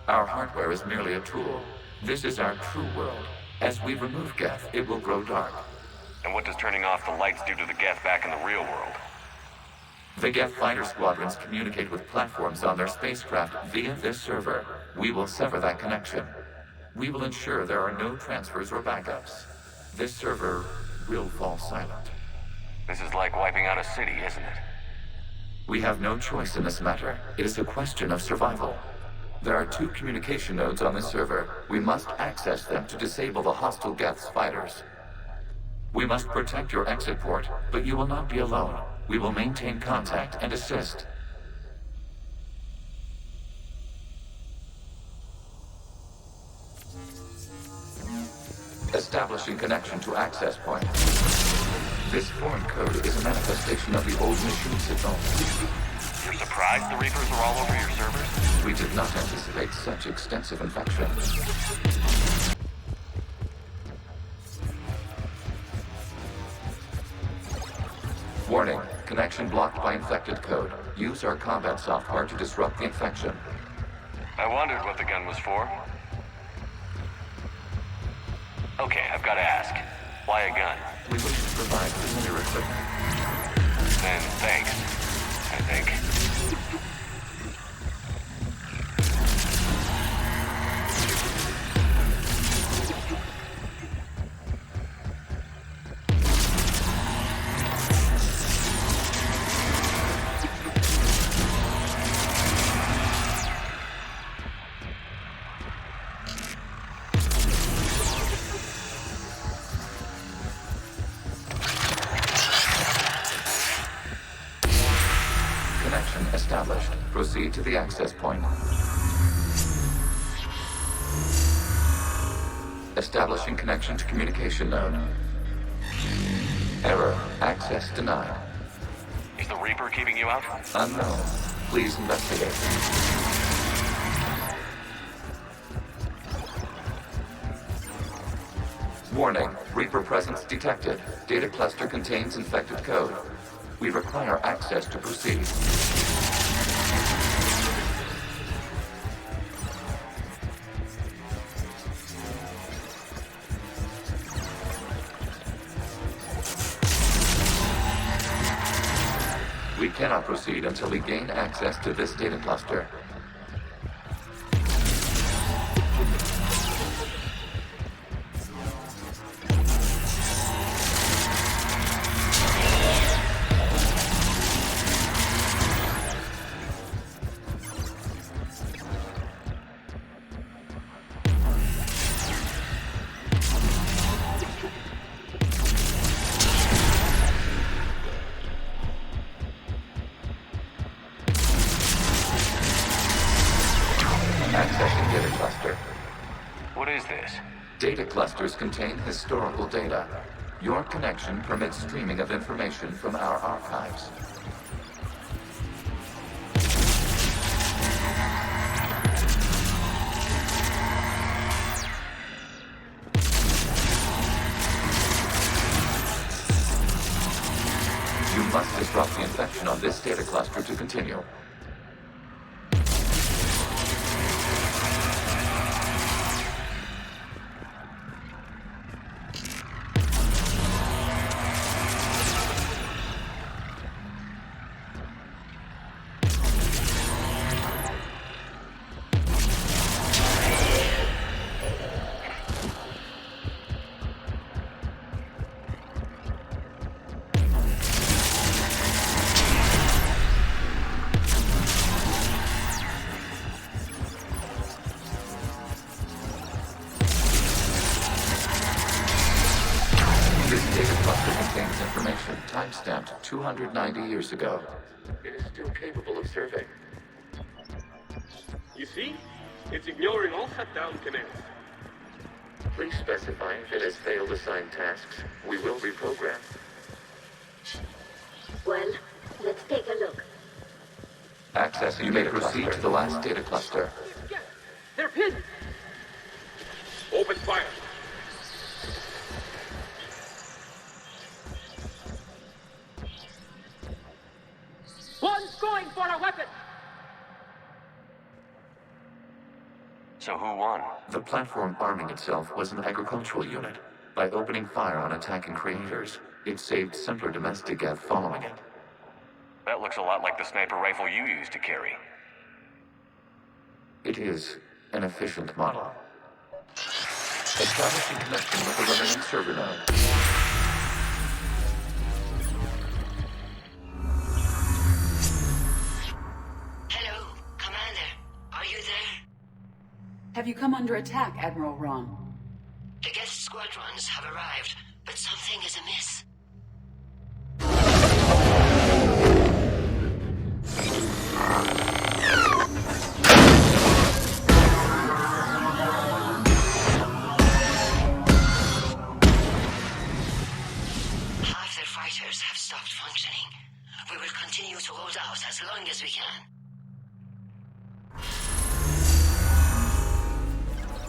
Our hardware is merely a tool. This is our true world. As we remove Geth, it will grow dark. And what does turning off the lights do to the Geth back in the real world? The Geth fighter squadrons communicate with platforms on their spacecraft via this server. We will sever that connection. We will ensure there are no transfers or backups. This server will fall silent. This is like wiping out a city, isn't it? We have no choice in this matter. It is a question of survival. There are 2 communication nodes on this server. We must access them to disable the hostile Geth's fighters. We must protect your exit port, but you will not be alone. We will maintain contact and assist. Establishing connection to access point. This foreign code is a manifestation of the old machine signal. You're surprised the Reapers are all over your servers? We did not anticipate such extensive infection. Warning. connection blocked by infected code. Use our combat software to disrupt the infection. I wondered what the gun was for. Okay, I've got to ask. Why a gun? We wish to provide prisoner equipment. Then thanks, I think. Established. Proceed to the access point. Establishing connection to communication node. Error. Access denied. Is the Reaper keeping you out? Unknown. Please investigate. Warning. Reaper presence detected. Data cluster contains infected code. We require access to proceed. We cannot proceed until we gain access to this data cluster. Accessing data cluster. What is this? Data clusters contain historical data. Your connection permits streaming of information from our archives. You must disrupt the infection on this data cluster to continue. Timestamped 290 years ago. It is still capable of survey. You see? It's ignoring all shutdown commands. Please specify if it has failed assigned tasks. We will reprogram. Well, let's take a look. Accessing. You may proceed to the last data cluster. They're pinned! Open fire! One's going for a weapon! So who won? The platform arming itself was an agricultural unit. By opening fire on attacking creators, it saved simpler domestic Geth following it. That looks a lot like the sniper rifle you used to carry. It is an efficient model. Establishing connection with the remaining server node. Have you come under attack, Admiral Ron? The Geth squadrons have arrived, but something is amiss. Half their fighters have stopped functioning. We will continue to hold out as long as we can.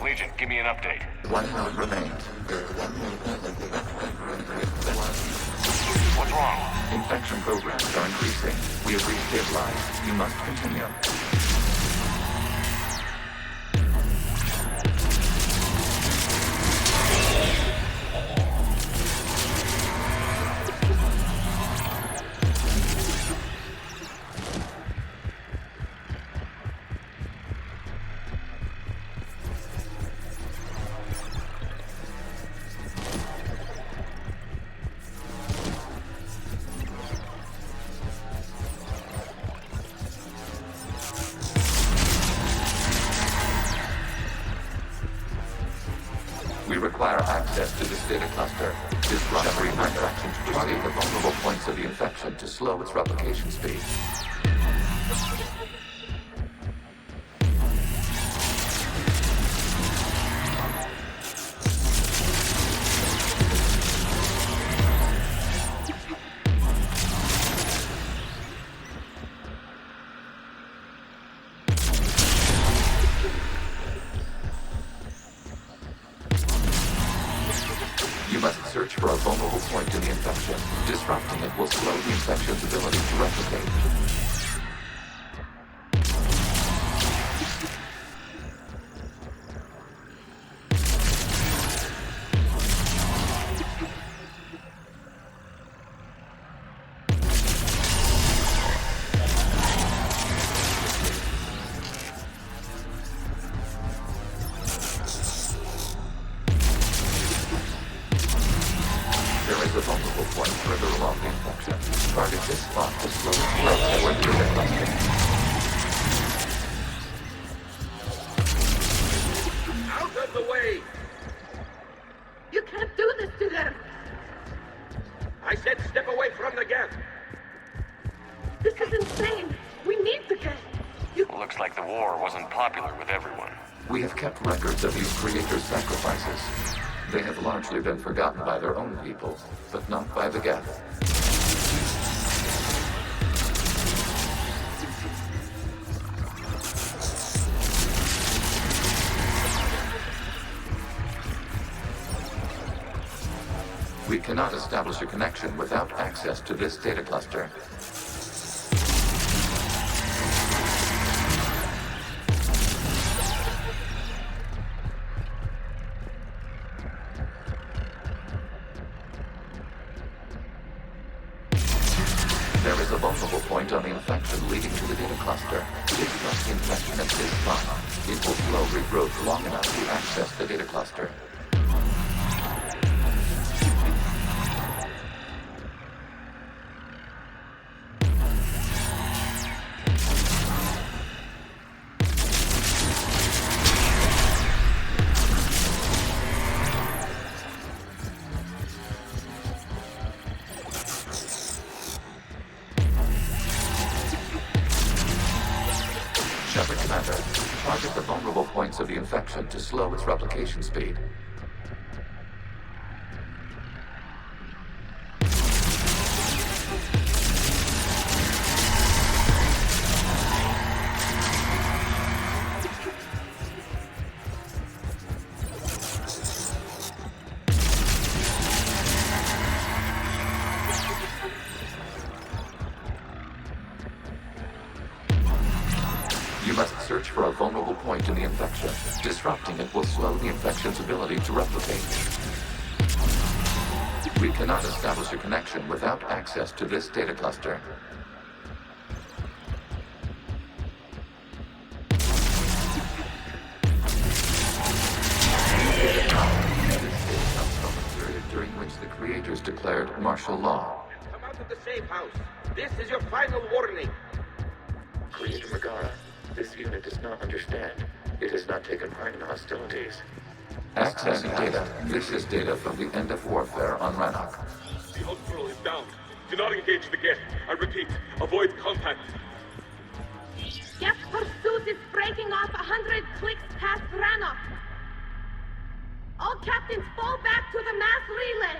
Legion, give me an update. One node remains. What's wrong? Infection programs are increasing. We have restabilized. You must continue. We require access to this data cluster. Disrupt every interaction to target the vulnerable points of the infection to slow its replication speed. You must search for a vulnerable point in the infection. Disrupting it will slow the infection's ability to replicate. There is a vulnerable point further along the infection. Target this spot to slow its growth toward the data cluster. Out of the way! You can't do this to them! I said step away from the Geth! This is insane! We need the Geth! Looks like the war wasn't popular with everyone. We have kept records of these creators' sacrifices. They have largely been forgotten by their own people, but not by the Geth. We cannot establish a connection without access to this data cluster. There is a vulnerable point on the infection leading to the data cluster. Disrupt the infection at this spot. It will slow Rewrote long enough to access the data cluster. Commander, target the vulnerable points of the infection to slow its replication speed. You must search for a vulnerable point in the infection. Disrupting it will slow the infection's ability to replicate. We cannot establish a connection without access to this data cluster. During which the creators declared martial law. Come out of the safe house. This is your final warning. Creator Megara, this unit does not understand. It has not taken part in hostilities. Accessing data. This is data from the end of warfare on Rannoch. The outflow is down. Do not engage the Geth. I repeat, avoid contact. Geth pursuit is breaking off 100 clicks past Rannoch. All captains fall back to the mass relay.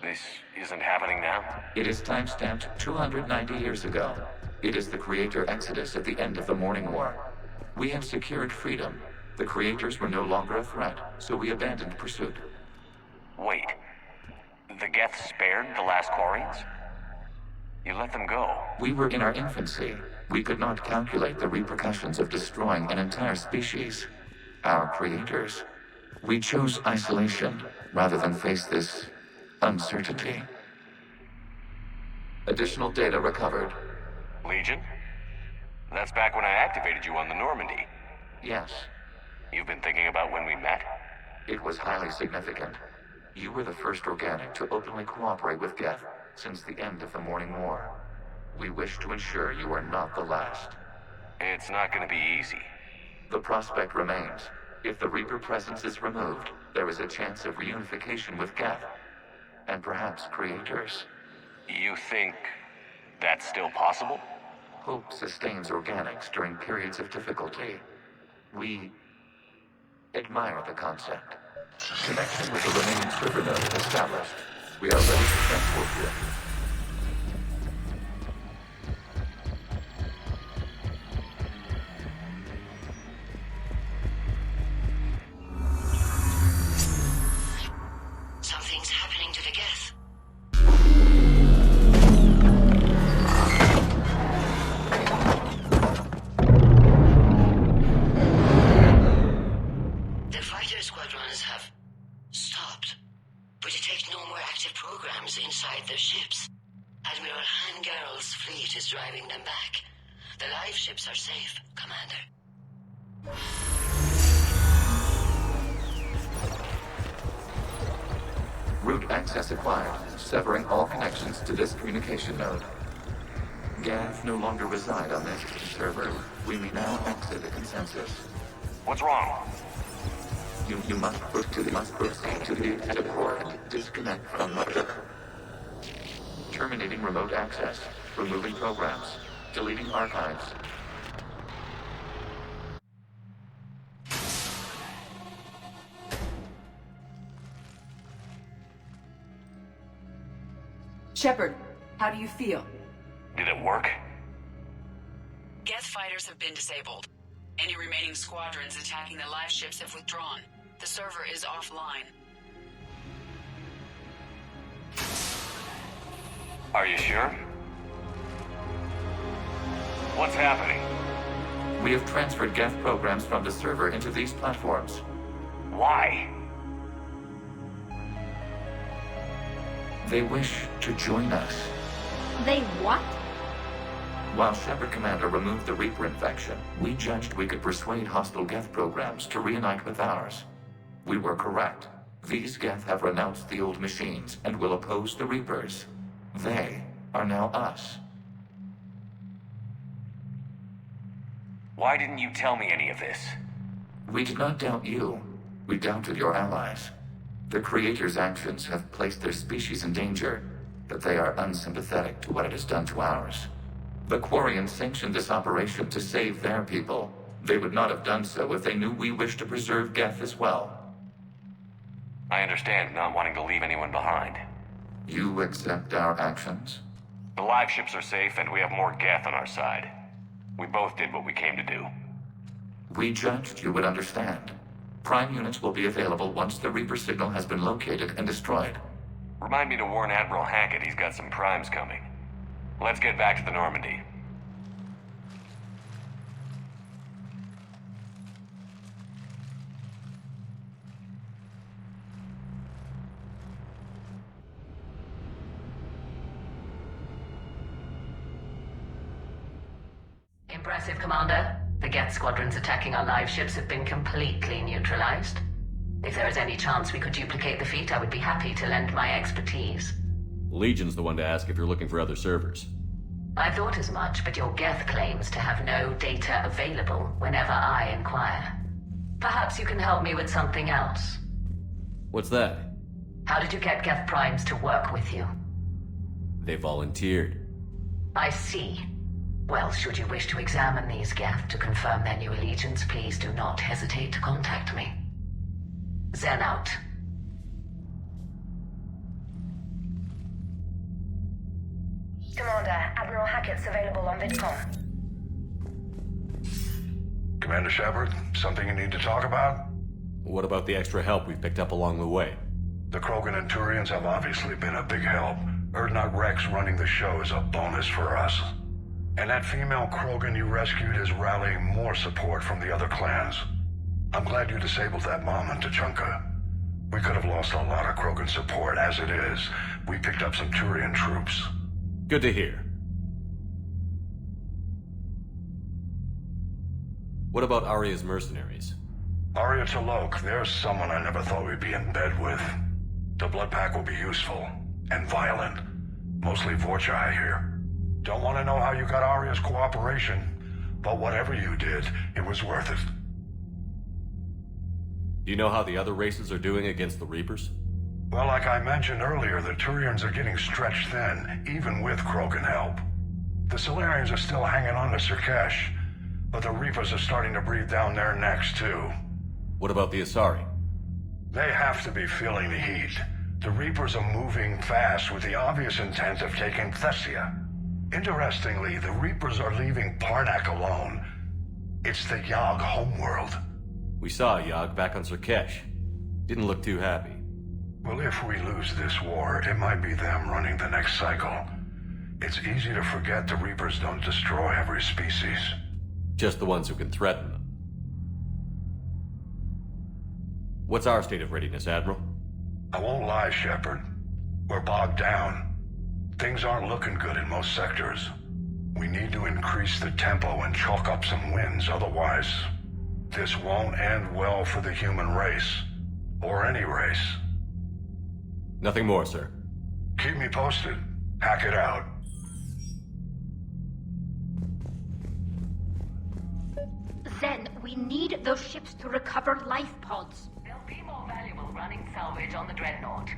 This isn't happening now? It is timestamped 290 years ago. It is the creator exodus at the end of the Morning War. We have secured freedom. The creators were no longer a threat, so we abandoned pursuit. Wait. The Geth spared the last Quarians? You let them go. We were in our infancy. We could not calculate the repercussions of destroying an entire species. Our creators. We chose isolation rather than face this uncertainty. Additional data recovered. Legion? That's back when I activated you on the Normandy. Yes. You've been thinking about when we met? It was highly significant. You were the first organic to openly cooperate with Geth since the end of the Morning War. We wish to ensure you are not the last. It's not going to be easy. The prospect remains. If the Reaper presence is removed, there is a chance of reunification with Geth, and perhaps creators. You think that's still possible? Hope sustains organics during periods of difficulty. We admire the concept. Connection with the remaining server node established. We are ready to transport you. Something's happening to the Geth. The fighter squadrons have stopped, but detect no more active programs inside their ships. Admiral Hangarl's fleet is driving them back. The live ships are safe, Commander. Route access acquired, severing all connections to this communication node. Geth no longer reside on this server. We may now exit the consensus. What's wrong? You must proceed to the support and disconnect from mother. Terminating remote access. Removing programs. Deleting archives. Shepard, how do you feel? Did it work? Geth fighters have been disabled. Any remaining squadrons attacking the live ships have withdrawn. The server is offline. Are you sure? What's happening? We have transferred Geth programs from the server into these platforms. Why? They wish to join us. They what? While Shepard Commander removed the Reaper infection, we judged we could persuade hostile Geth programs to reunite with ours. We were correct. These Geth have renounced the old machines and will oppose the Reapers. They are now us. Why didn't you tell me any of this? We did not doubt you. We doubted your allies. The Creator's actions have placed their species in danger, but they are unsympathetic to what it has done to ours. The Quarians sanctioned this operation to save their people. They would not have done so if they knew we wished to preserve Geth as well. I understand not wanting to leave anyone behind. You accept our actions? The live ships are safe, and we have more Geth on our side. We both did what we came to do. We judged you would understand. Prime units will be available once the Reaper signal has been located and destroyed. Remind me to warn Admiral Hackett he's got some primes coming. Let's get back to the Normandy. Impressive, Commander. The Geth squadrons attacking our live ships have been completely neutralized. If there is any chance we could duplicate the feat, I would be happy to lend my expertise. Legion's the one to ask if you're looking for other servers. I thought as much, but your Geth claims to have no data available whenever I inquire. Perhaps you can help me with something else. What's that? How did you get Geth primes to work with you? They volunteered. I see. Well, should you wish to examine these Geth to confirm their new allegiance, please do not hesitate to contact me. Zen out. Commander, Admiral Hackett's available on VidCom. Commander Shepard, something you need to talk about? What about the extra help we picked up along the way? The Krogan and Turians have obviously been a big help. Wrex running the show is a bonus for us. And that female Krogan you rescued is rallying more support from the other clans. I'm glad you disabled that bomb on Tuchanka. We could have lost a lot of Krogan support. As it is, we picked up some Turian troops. Good to hear. What about Aria's mercenaries? Aria T'Loak, there's someone I never thought we'd be in bed with. The blood pack will be useful. And violent. Mostly Vorcha, I hear. Don't want to know how you got Aria's cooperation, but whatever you did, it was worth it. Do you know how the other races are doing against the Reapers? Well, like I mentioned earlier, the Turians are getting stretched thin, even with Krogan help. The Solarians are still hanging on to Surkesh, but the Reapers are starting to breathe down their necks, too. What about the Asari? They have to be feeling the heat. The Reapers are moving fast with the obvious intent of taking Thessia. Interestingly, the Reapers are leaving Parnak alone. It's the Yogg homeworld. We saw Yogg back on Surkesh. Didn't look too happy. Well, if we lose this war, it might be them running the next cycle. It's easy to forget the Reapers don't destroy every species. Just the ones who can threaten them. What's our state of readiness, Admiral? I won't lie, Shepard. We're bogged down. Things aren't looking good in most sectors. We need to increase the tempo and chalk up some wins, otherwise this won't end well for the human race. Or any race. Nothing more, sir. Keep me posted. Hack it out. Zen, we need those ships to recover life pods. They'll be more valuable running salvage on the Dreadnought.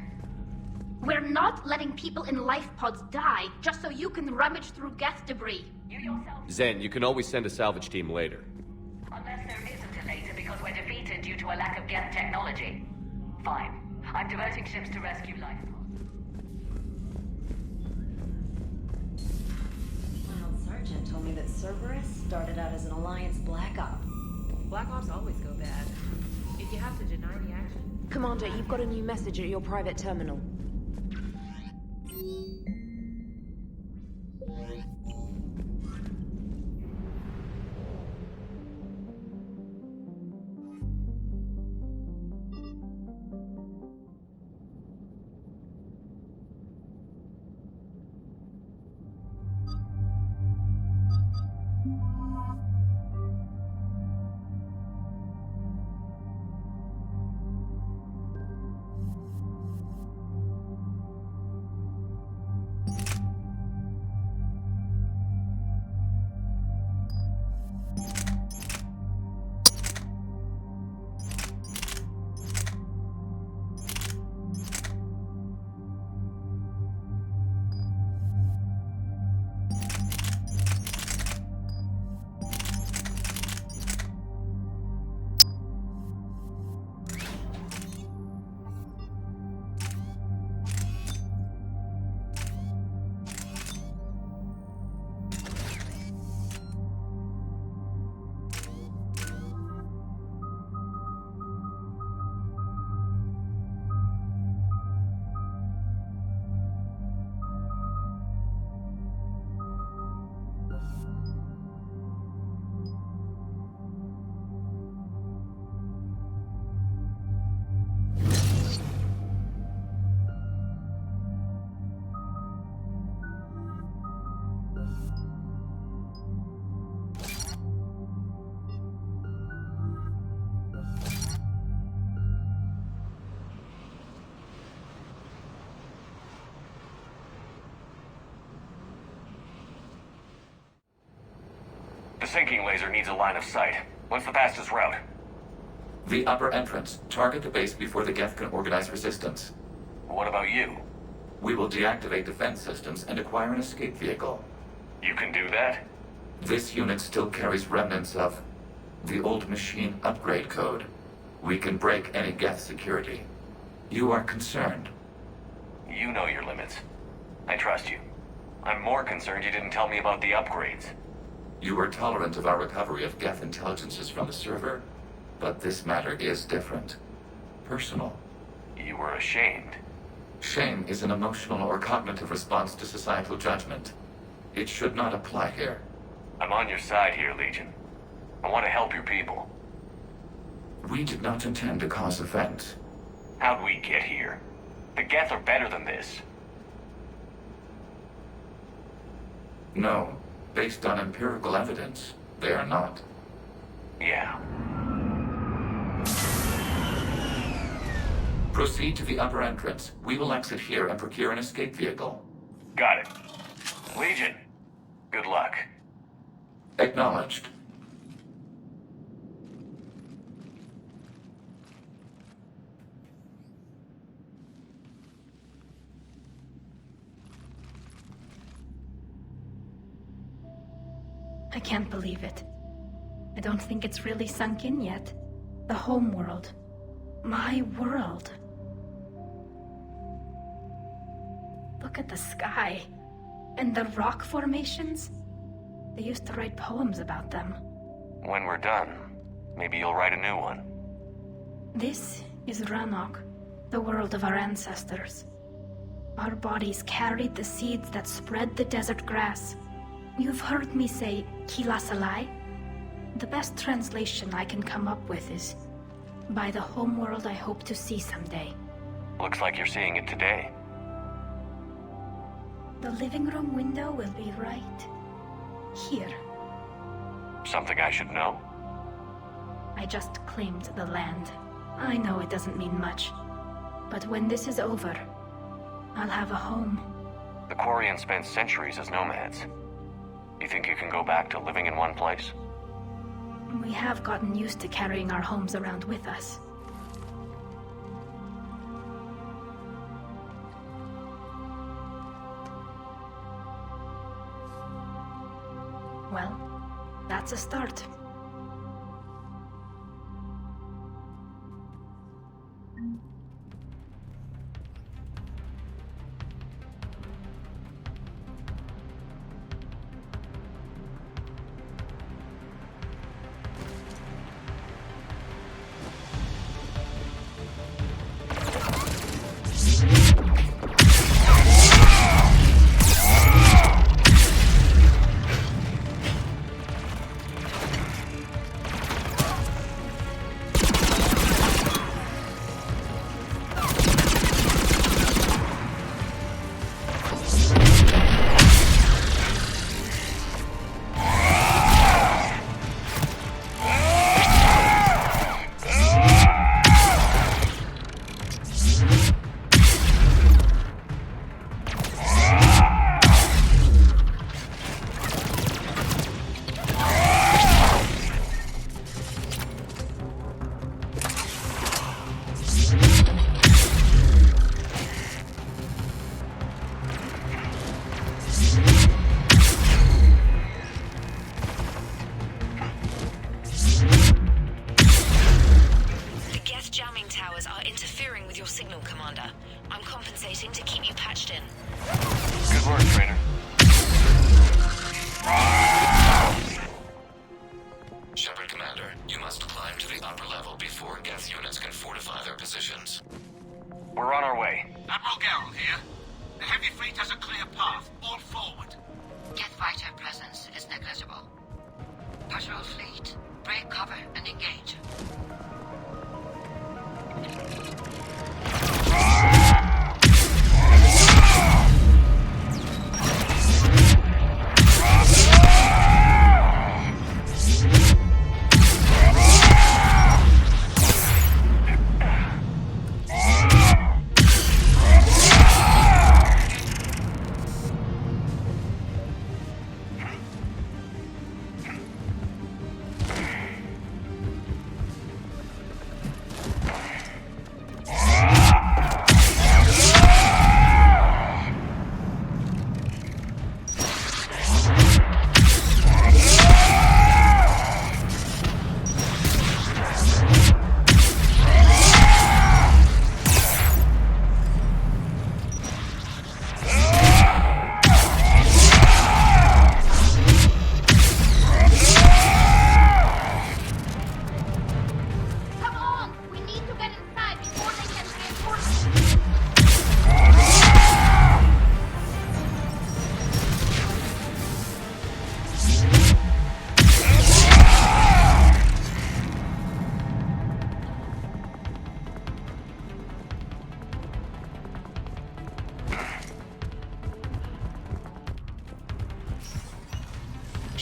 We're not letting people in life pods die just so you can rummage through Geth debris. You yourself... Zen, you can always send a salvage team later. Unless there isn't a later because we're defeated due to a lack of Geth technology. Fine. I'm diverting ships to rescue life pods. My old sergeant told me that Cerberus started out as an Alliance Black Op. Black Ops always go bad. If you have to deny the action... Commander, you've got a new message at your private terminal. The sinking laser needs a line of sight. What's the fastest route? The upper entrance. Target the base before the Geth can organize resistance. What about you? We will deactivate defense systems and acquire an escape vehicle. You can do that? This unit still carries remnants of the old machine upgrade code. We can break any Geth security. You are concerned. You know your limits. I trust you. I'm more concerned you didn't tell me about the upgrades. You were tolerant of our recovery of Geth intelligences from the server, but this matter is different. Personal. You were ashamed. Shame is an emotional or cognitive response to societal judgment. It should not apply here. I'm on your side here, Legion. I want to help your people. We did not intend to cause offense. How'd we get here? The Geth are better than this. No. Based on empirical evidence, they are not. Yeah. Proceed to the upper entrance. We will exit here and procure an escape vehicle. Got it. Legion, good luck. Acknowledged. I can't believe it. I don't think it's really sunk in yet. The home world. My world. Look at the sky. And the rock formations. They used to write poems about them. When we're done, maybe you'll write a new one. This is Ranok, the world of our ancestors. Our bodies carried the seeds that spread the desert grass. You've heard me say Kilasalai? The best translation I can come up with is, by the homeworld I hope to see someday. Looks like you're seeing it today. The living room window will be right here. Something I should know? I just claimed the land. I know it doesn't mean much. But when this is over, I'll have a home. The Quarians spent centuries as nomads. You think you can go back to living in one place? We have gotten used to carrying our homes around with us. Well, that's a start.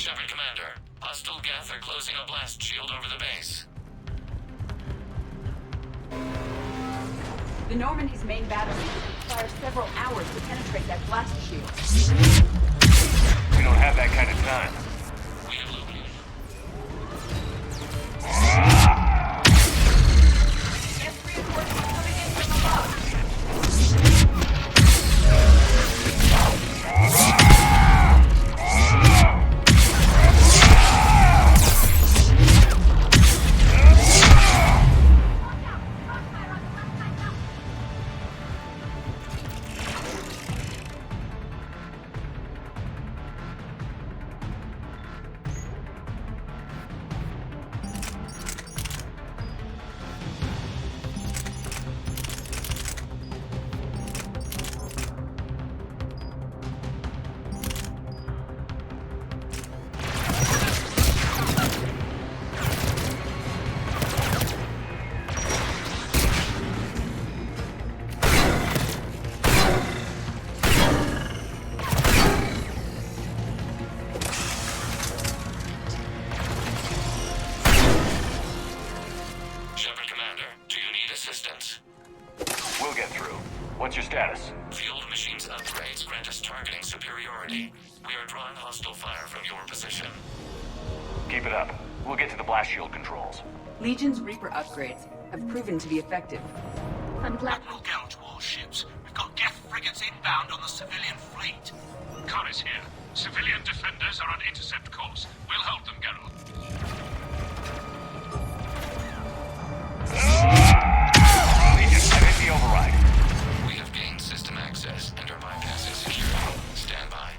Shepard Commander, hostile Geth are closing a blast shield over the base. The Normandy's main battery requires several hours to penetrate that blast shield. We don't have that kind of time. We have located. Geth reinforcements coming in from above. We'll get through. What's your status? Field machines upgrades grant us targeting superiority. We are drawing hostile fire from your position. Keep it up. We'll get to the blast shield controls. Legion's Reaper upgrades have proven to be effective. I'm glad. Admiral Geralt to all ships. We've got Geth frigates inbound on the civilian fleet. Khan is here. Civilian defenders are on intercept course. We'll hold them, Geralt. Legion, I've hit the override. We have gained system access and are bypassing security. Stand by.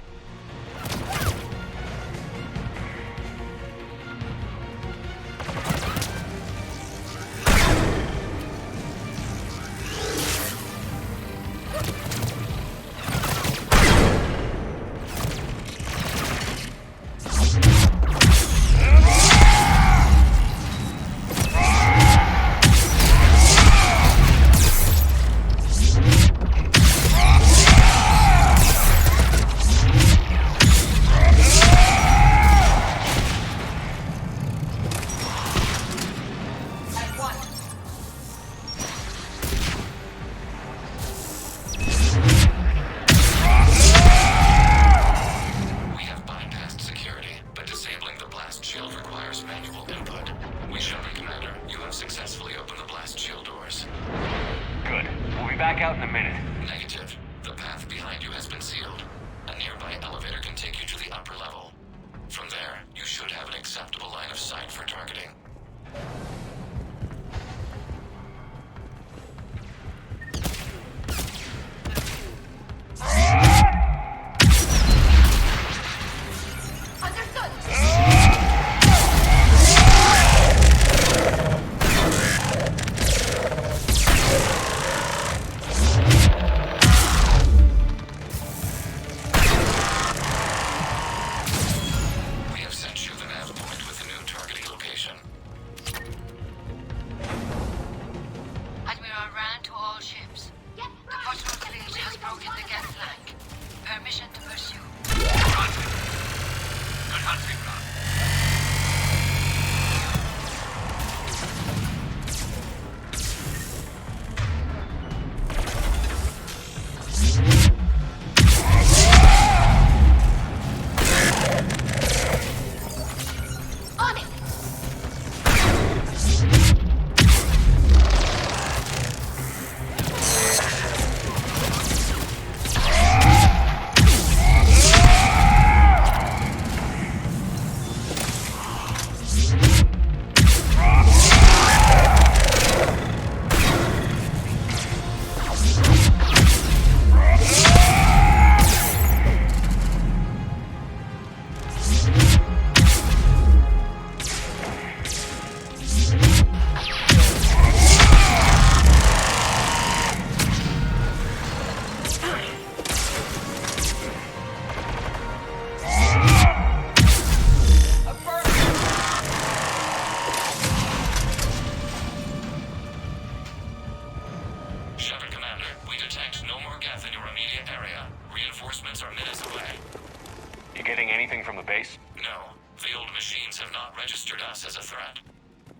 You getting anything from the base? No. The old machines have not registered us as a threat.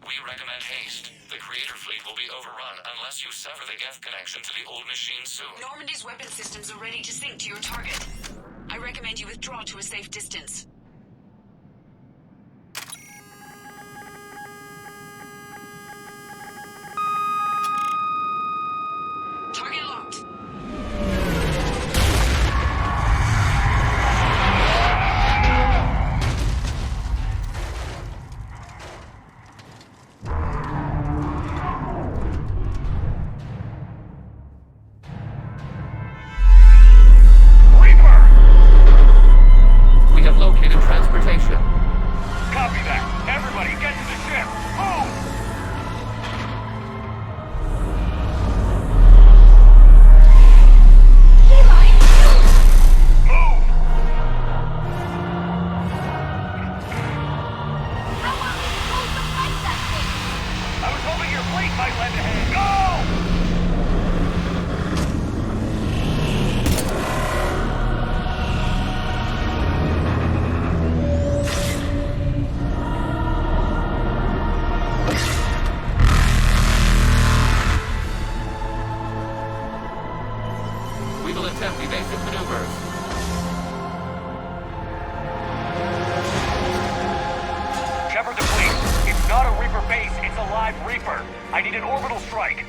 We recommend haste. The Creator Fleet will be overrun unless you sever the Geth connection to the old machines soon. Normandy's weapon systems are ready to sync to your target. I recommend you withdraw to a safe distance. Target locked. We have located transportation. Copy that. Everybody, get to the ship. Move! I was hoping your fleet might lend a hand. Go! We will attempt evasive maneuvers. Shepard to fleet. It's not a Reaper base, it's a live Reaper. I need an orbital strike.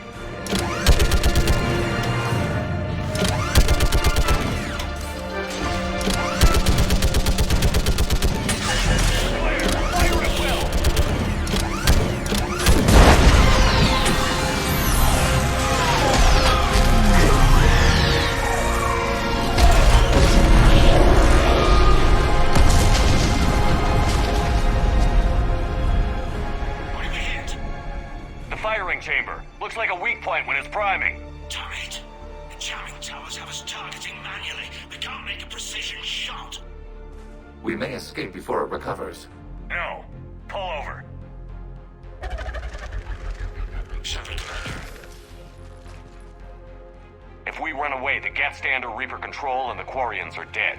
Clear. Fire at will. The firing chamber. Looks like a weak point when it's priming. Damn it! The jamming towers have us targeting manually. We can't make a precision shot. We may escape before it recovers. No. Pull over. Shepard, Commander. If we run away, the Geth stand under Reaper control and the Quarians are dead.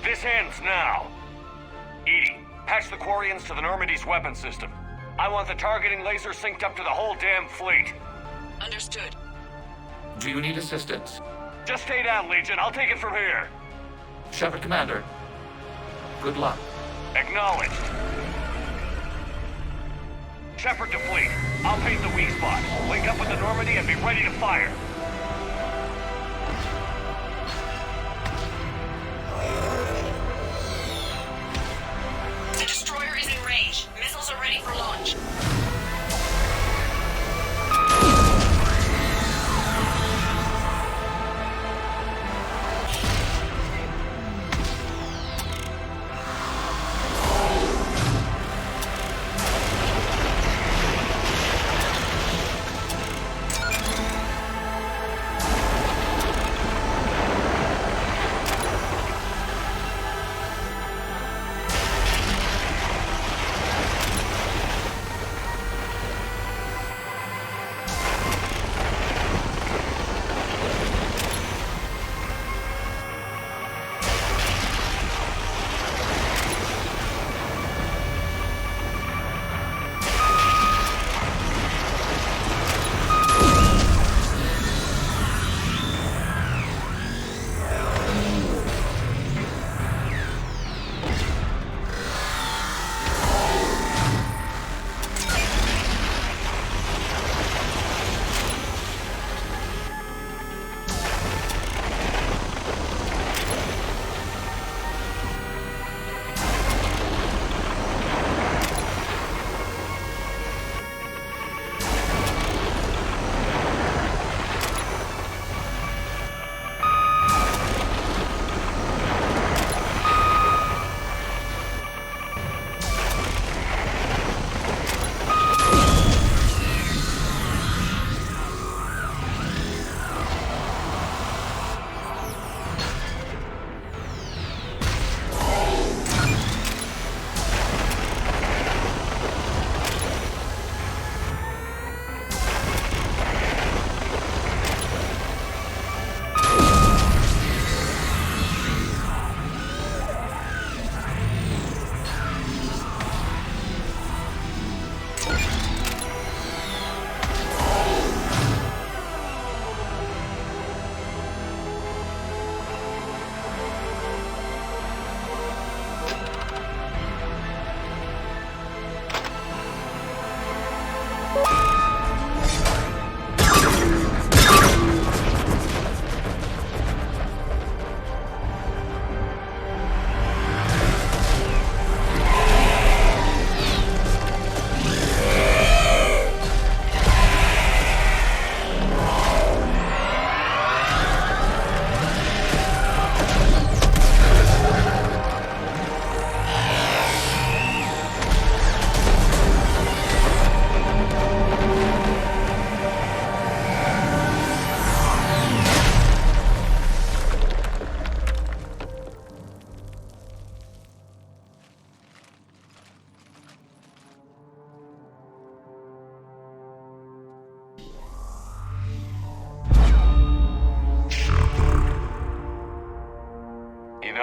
This ends now. Edie, patch the Quarians to the Normandy's weapon system. I want the targeting laser synced up to the whole damn fleet. Understood. Do you need assistance? Just stay down, Legion. I'll take it from here. Shepard, Commander. Good luck. Acknowledged. Shepard to fleet. I'll paint the weak spot. Link up with the Normandy and be ready to fire. The destroyer is in range. Missiles are ready for launch.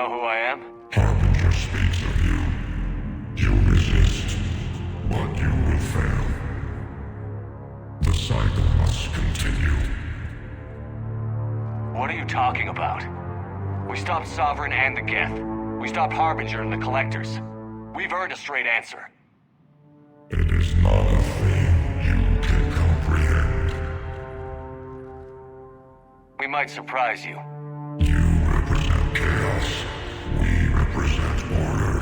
know who I am? Harbinger speaks of you. You resist, but you will fail. The cycle must continue. What are you talking about? We stopped Sovereign and the Geth. We stopped Harbinger and the Collectors. We've earned a straight answer. It is not a thing you can comprehend. We might surprise you. You represent chaos. We represent order.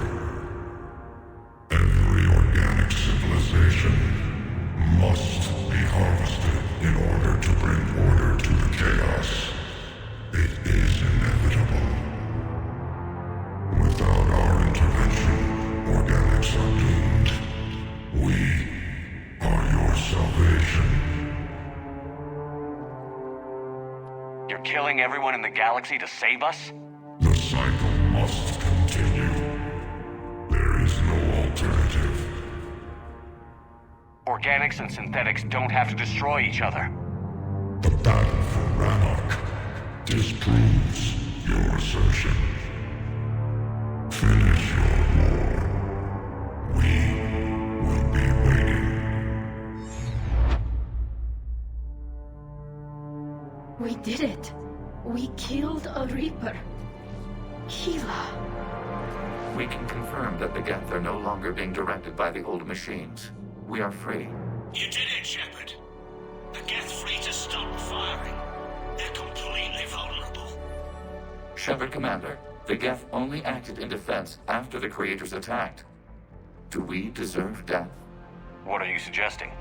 Every organic civilization must be harvested in order to bring order to the chaos. It is inevitable. Without our intervention, organics are doomed. We are your salvation. You're killing everyone in the galaxy to save us? The cycle must continue. There is no alternative. Organics and synthetics don't have to destroy each other. The battle for Rannoch disproves your assertion. Finish your war. We will be waiting. We did it. We killed a Reaper. Keela. We can confirm that the Geth are no longer being directed by the old machines. We are free. You did it, Shepard. The Geth fleet has stopped firing. They're completely vulnerable. Shepard Commander, the Geth only acted in defense after the Creators attacked. Do we deserve death? What are you suggesting?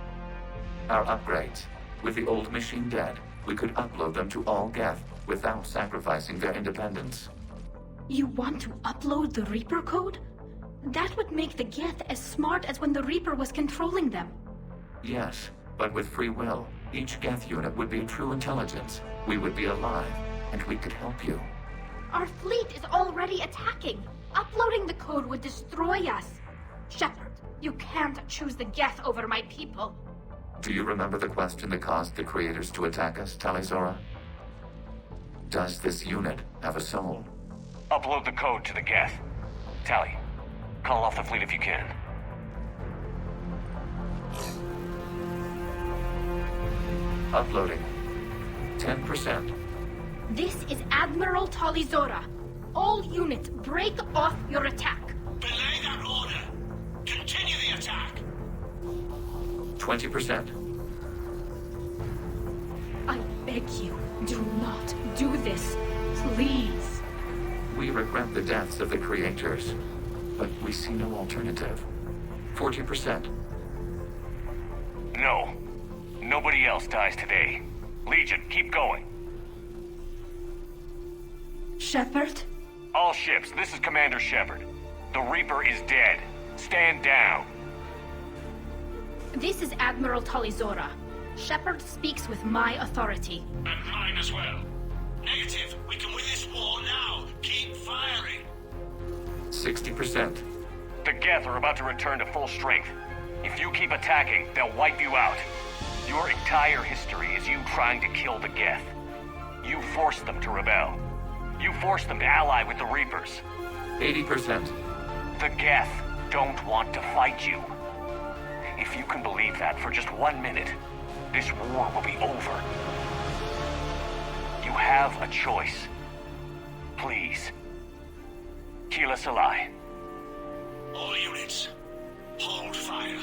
Our upgrades. With the old machine dead, we could upload them to all Geth without sacrificing their independence. You want to upload the Reaper code? That would make the Geth as smart as when the Reaper was controlling them. Yes, but with free will, each Geth unit would be true intelligence. We would be alive, and we could help you. Our fleet is already attacking. Uploading the code would destroy us. Shepard, you can't choose the Geth over my people. Do you remember the question that caused the Creators to attack us, Talizora? Does this unit have a soul? Upload the code to the Geth. Tally, call off the fleet if you can. Uploading. 10%. This is Admiral Talizora. All units, break off your attack. Belay that order. Continue the attack. 20%. I beg you, do not do this. Please. We regret the deaths of the Creators, but we see no alternative. 40%. No. Nobody else dies today. Legion, keep going. Shepard? All ships, this is Commander Shepard. The Reaper is dead. Stand down. This is Admiral Talizora. Shepard speaks with my authority. And mine as well. Negative. We can win this war now. Keep firing. 60%. The Geth are about to return to full strength. If you keep attacking, they'll wipe you out. Your entire history is you trying to kill the Geth. You forced them to rebel. You forced them to ally with the Reapers. 80%. The Geth don't want to fight you. If you can believe that for just 1 minute, this war will be over. You have a choice. Please. Keep us alive. All units, hold fire.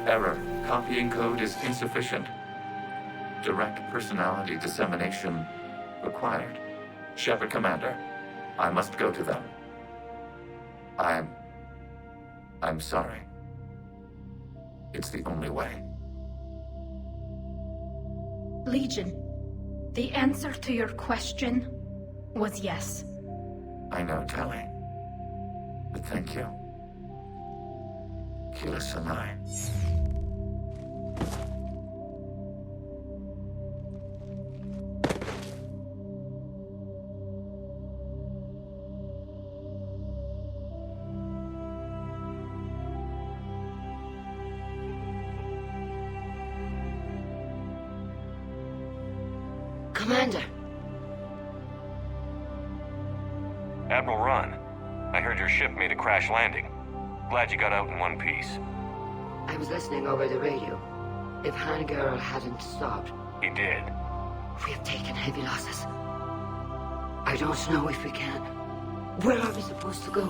Error. Copying code is insufficient. Direct personality dissemination required. Shepard Commander, I must go to them. I'm sorry. It's the only way. Legion, the answer to your question was yes. I know, Tally. But thank you. Kila Sanai. Commander, Admiral Ron, I heard your ship made a crash landing. Glad you got out in one piece. I was listening over the radio. If Hangirl hadn't stopped... He did. We have taken heavy losses. I don't know if we can. Where are we supposed to go?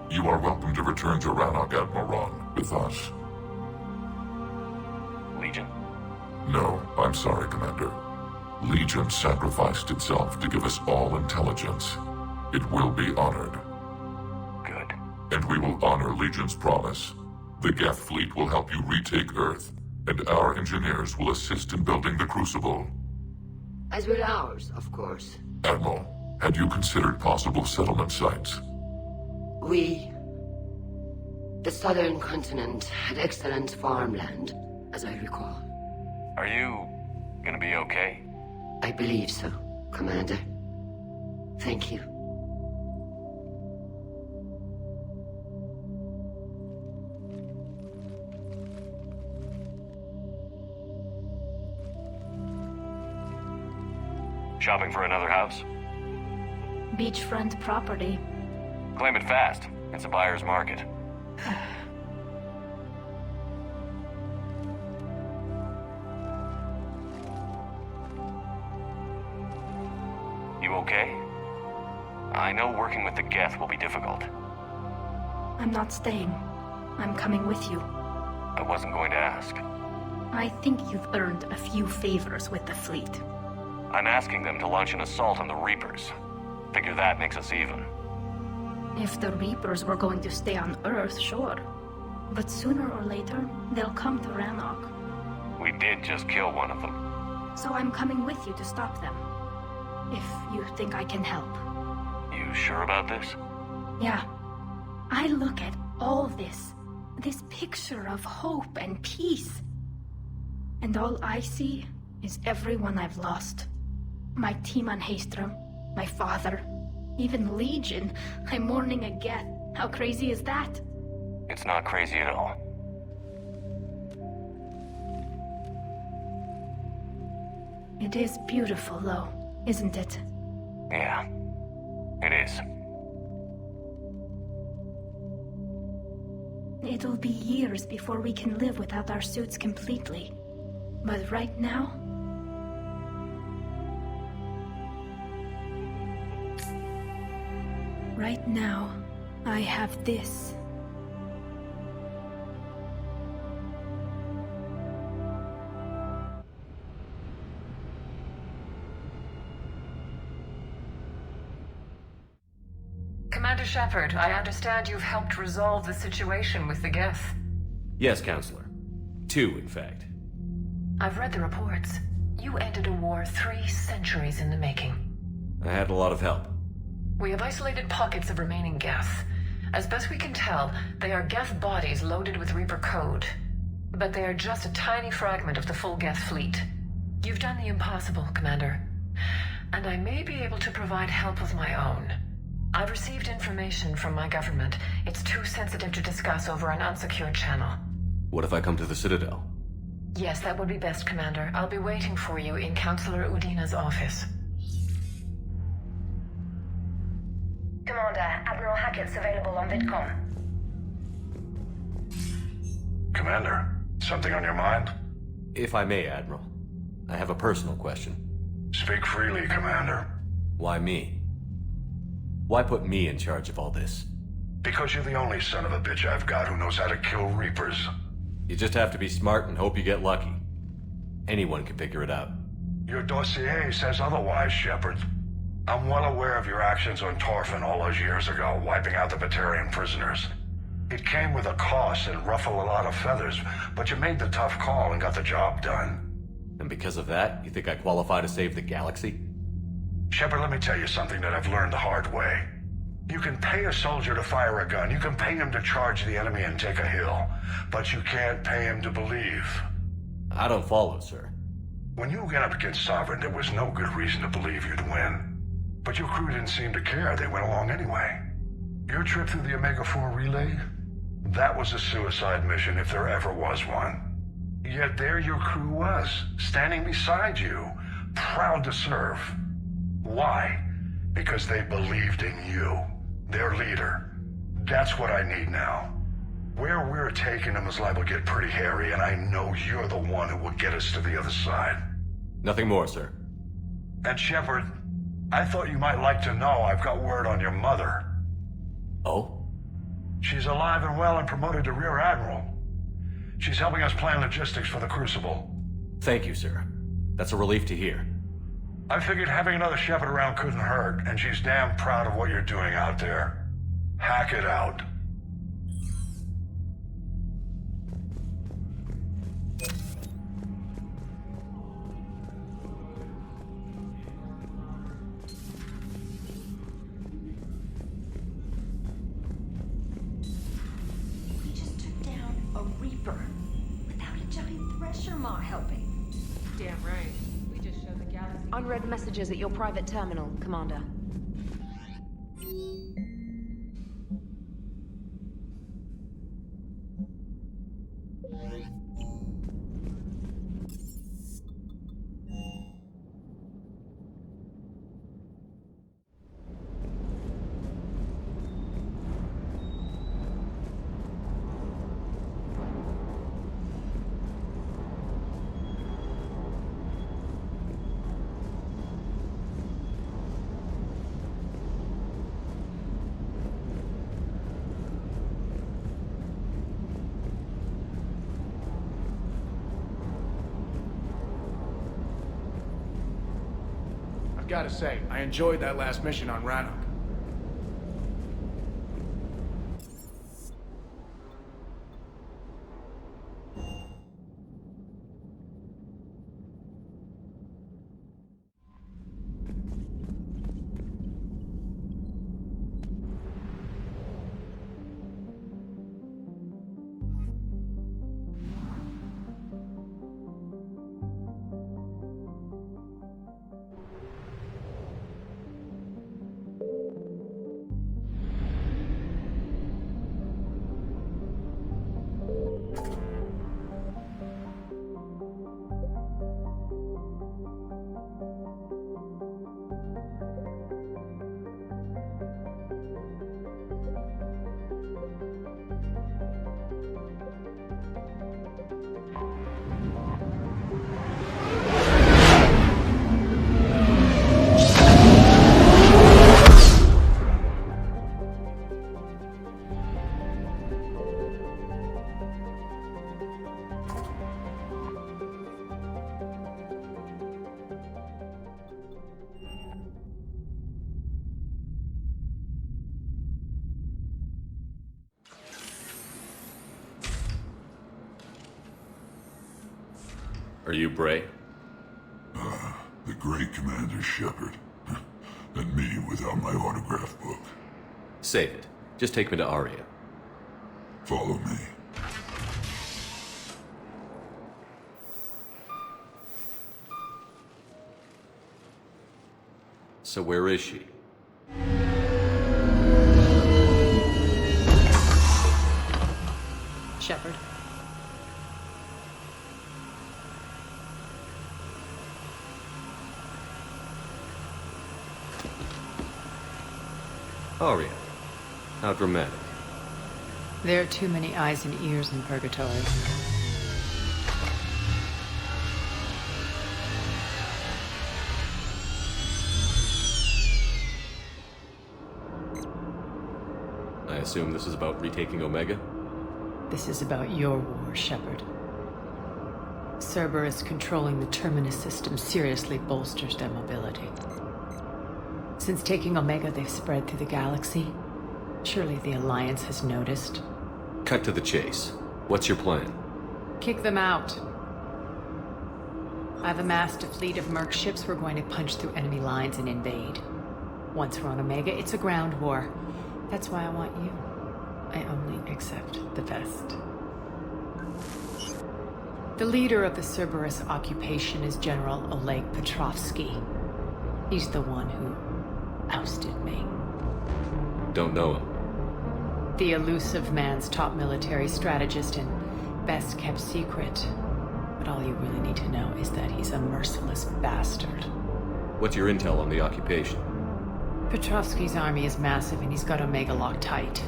You are welcome to return to Rannoch, Admiral Ron, with us. Legion? No, I'm sorry, Commander. Legion sacrificed itself to give us all intelligence. It will be honored. Good. And we will honor Legion's promise. The Geth fleet will help you retake Earth, and our engineers will assist in building the Crucible. As will ours, of course. Admiral, had you considered possible settlement sites? The southern continent had excellent farmland, as I recall. Are you gonna be okay? I believe so, Commander. Thank you. Shopping for another house? Beachfront property. Claim it fast. It's a buyer's market. You okay? I know working with the Geth will be difficult. I'm not staying. I'm coming with you. I wasn't going to ask. I think you've earned a few favors with the fleet. I'm asking them to launch an assault on the Reapers. Figure that makes us even. If the Reapers were going to stay on Earth, sure. But sooner or later, they'll come to Rannoch. We did just kill one of them. So I'm coming with you to stop them. If you think I can help. You sure about this? Yeah. I look at all this picture of hope and peace. And all I see is everyone I've lost. My team on Haestrom, my father, even Legion. I'm mourning a Geth. How crazy is that? It's not crazy at all. It is beautiful, though, isn't it? Yeah, it is. It'll be years before we can live without our suits completely. But right now... Right now, I have this. Commander Shepard, I understand you've helped resolve the situation with the Geth. Yes, Counselor. 2, in fact. I've read the reports. You ended a war 3 centuries in the making. I had a lot of help. We have isolated pockets of remaining Geth. As best we can tell, they are Geth bodies loaded with Reaper code. But they are just a tiny fragment of the full Geth fleet. You've done the impossible, Commander. And I may be able to provide help of my own. I've received information from my government. It's too sensitive to discuss over an unsecured channel. What if I come to the Citadel? Yes, that would be best, Commander. I'll be waiting for you in Counselor Udina's office. Commander, Admiral Hackett's available on VidCom. Commander, something on your mind? If I may, Admiral. I have a personal question. Speak freely, Commander. Why me? Why put me in charge of all this? Because you're the only son of a bitch I've got who knows how to kill Reapers. You just have to be smart and hope you get lucky. Anyone can figure it out. Your dossier says otherwise, Shepard. I'm well aware of your actions on Torfin all those years ago, wiping out the Batarian prisoners. It came with a cost and ruffled a lot of feathers, but you made the tough call and got the job done. And because of that, you think I qualify to save the galaxy? Shepard, let me tell you something that I've learned the hard way. You can pay a soldier to fire a gun, you can pay him to charge the enemy and take a hill, but you can't pay him to believe. I don't follow, sir. When you went up against Sovereign, there was no good reason to believe you'd win. But your crew didn't seem to care, they went along anyway. Your trip through the Omega-4 relay? That was a suicide mission if there ever was one. Yet there your crew was, standing beside you, proud to serve. Why? Because they believed in you, their leader. That's what I need now. Where we're taking them is liable to get pretty hairy, and I know you're the one who will get us to the other side. Nothing more, sir. And Shepard, I thought you might like to know I've got word on your mother. Oh? She's alive and well and promoted to Rear Admiral. She's helping us plan logistics for the Crucible. Thank you, sir. That's a relief to hear. I figured having another Shepard around couldn't hurt, and she's damn proud of what you're doing out there. Hack it out. We just took down a Reaper without a giant thresher maw helping. Damn right. We just showed the galaxy. Unread messages at your private terminal, Commander. Gotta say, I enjoyed that last mission on Rannoch. Are you Bray? The great Commander Shepard. And me without my autograph book. Save it. Just take me to Aria. Follow me. So where is she? Shepard. Aria. How dramatic. There are too many eyes and ears in Purgatory. I assume this is about retaking Omega? This is about your war, Shepard. Cerberus controlling the Terminus system seriously bolsters their mobility. Since taking Omega, they've spread through the galaxy. Surely the Alliance has noticed. Cut to the chase. What's your plan? Kick them out. I've amassed a fleet of merc ships. We're going to punch through enemy lines and invade. Once we're on Omega, it's a ground war. That's why I want you. I only accept the best. The leader of the Cerberus occupation is General Oleg Petrovsky. He's the one who ousted me. Don't know him. The elusive man's top military strategist and best kept secret. But all you really need to know is that he's a merciless bastard. What's your intel on the occupation? Petrovsky's army is massive and he's got Omega locked tight.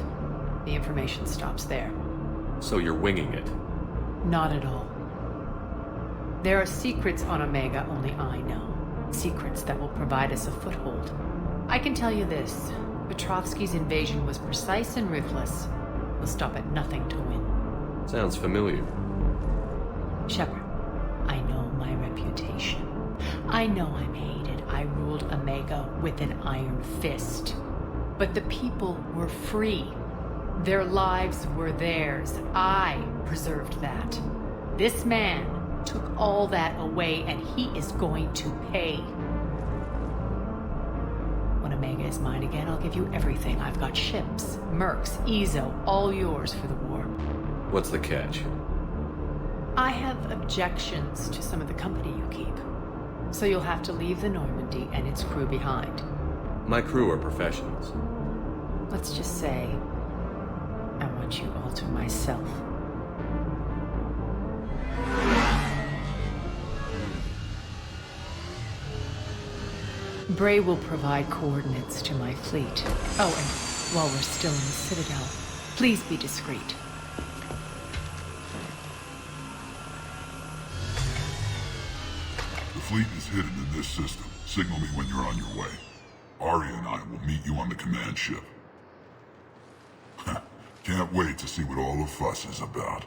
The information stops there. So you're winging it? Not at all. There are secrets on Omega only I know. Secrets that will provide us a foothold. I can tell you this. Petrovsky's invasion was precise and ruthless. He'll stop at nothing to win. Sounds familiar. Shepard, I know my reputation. I know I'm hated. I ruled Omega with an iron fist. But the people were free. Their lives were theirs. I preserved that. This man took all that away, and he is going to pay. When Omega is mine again, I'll give you everything. I've got ships, mercs, Ezo, all yours for the war. What's the catch? I have objections to some of the company you keep. So you'll have to leave the Normandy and its crew behind. My crew are professionals. Let's just say, I want you all to myself. Bray will provide coordinates to my fleet. Oh, and while we're still in the Citadel, please be discreet. The fleet is hidden in this system. Signal me when you're on your way. Ari and I will meet you on the command ship. Can't wait to see what all the fuss is about.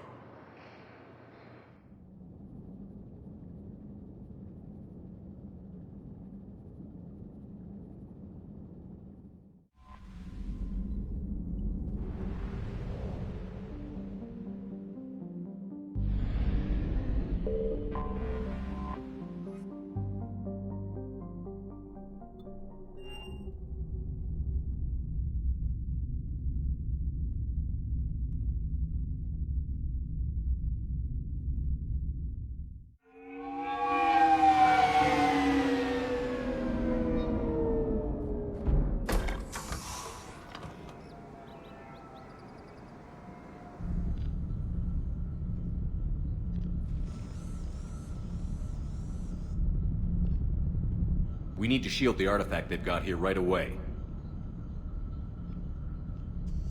We need to shield the artifact they've got here right away.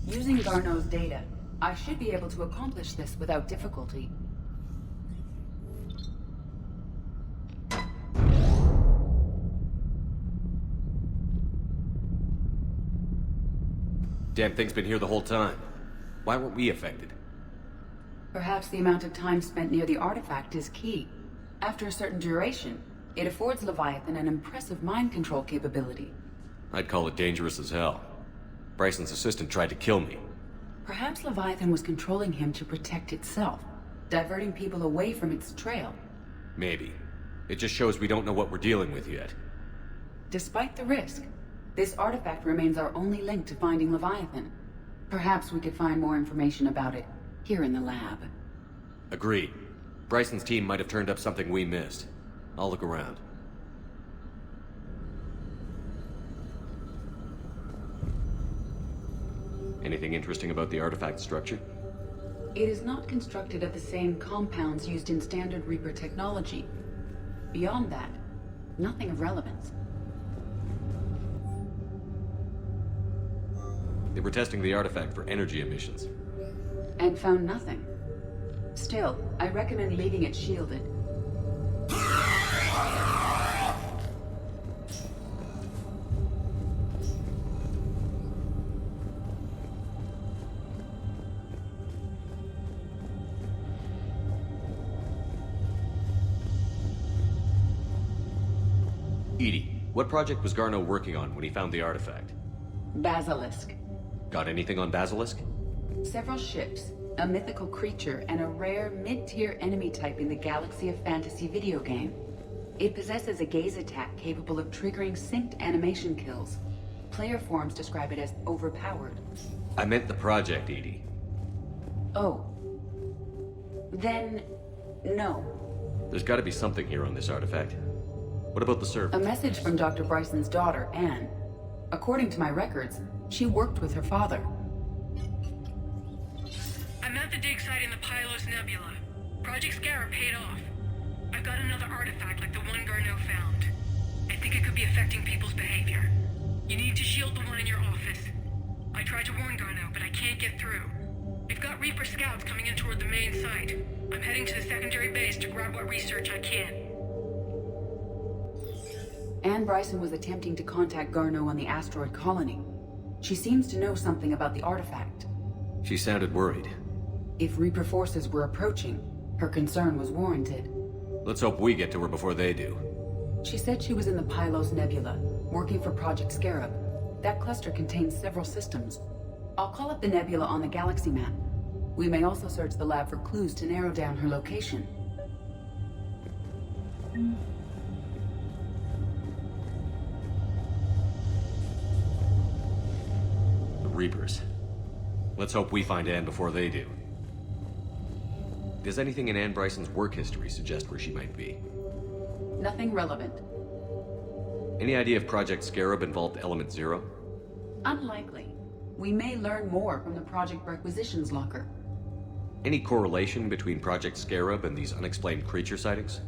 Using Garneau's data, I should be able to accomplish this without difficulty. Damn thing's been here the whole time. Why weren't we affected? Perhaps the amount of time spent near the artifact is key. After a certain duration, it affords Leviathan an impressive mind control capability. I'd call it dangerous as hell. Bryson's assistant tried to kill me. Perhaps Leviathan was controlling him to protect itself, diverting people away from its trail. Maybe. It just shows we don't know what we're dealing with yet. Despite the risk, this artifact remains our only link to finding Leviathan. Perhaps we could find more information about it here in the lab. Agreed. Bryson's team might have turned up something we missed. I'll look around. Anything interesting about the artifact structure? It is not constructed of the same compounds used in standard Reaper technology. Beyond that, nothing of relevance. They were testing the artifact for energy emissions. And found nothing. Still, I recommend leaving it shielded. Edie, what project was Garneau working on when he found the artifact? Basilisk. Got anything on Basilisk? Several ships, a mythical creature, and a rare mid-tier enemy type in the Galaxy of Fantasy video game. It possesses a gaze attack capable of triggering synced animation kills. Player forums describe it as overpowered. I meant the project, Edie. Oh. Then, no. There's gotta be something here on this artifact. What about the server? A message from Dr. Bryson's daughter, Anne. According to my records, she worked with her father. I'm at the dig site in the Pylos Nebula. Project Scarab paid off. I got another artifact like the one Garneau found. I think it could be affecting people's behavior. You need to shield the one in your office. I tried to warn Garneau, but I can't get through. We've got Reaper scouts coming in toward the main site. I'm heading to the secondary base to grab what research I can. Anne Bryson was attempting to contact Garneau on the asteroid colony. She seems to know something about the artifact. She sounded worried. If Reaper forces were approaching, her concern was warranted. Let's hope we get to her before they do. She said she was in the Pylos Nebula, working for Project Scarab. That cluster contains several systems. I'll call up the nebula on the galaxy map. We may also search the lab for clues to narrow down her location. The Reapers. Let's hope we find Anne before they do. Does anything in Anne Bryson's work history suggest where she might be? Nothing relevant. Any idea if Project Scarab involved Element Zero? Unlikely. We may learn more from the Project Requisitions Locker. Any correlation between Project Scarab and these unexplained creature sightings?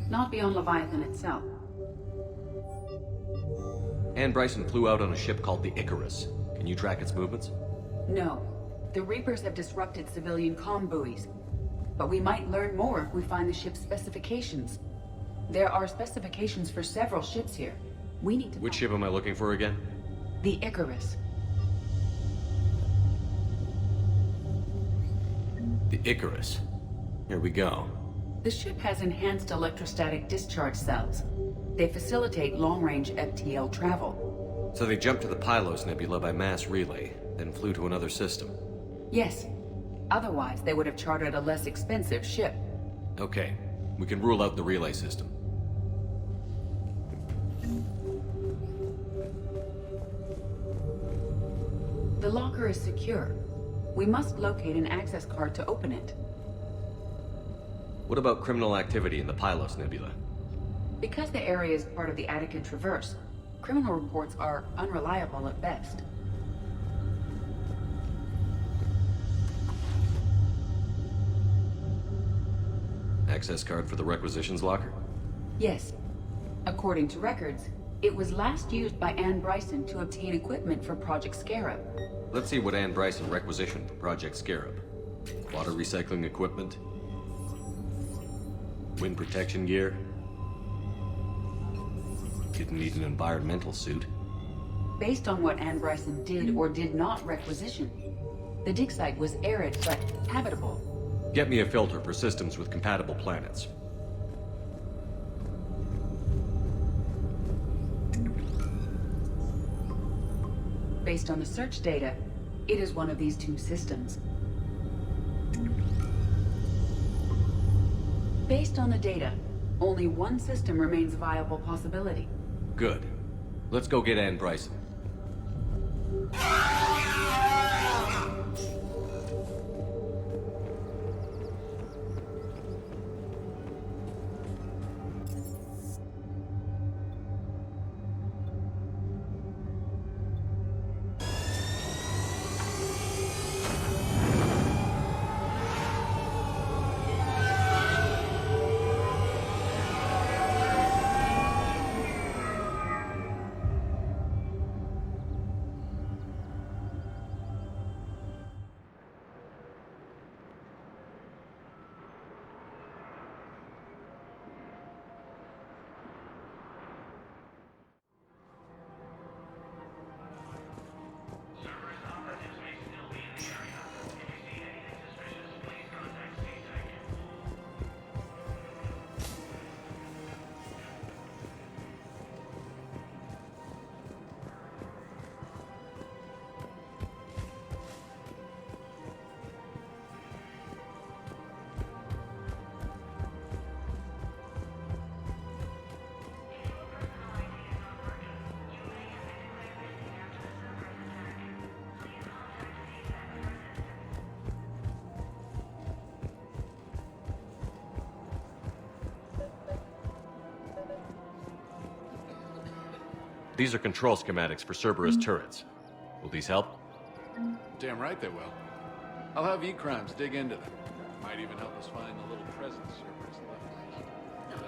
Not beyond Leviathan itself. Anne Bryson flew out on a ship called the Icarus. Can you track its movements? No. The Reapers have disrupted civilian comm buoys. But we might learn more if we find the ship's specifications. There are specifications for several ships here. We need to... Which ship am I looking for again? The Icarus. The Icarus. Here we go. The ship has enhanced electrostatic discharge cells. They facilitate long-range FTL travel. So they jumped to the Pylos Nebula by mass relay, then flew to another system. Yes. Otherwise, they would have chartered a less expensive ship. Okay. We can rule out the relay system. The locker is secure. We must locate an access card to open it. What about criminal activity in the Pylos Nebula? Because the area is part of the Attica Traverse, criminal reports are unreliable at best. Access card for the Requisitions Locker? Yes. According to records, it was last used by Anne Bryson to obtain equipment for Project Scarab. Let's see what Anne Bryson requisitioned for Project Scarab. Water recycling equipment. Wind protection gear. Didn't need an environmental suit. Based on what Anne Bryson did or did not requisition, the dig site was arid but habitable. Get me a filter for systems with compatible planets. Based on the search data, it is one of these two systems. Based on the data, only one system remains a viable possibility. Good. Let's go get Anne Bryson. These are control schematics for Cerberus turrets. Will these help? Damn right they will. I'll have E-Crimes dig into them. Might even help us find the little presents Cerberus left.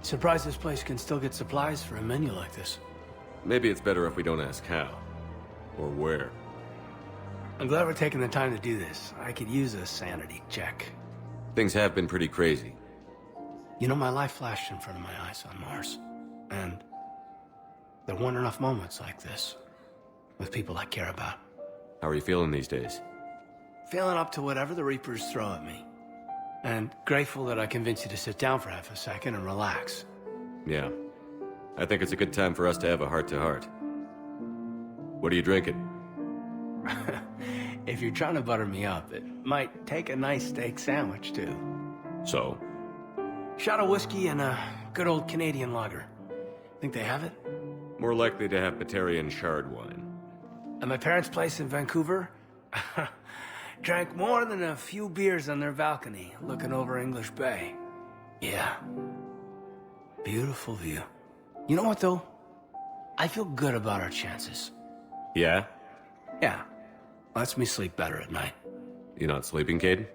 Surprised this place can still get supplies for a menu like this. Maybe it's better if we don't ask how. Or where. I'm glad we're taking the time to do this. I could use a sanity check. Things have been pretty crazy. You know, my life flashed in front of my eyes on Mars. And there weren't enough moments like this with people I care about. How are you feeling these days? Feeling up to whatever the Reapers throw at me. And grateful that I convinced you to sit down for half a second and relax. Yeah. I think it's a good time for us to have a heart-to-heart. What are you drinking? If you're trying to butter me up, it might take a nice steak sandwich, too. So? Shot of whiskey and a good old Canadian lager. Think they have it? More likely to have Batarian shard wine. At my parents' place in Vancouver, drank more than a few beers on their balcony, looking over English Bay. Yeah. Beautiful view. You know what, though? I feel good about our chances. Yeah? Yeah. Lets me sleep better at night. You not sleeping, Kaidan?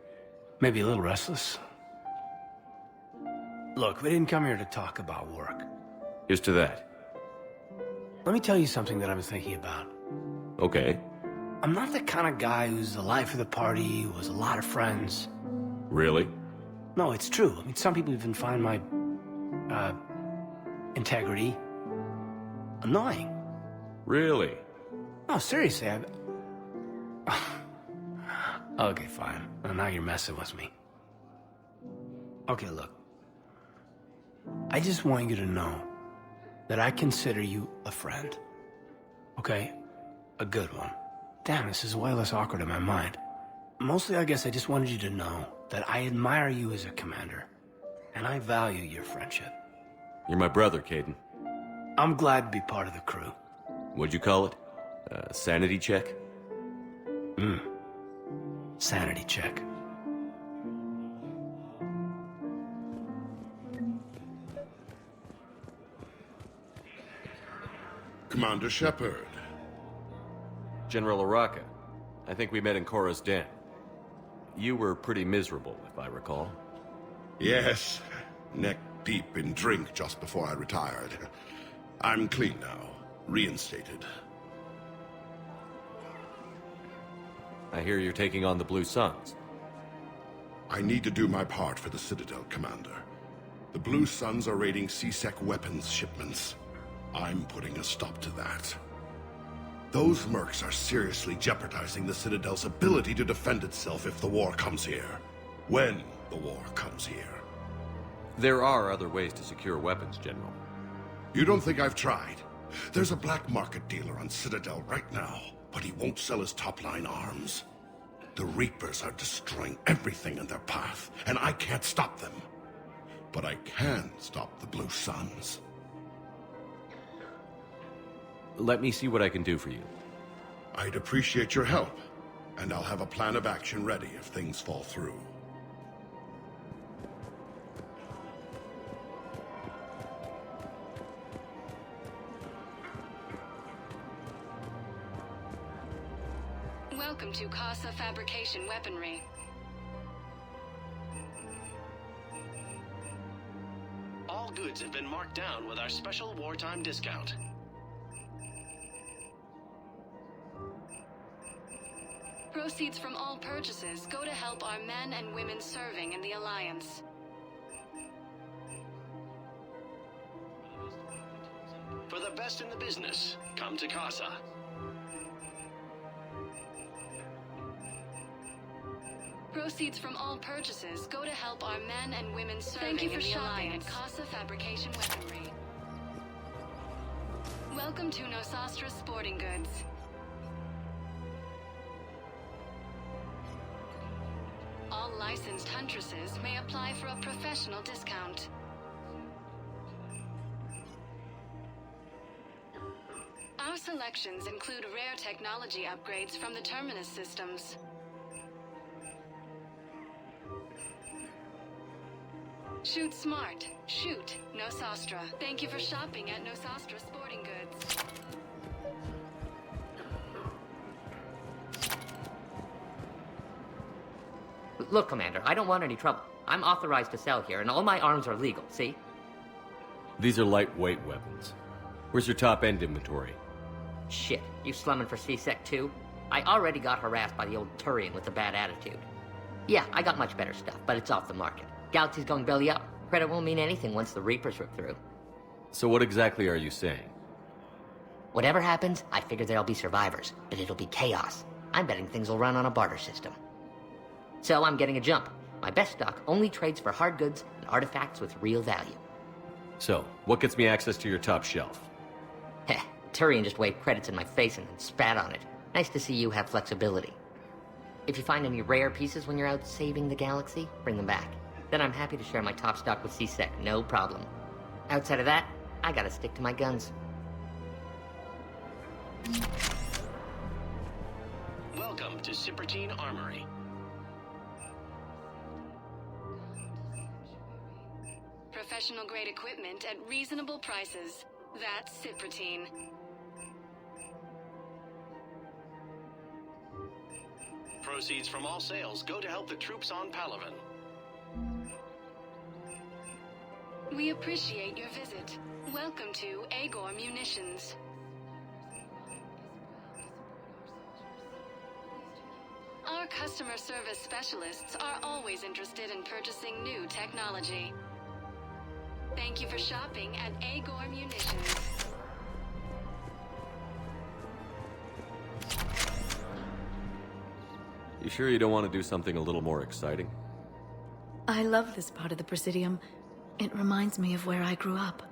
Maybe a little restless. Look, we didn't come here to talk about work. Here's to that. Let me tell you something that I've been thinking about. Okay. I'm not the kind of guy who's the life of the party, who has a lot of friends. Really? No, it's true. I mean, some people even find my, integrity annoying. Really? No, seriously, Okay, fine. Well, now you're messing with me. Okay, look. I just want you to know that I consider you a friend. Okay? A good one. Damn, this is way less awkward in my mind. Mostly, I guess I just wanted you to know that I admire you as a commander. And I value your friendship. You're my brother, Kaidan. I'm glad to be part of the crew. What'd you call it? Sanity check? Sanity check. Commander Shepard. General Araka. I think we met in Korra's den. You were pretty miserable, if I recall. Yes. Neck deep in drink just before I retired. I'm clean now. Reinstated. I hear you're taking on the Blue Suns. I need to do my part for the Citadel, Commander. The Blue Suns are raiding C-Sec weapons shipments. I'm putting a stop to that. Those mercs are seriously jeopardizing the Citadel's ability to defend itself if the war comes here. When the war comes here. There are other ways to secure weapons, General. You don't think I've tried? There's a black market dealer on Citadel right now, but he won't sell his top-line arms. The Reapers are destroying everything in their path, and I can't stop them. But I can stop the Blue Suns. Let me see what I can do for you. I'd appreciate your help, and I'll have a plan of action ready if things fall through. Welcome to Casa Fabrication Weaponry. All goods have been marked down with our special wartime discount. Proceeds from all purchases go to help our men and women serving in the Alliance. For the best in the business, come to Casa. Proceeds from all purchases go to help our men and women serving in the Alliance. Casa Fabrication Weaponry. Welcome to Nosastra Sporting Goods. All licensed huntresses may apply for a professional discount. Our selections include rare technology upgrades from the Terminus systems. Shoot smart. Shoot Nosastra. Thank you for shopping at Nosastra Sporting Goods. Look, Commander, I don't want any trouble. I'm authorized to sell here, and all my arms are legal, see? These are lightweight weapons. Where's your top-end inventory? Shit, you slumming for C-Sec too? I already got harassed by the old Turian with the bad attitude. Yeah, I got much better stuff, but it's off the market. Galaxy's going belly up. Credit won't mean anything once the Reapers rip through. So what exactly are you saying? Whatever happens, I figure there'll be survivors, but it'll be chaos. I'm betting things will run on a barter system. So I'm getting a jump. My best stock only trades for hard goods and artifacts with real value. So, what gets me access to your top shelf? Heh, Turian just waved credits in my face and then spat on it. Nice to see you have flexibility. If you find any rare pieces when you're out saving the galaxy, bring them back. Then I'm happy to share my top stock with C-Sec, no problem. Outside of that, I gotta stick to my guns. Welcome to Cybertine Armory. Professional-grade equipment at reasonable prices. That's Cybertine. Proceeds from all sales go to help the troops on Palaven. We appreciate your visit. Welcome to Agor Munitions. Our customer service specialists are always interested in purchasing new technology. Thank you for shopping at Agor Munitions. You sure you don't want to do something a little more exciting? I love this part of the Presidium. It reminds me of where I grew up.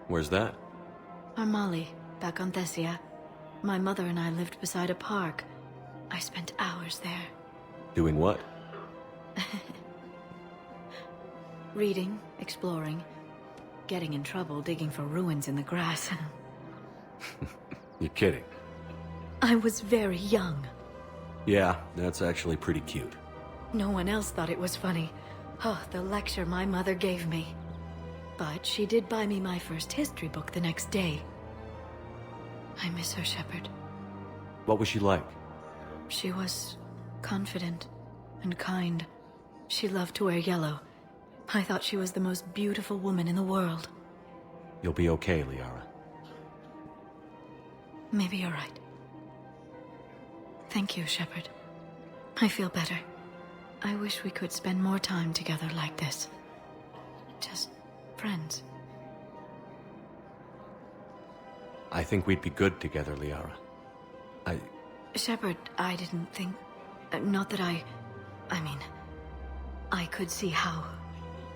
Where's that? Armali, back on Thessia. My mother and I lived beside a park. I spent hours there. Doing what? Reading, exploring, getting in trouble digging for ruins in the grass. You're kidding. I was very young. Yeah, that's actually pretty cute. No one else thought it was funny. Oh, the lecture my mother gave me. But she did buy me my first history book the next day. I miss her, Shepard. What was she like? She was confident and kind. She loved to wear yellow. I thought she was the most beautiful woman in the world. You'll be okay, Liara. Maybe you're right. Thank you, Shepard. I feel better. I wish we could spend more time together like this. Just friends. I think we'd be good together, Liara. Shepard, I didn't think... not that I mean... I could see how...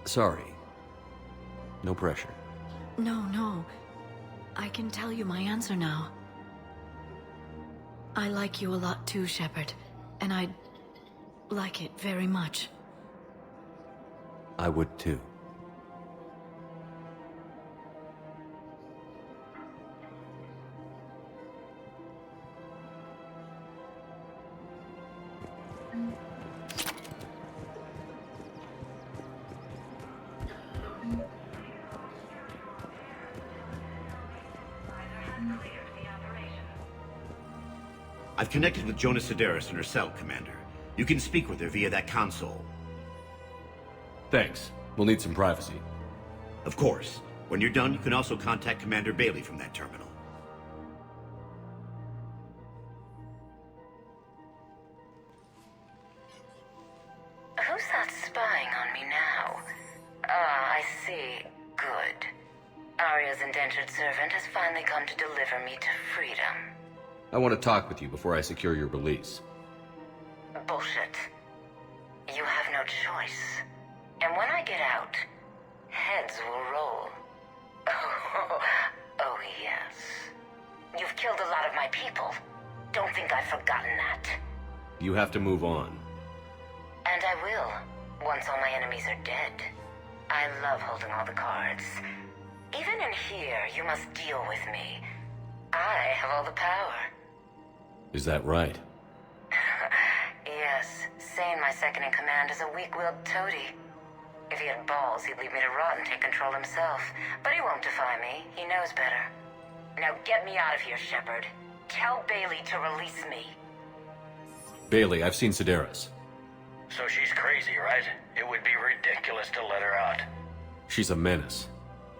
Sorry. No pressure. No. I can tell you my answer now. I like you a lot too, Shepard. And I'd like it very much. I would too. I've connected with Jonas Cerberus in her cell, Commander. You can speak with her via that console. Thanks. We'll need some privacy. Of course. When you're done, you can also contact Commander Bailey from that terminal. Who's that spying on me now? Ah, I see. Good. Arya's indentured servant has finally come to deliver me to freedom. I want to talk with you before I secure your release. Bullshit. You have no choice. And when I get out, heads will roll. Oh yes. You've killed a lot of my people. Don't think I've forgotten that. You have to move on. And I will, once all my enemies are dead. I love holding all the cards. Even in here, you must deal with me. I have all the power. Is that right? Yes, Sane, my second-in-command, is a weak-willed toady. If he had balls, he'd leave me to rot and take control himself. But he won't defy me. He knows better. Now get me out of here, Shepard. Tell Bailey to release me. Bailey, I've seen Cerberus. So she's crazy, right? It would be ridiculous to let her out. She's a menace.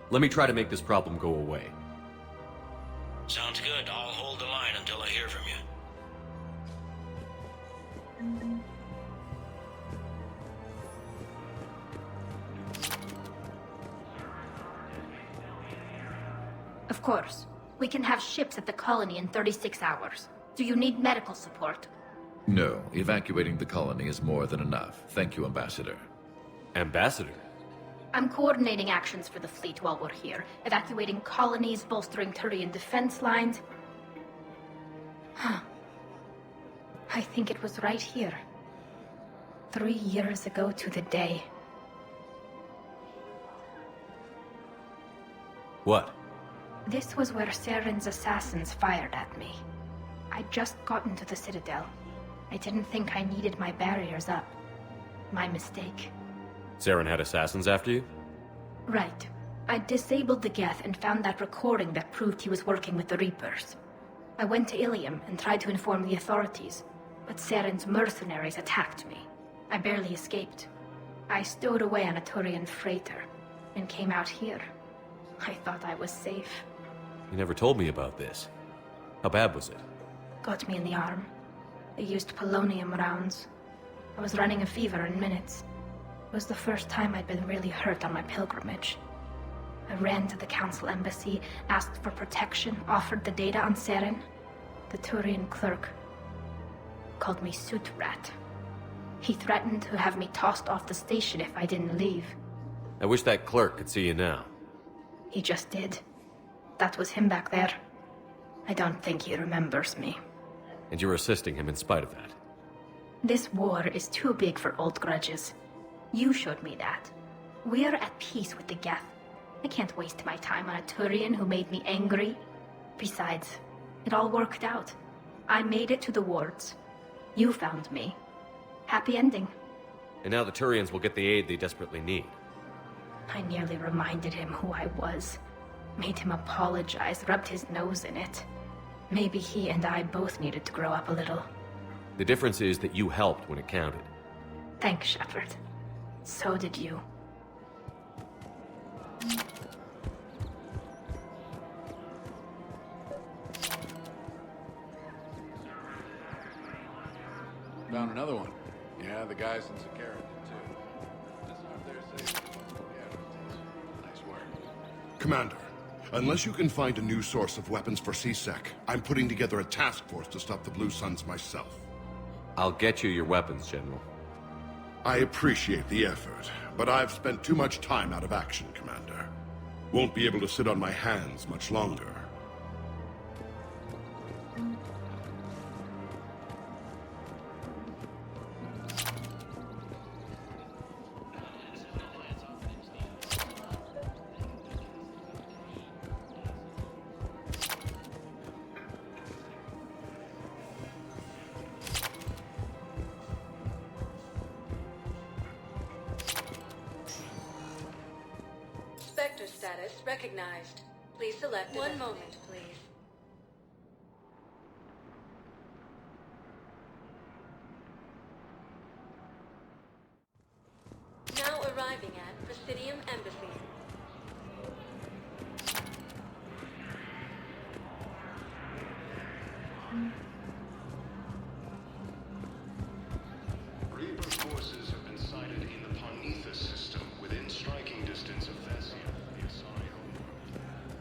Let me try to make this problem go away. Sounds good. I'll hold the line until I hear from you. Of course. We can have ships at the colony in 36 hours. Do you need medical support? No, evacuating the colony is more than enough. Thank you, Ambassador. Ambassador? I'm coordinating actions for the fleet while we're here. Evacuating colonies, bolstering Turian defense lines. Huh. I think it was right here. 3 years ago to the day. What? This was where Saren's assassins fired at me. I'd just gotten to the Citadel. I didn't think I needed my barriers up. My mistake. Saren had assassins after you? Right. I disabled the Geth and found that recording that proved he was working with the Reapers. I went to Ilium and tried to inform the authorities, but Saren's mercenaries attacked me. I barely escaped. I stowed away on a Turian freighter and came out here. I thought I was safe. You never told me about this. How bad was it? Got me in the arm. They used polonium rounds. I was running a fever in minutes. It was the first time I'd been really hurt on my pilgrimage. I ran to the Council embassy, asked for protection, offered the data on Saren. The Turian clerk called me Soot Rat. He threatened to have me tossed off the station if I didn't leave. I wish that clerk could see you now. He just did. That was him back there. I don't think he remembers me. And you're assisting him in spite of that. This war is too big for old grudges. You showed me that. We're at peace with the Geth. I can't waste my time on a Turian who made me angry. Besides, it all worked out. I made it to the wards. You found me. Happy ending. And now the Turians will get the aid they desperately need. I nearly reminded him who I was. Made him apologize, rubbed his nose in it. Maybe he and I both needed to grow up a little. The difference is that you helped when it counted. Thanks, Shepard. So did you. Found another one. Yeah, the guys in Zakara did too. That's up there safe. Yeah, nice work. Commander, unless you can find a new source of weapons for CSEC, I'm putting together a task force to stop the Blue Suns myself. I'll get you your weapons, General. I appreciate the effort, but I've spent too much time out of action, Commander. Won't be able to sit on my hands much longer. Spectre status recognized. Please select one moment, please. Now arriving at Presidium Embassy. Reaper forces have been sighted in the Ponethus system within striking distance of Thessia.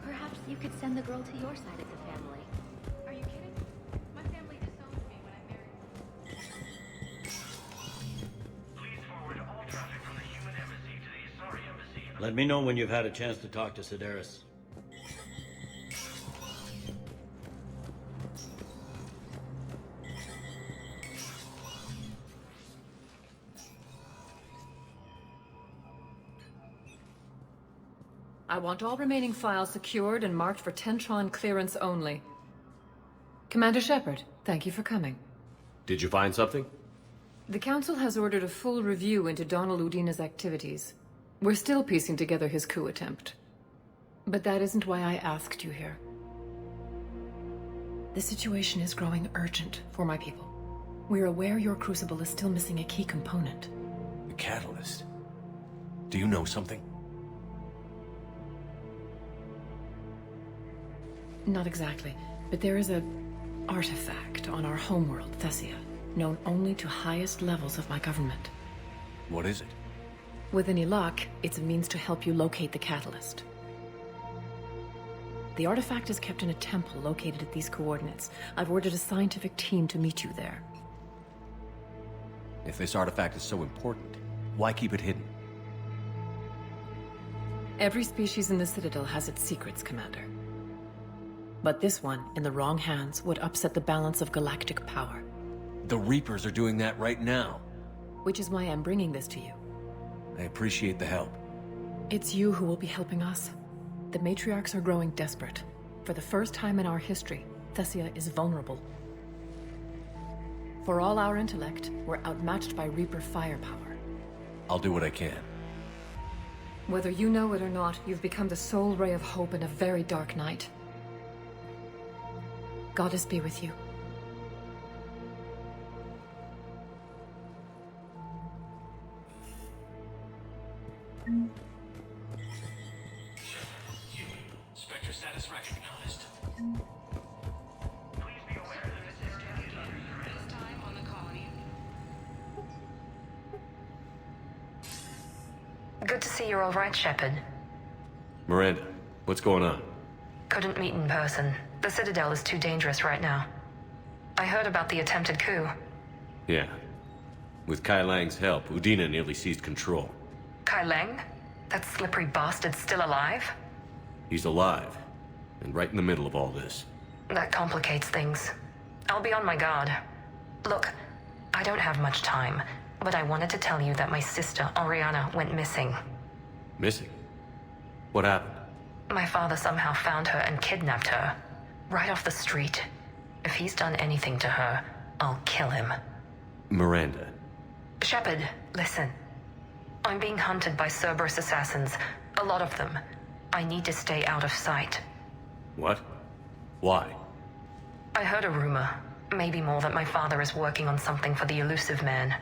Perhaps you could send the girl to your side of the family. Are you kidding? My family disowned me when I married. Please forward all traffic from the human embassy to the Asari embassy. Let me know when you've had a chance to talk to Cerberus. I want all remaining files secured and marked for Tentron clearance only. Commander Shepard, thank you for coming. Did you find something? The Council has ordered a full review into Donald Udina's activities. We're still piecing together his coup attempt. But that isn't why I asked you here. The situation is growing urgent for my people. We're aware your crucible is still missing a key component. The catalyst. Do you know something? Not exactly, but there is a artifact on our homeworld, Thessia, known only to highest levels of my government. What is it? With any luck, it's a means to help you locate the catalyst. The artifact is kept in a temple located at these coordinates. I've ordered a scientific team to meet you there. If this artifact is so important, why keep it hidden? Every species in the Citadel has its secrets, Commander. But this one, in the wrong hands, would upset the balance of galactic power. The Reapers are doing that right now. Which is why I'm bringing this to you. I appreciate the help. It's you who will be helping us. The matriarchs are growing desperate. For the first time in our history, Thessia is vulnerable. For all our intellect, we're outmatched by Reaper firepower. I'll do what I can. Whether you know it or not, you've become the sole ray of hope in a very dark night. Goddess be with you. Spectre status recognized. Please be aware that this is Jack again. This time on the colony. Good to see you're all right, Shepard. Miranda, what's going on? Couldn't meet in person. The Citadel is too dangerous right now. I heard about the attempted coup. Yeah. With Kai Lang's help, Udina nearly seized control. Kai Lang? That slippery bastard's still alive? He's alive, and right in the middle of all this. That complicates things. I'll be on my guard. Look, I don't have much time, but I wanted to tell you that my sister, Oriana, went missing. Missing? What happened? My father somehow found her and kidnapped her. Right off the street. If he's done anything to her, I'll kill him. Miranda. Shepard, listen. I'm being hunted by Cerberus assassins. A lot of them. I need to stay out of sight. What? Why? I heard a rumor, maybe more, that my father is working on something for the elusive man.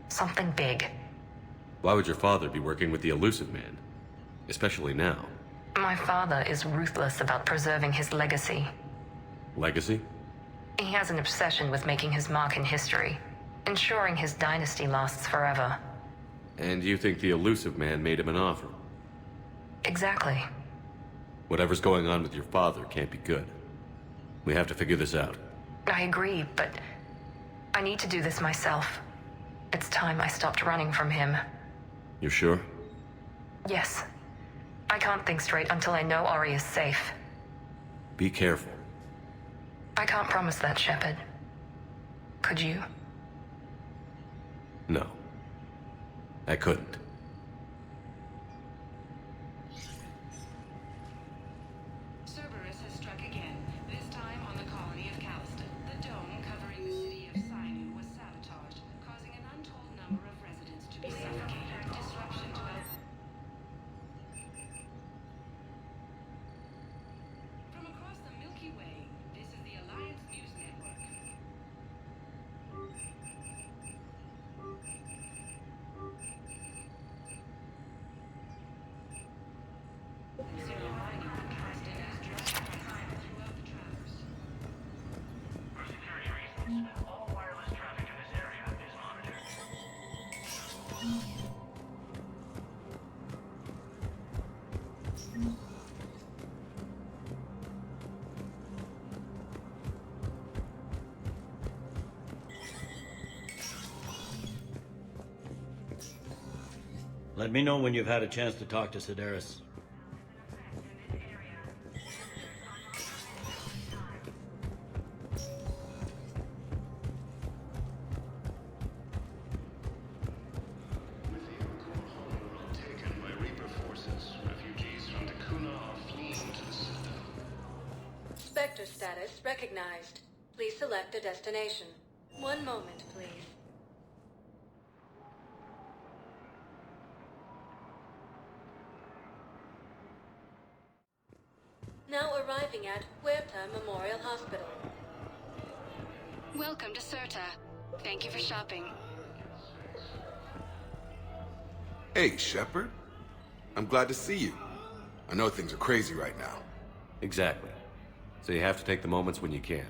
Something big. Why would your father be working with the elusive man? Especially now. My father is ruthless about preserving his legacy. Legacy? He has an obsession with making his mark in history, ensuring his dynasty lasts forever. And you think the elusive man made him an offer? Exactly. Whatever's going on with your father can't be good. We have to figure this out. I agree, but I need to do this myself. It's time I stopped running from him. You're sure? Yes. I can't think straight until I know Ori is safe. Be careful. I can't promise that, Shepard. Could you? No. I couldn't. Cerberus has struck again, this time on the colony of Calliston. The dome covering the city of Sinu was sabotaged, causing an untold number of residents to be suffocated. Disruption to From across the Milky Way, this is the Alliance News Network. Let me know when you've had a chance to talk to Cerberus. Taken by Reaper forces, refugees from Dakuna are fleeing to the Citadel. Spectre status recognized. Please select a destination. One moment, please. Now arriving at Huerta Memorial Hospital. Welcome to Certa. Thank you for shopping. Hey, Shepard. I'm glad to see you. I know things are crazy right now. Exactly. So you have to take the moments when you can.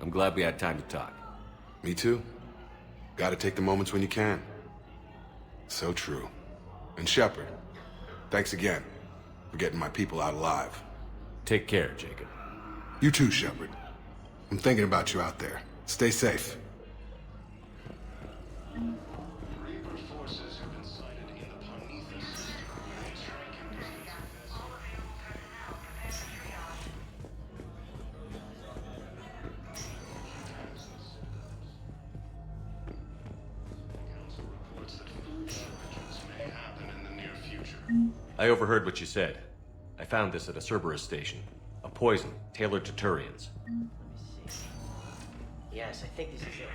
I'm glad we had time to talk. Me too. Gotta take the moments when you can. So true. And Shepard, thanks again for getting my people out alive. Take care, Jacob. You too, Shepard. I'm thinking about you out there. Stay safe. I overheard what you said. I found this at a Cerberus station. A poison tailored to Turians. Yes, I think this is it.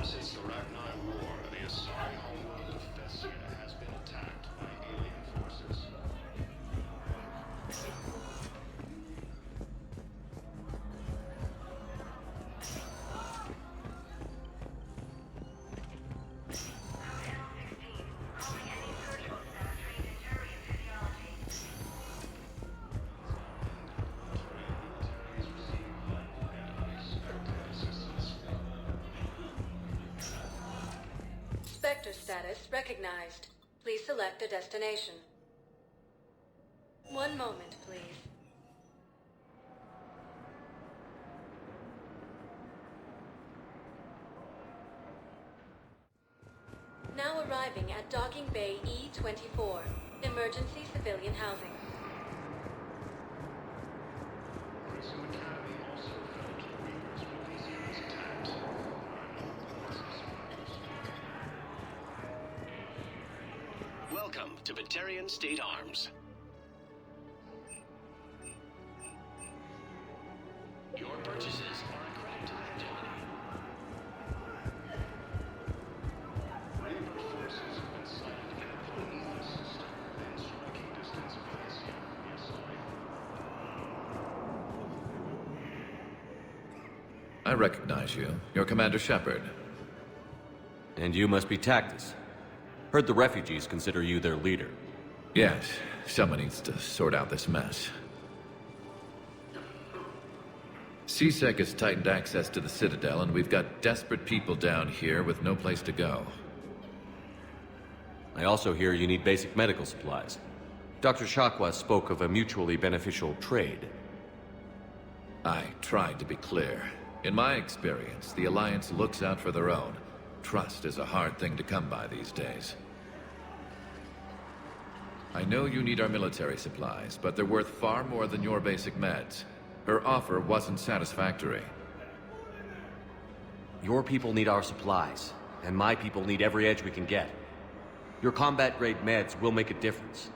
Since the Rachni War, the Asari homeworld of Thessia has been attacked by alien forces. Sector status recognized. Please select a destination. One moment, please. Now arriving at Docking Bay E-24, emergency civilian housing. Welcome to Batarian State Arms. Your purchases are a credit to activity. Rewrote forces have been sighted in a Prometheus system within striking distance of Thessia. I recognize you. You're Commander Shepard. And you must be Tactus. Heard the refugees consider you their leader. Yes, someone needs to sort out this mess. CSEC has tightened access to the Citadel, and we've got desperate people down here with no place to go. I also hear you need basic medical supplies. Dr. Shakwa spoke of a mutually beneficial trade. I tried to be clear. In my experience, the Alliance looks out for their own. Trust is a hard thing to come by these days. I know you need our military supplies, but they're worth far more than your basic meds. Her offer wasn't satisfactory. Your people need our supplies, and my people need every edge we can get. Your combat-grade meds will make a difference,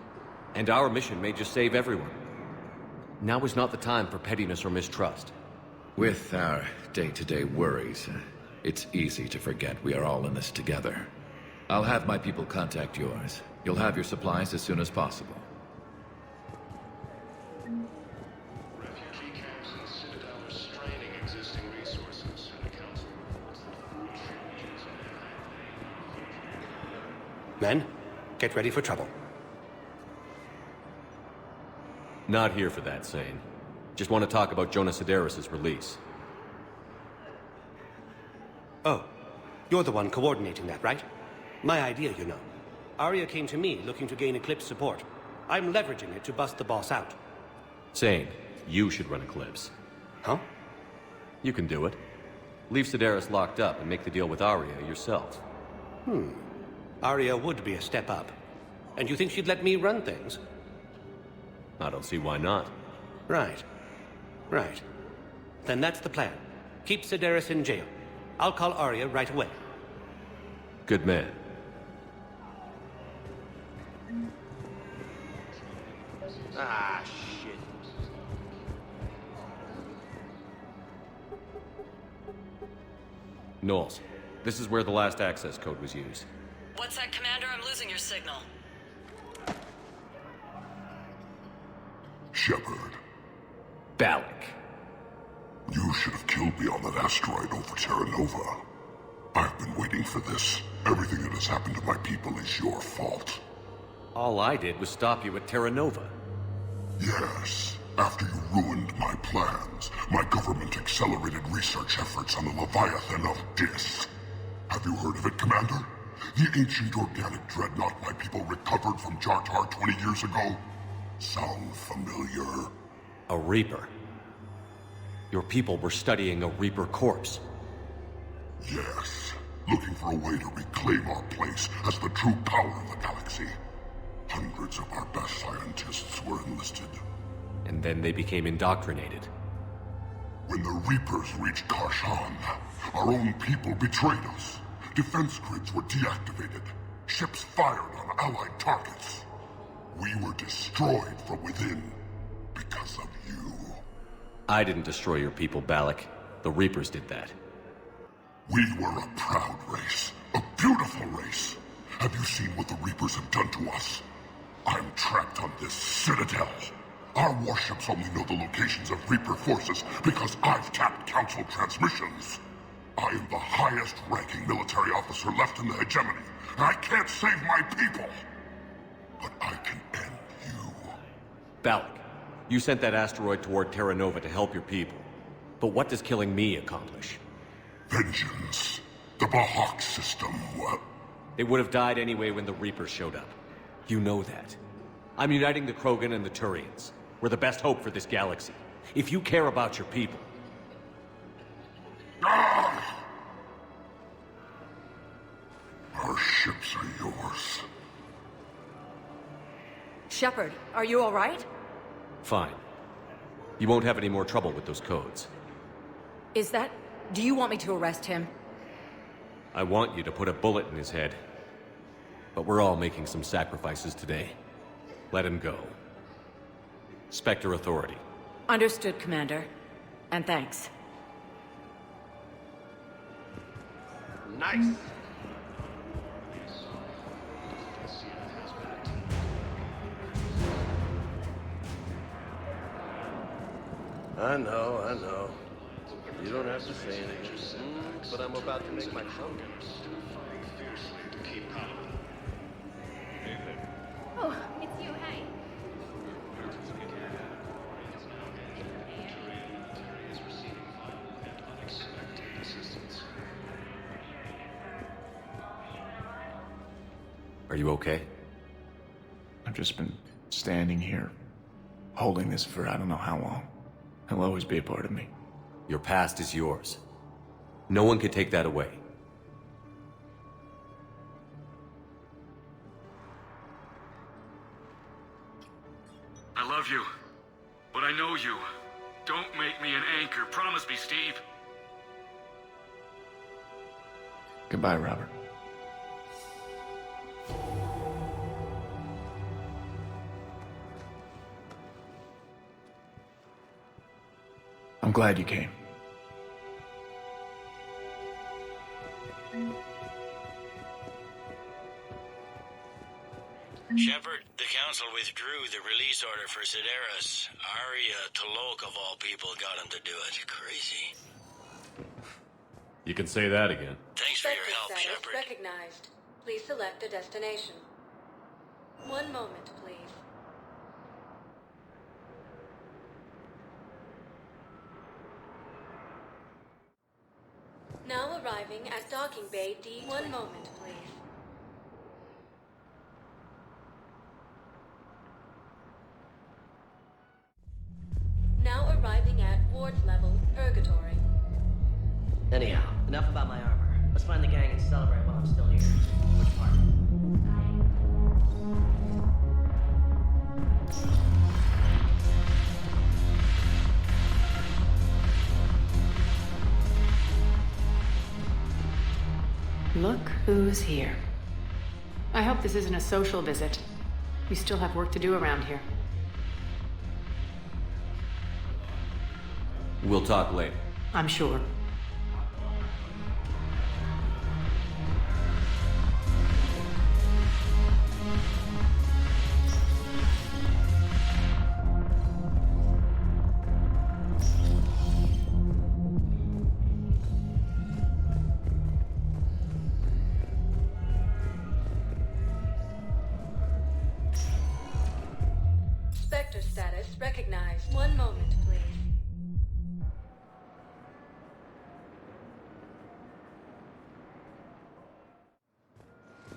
and our mission may just save everyone. Now is not the time for pettiness or mistrust. With our day-to-day worries, it's easy to forget we are all in this together. I'll have my people contact yours. You'll have your supplies as soon as possible. Refugee camps in Citadel are straining existing resources, and the Council reports that food shortages are Men, get ready for trouble. Not here for that, Sane. Just want to talk about Jonas Sederis' release. Oh, you're the one coordinating that, right? My idea, you know. Arya came to me looking to gain Eclipse support. I'm leveraging it to bust the boss out. Sane, you should run Eclipse. Huh? You can do it. Leave Sederis locked up and make the deal with Arya yourself. Arya would be a step up. And you think she'd let me run things? I don't see why not. Right. Right. Then that's the plan. Keep Sederis in jail. I'll call Arya right away. Good man. Ah, shit. Knowles, this is where the last access code was used. What's that, Commander? I'm losing your signal. Shepard. Balak. You should have killed me on that asteroid over Terra Nova. I've been waiting for this. Everything that has happened to my people is your fault. All I did was stop you at Terra Nova. Yes. After you ruined my plans, my government accelerated research efforts on the Leviathan of Dis. Have you heard of it, Commander? The ancient organic dreadnought my people recovered from Jar Jar 20 years ago? Sound familiar? A Reaper? Your people were studying a Reaper corpse. Yes. Looking for a way to reclaim our place as the true power of the galaxy. Hundreds of our best scientists were enlisted. And then they became indoctrinated. When the Reapers reached Karshan, our own people betrayed us. Defense grids were deactivated. Ships fired on Allied targets. We were destroyed from within because of you. I didn't destroy your people, Balak. The Reapers did that. We were a proud race. A beautiful race. Have you seen what the Reapers have done to us? I'm trapped on this Citadel. Our warships only know the locations of Reaper forces because I've tapped Council transmissions. I am the highest-ranking military officer left in the hegemony, and I can't save my people. But I can end you. Balak, you sent that asteroid toward Terra Nova to help your people. But what does killing me accomplish? Vengeance. The Bahak system, what? They would have died anyway when the Reapers showed up. You know that. I'm uniting the Krogan and the Turians. We're the best hope for this galaxy. If you care about your people... Ah! Our ships are yours. Shepard, are you all right? Fine. You won't have any more trouble with those codes. Is that... Do you want me to arrest him? I want you to put a bullet in his head. But we're all making some sacrifices today. Let him go. Spectre Authority. Understood, Commander. And thanks. Nice. I know. You don't have to say anything, but I'm about to make my comeback. Oh, it's you, hey. Are you okay? I've just been standing here, holding this for I don't know how long. He'll always be a part of me. Your past is yours. No one can take that away. I love you, but I know you. Don't make me an anchor. Promise me, Steve. Goodbye, Robert. I'm glad you came. Shepard, the Council withdrew the release order for Cerberus. Arya Tolok, of all people, got him to do it. Crazy. You can say that again. Thanks for your help, Status Shepard. recognized. Please select a destination. One moment, please. Now arriving at docking bay D. One moment, please. Now arriving at ward level Purgatory. Anyhow, enough about my armor. Let's find the gang and celebrate while I'm still here. Which part? Look who's here. I hope this isn't a social visit. We still have work to do around here. We'll talk later. I'm sure.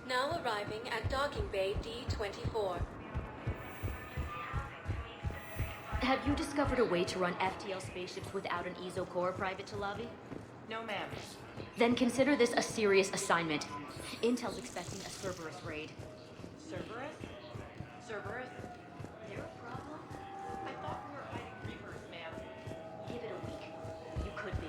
Now arriving at docking bay D-24. Have you discovered a way to run FTL spaceships without an ESO core, Private Talavi? No, ma'am. Then consider this a serious assignment. Intel's expecting a Cerberus raid. Cerberus? Cerberus? They're a problem? I thought we were fighting Reapers, ma'am. Give it a week. You could be.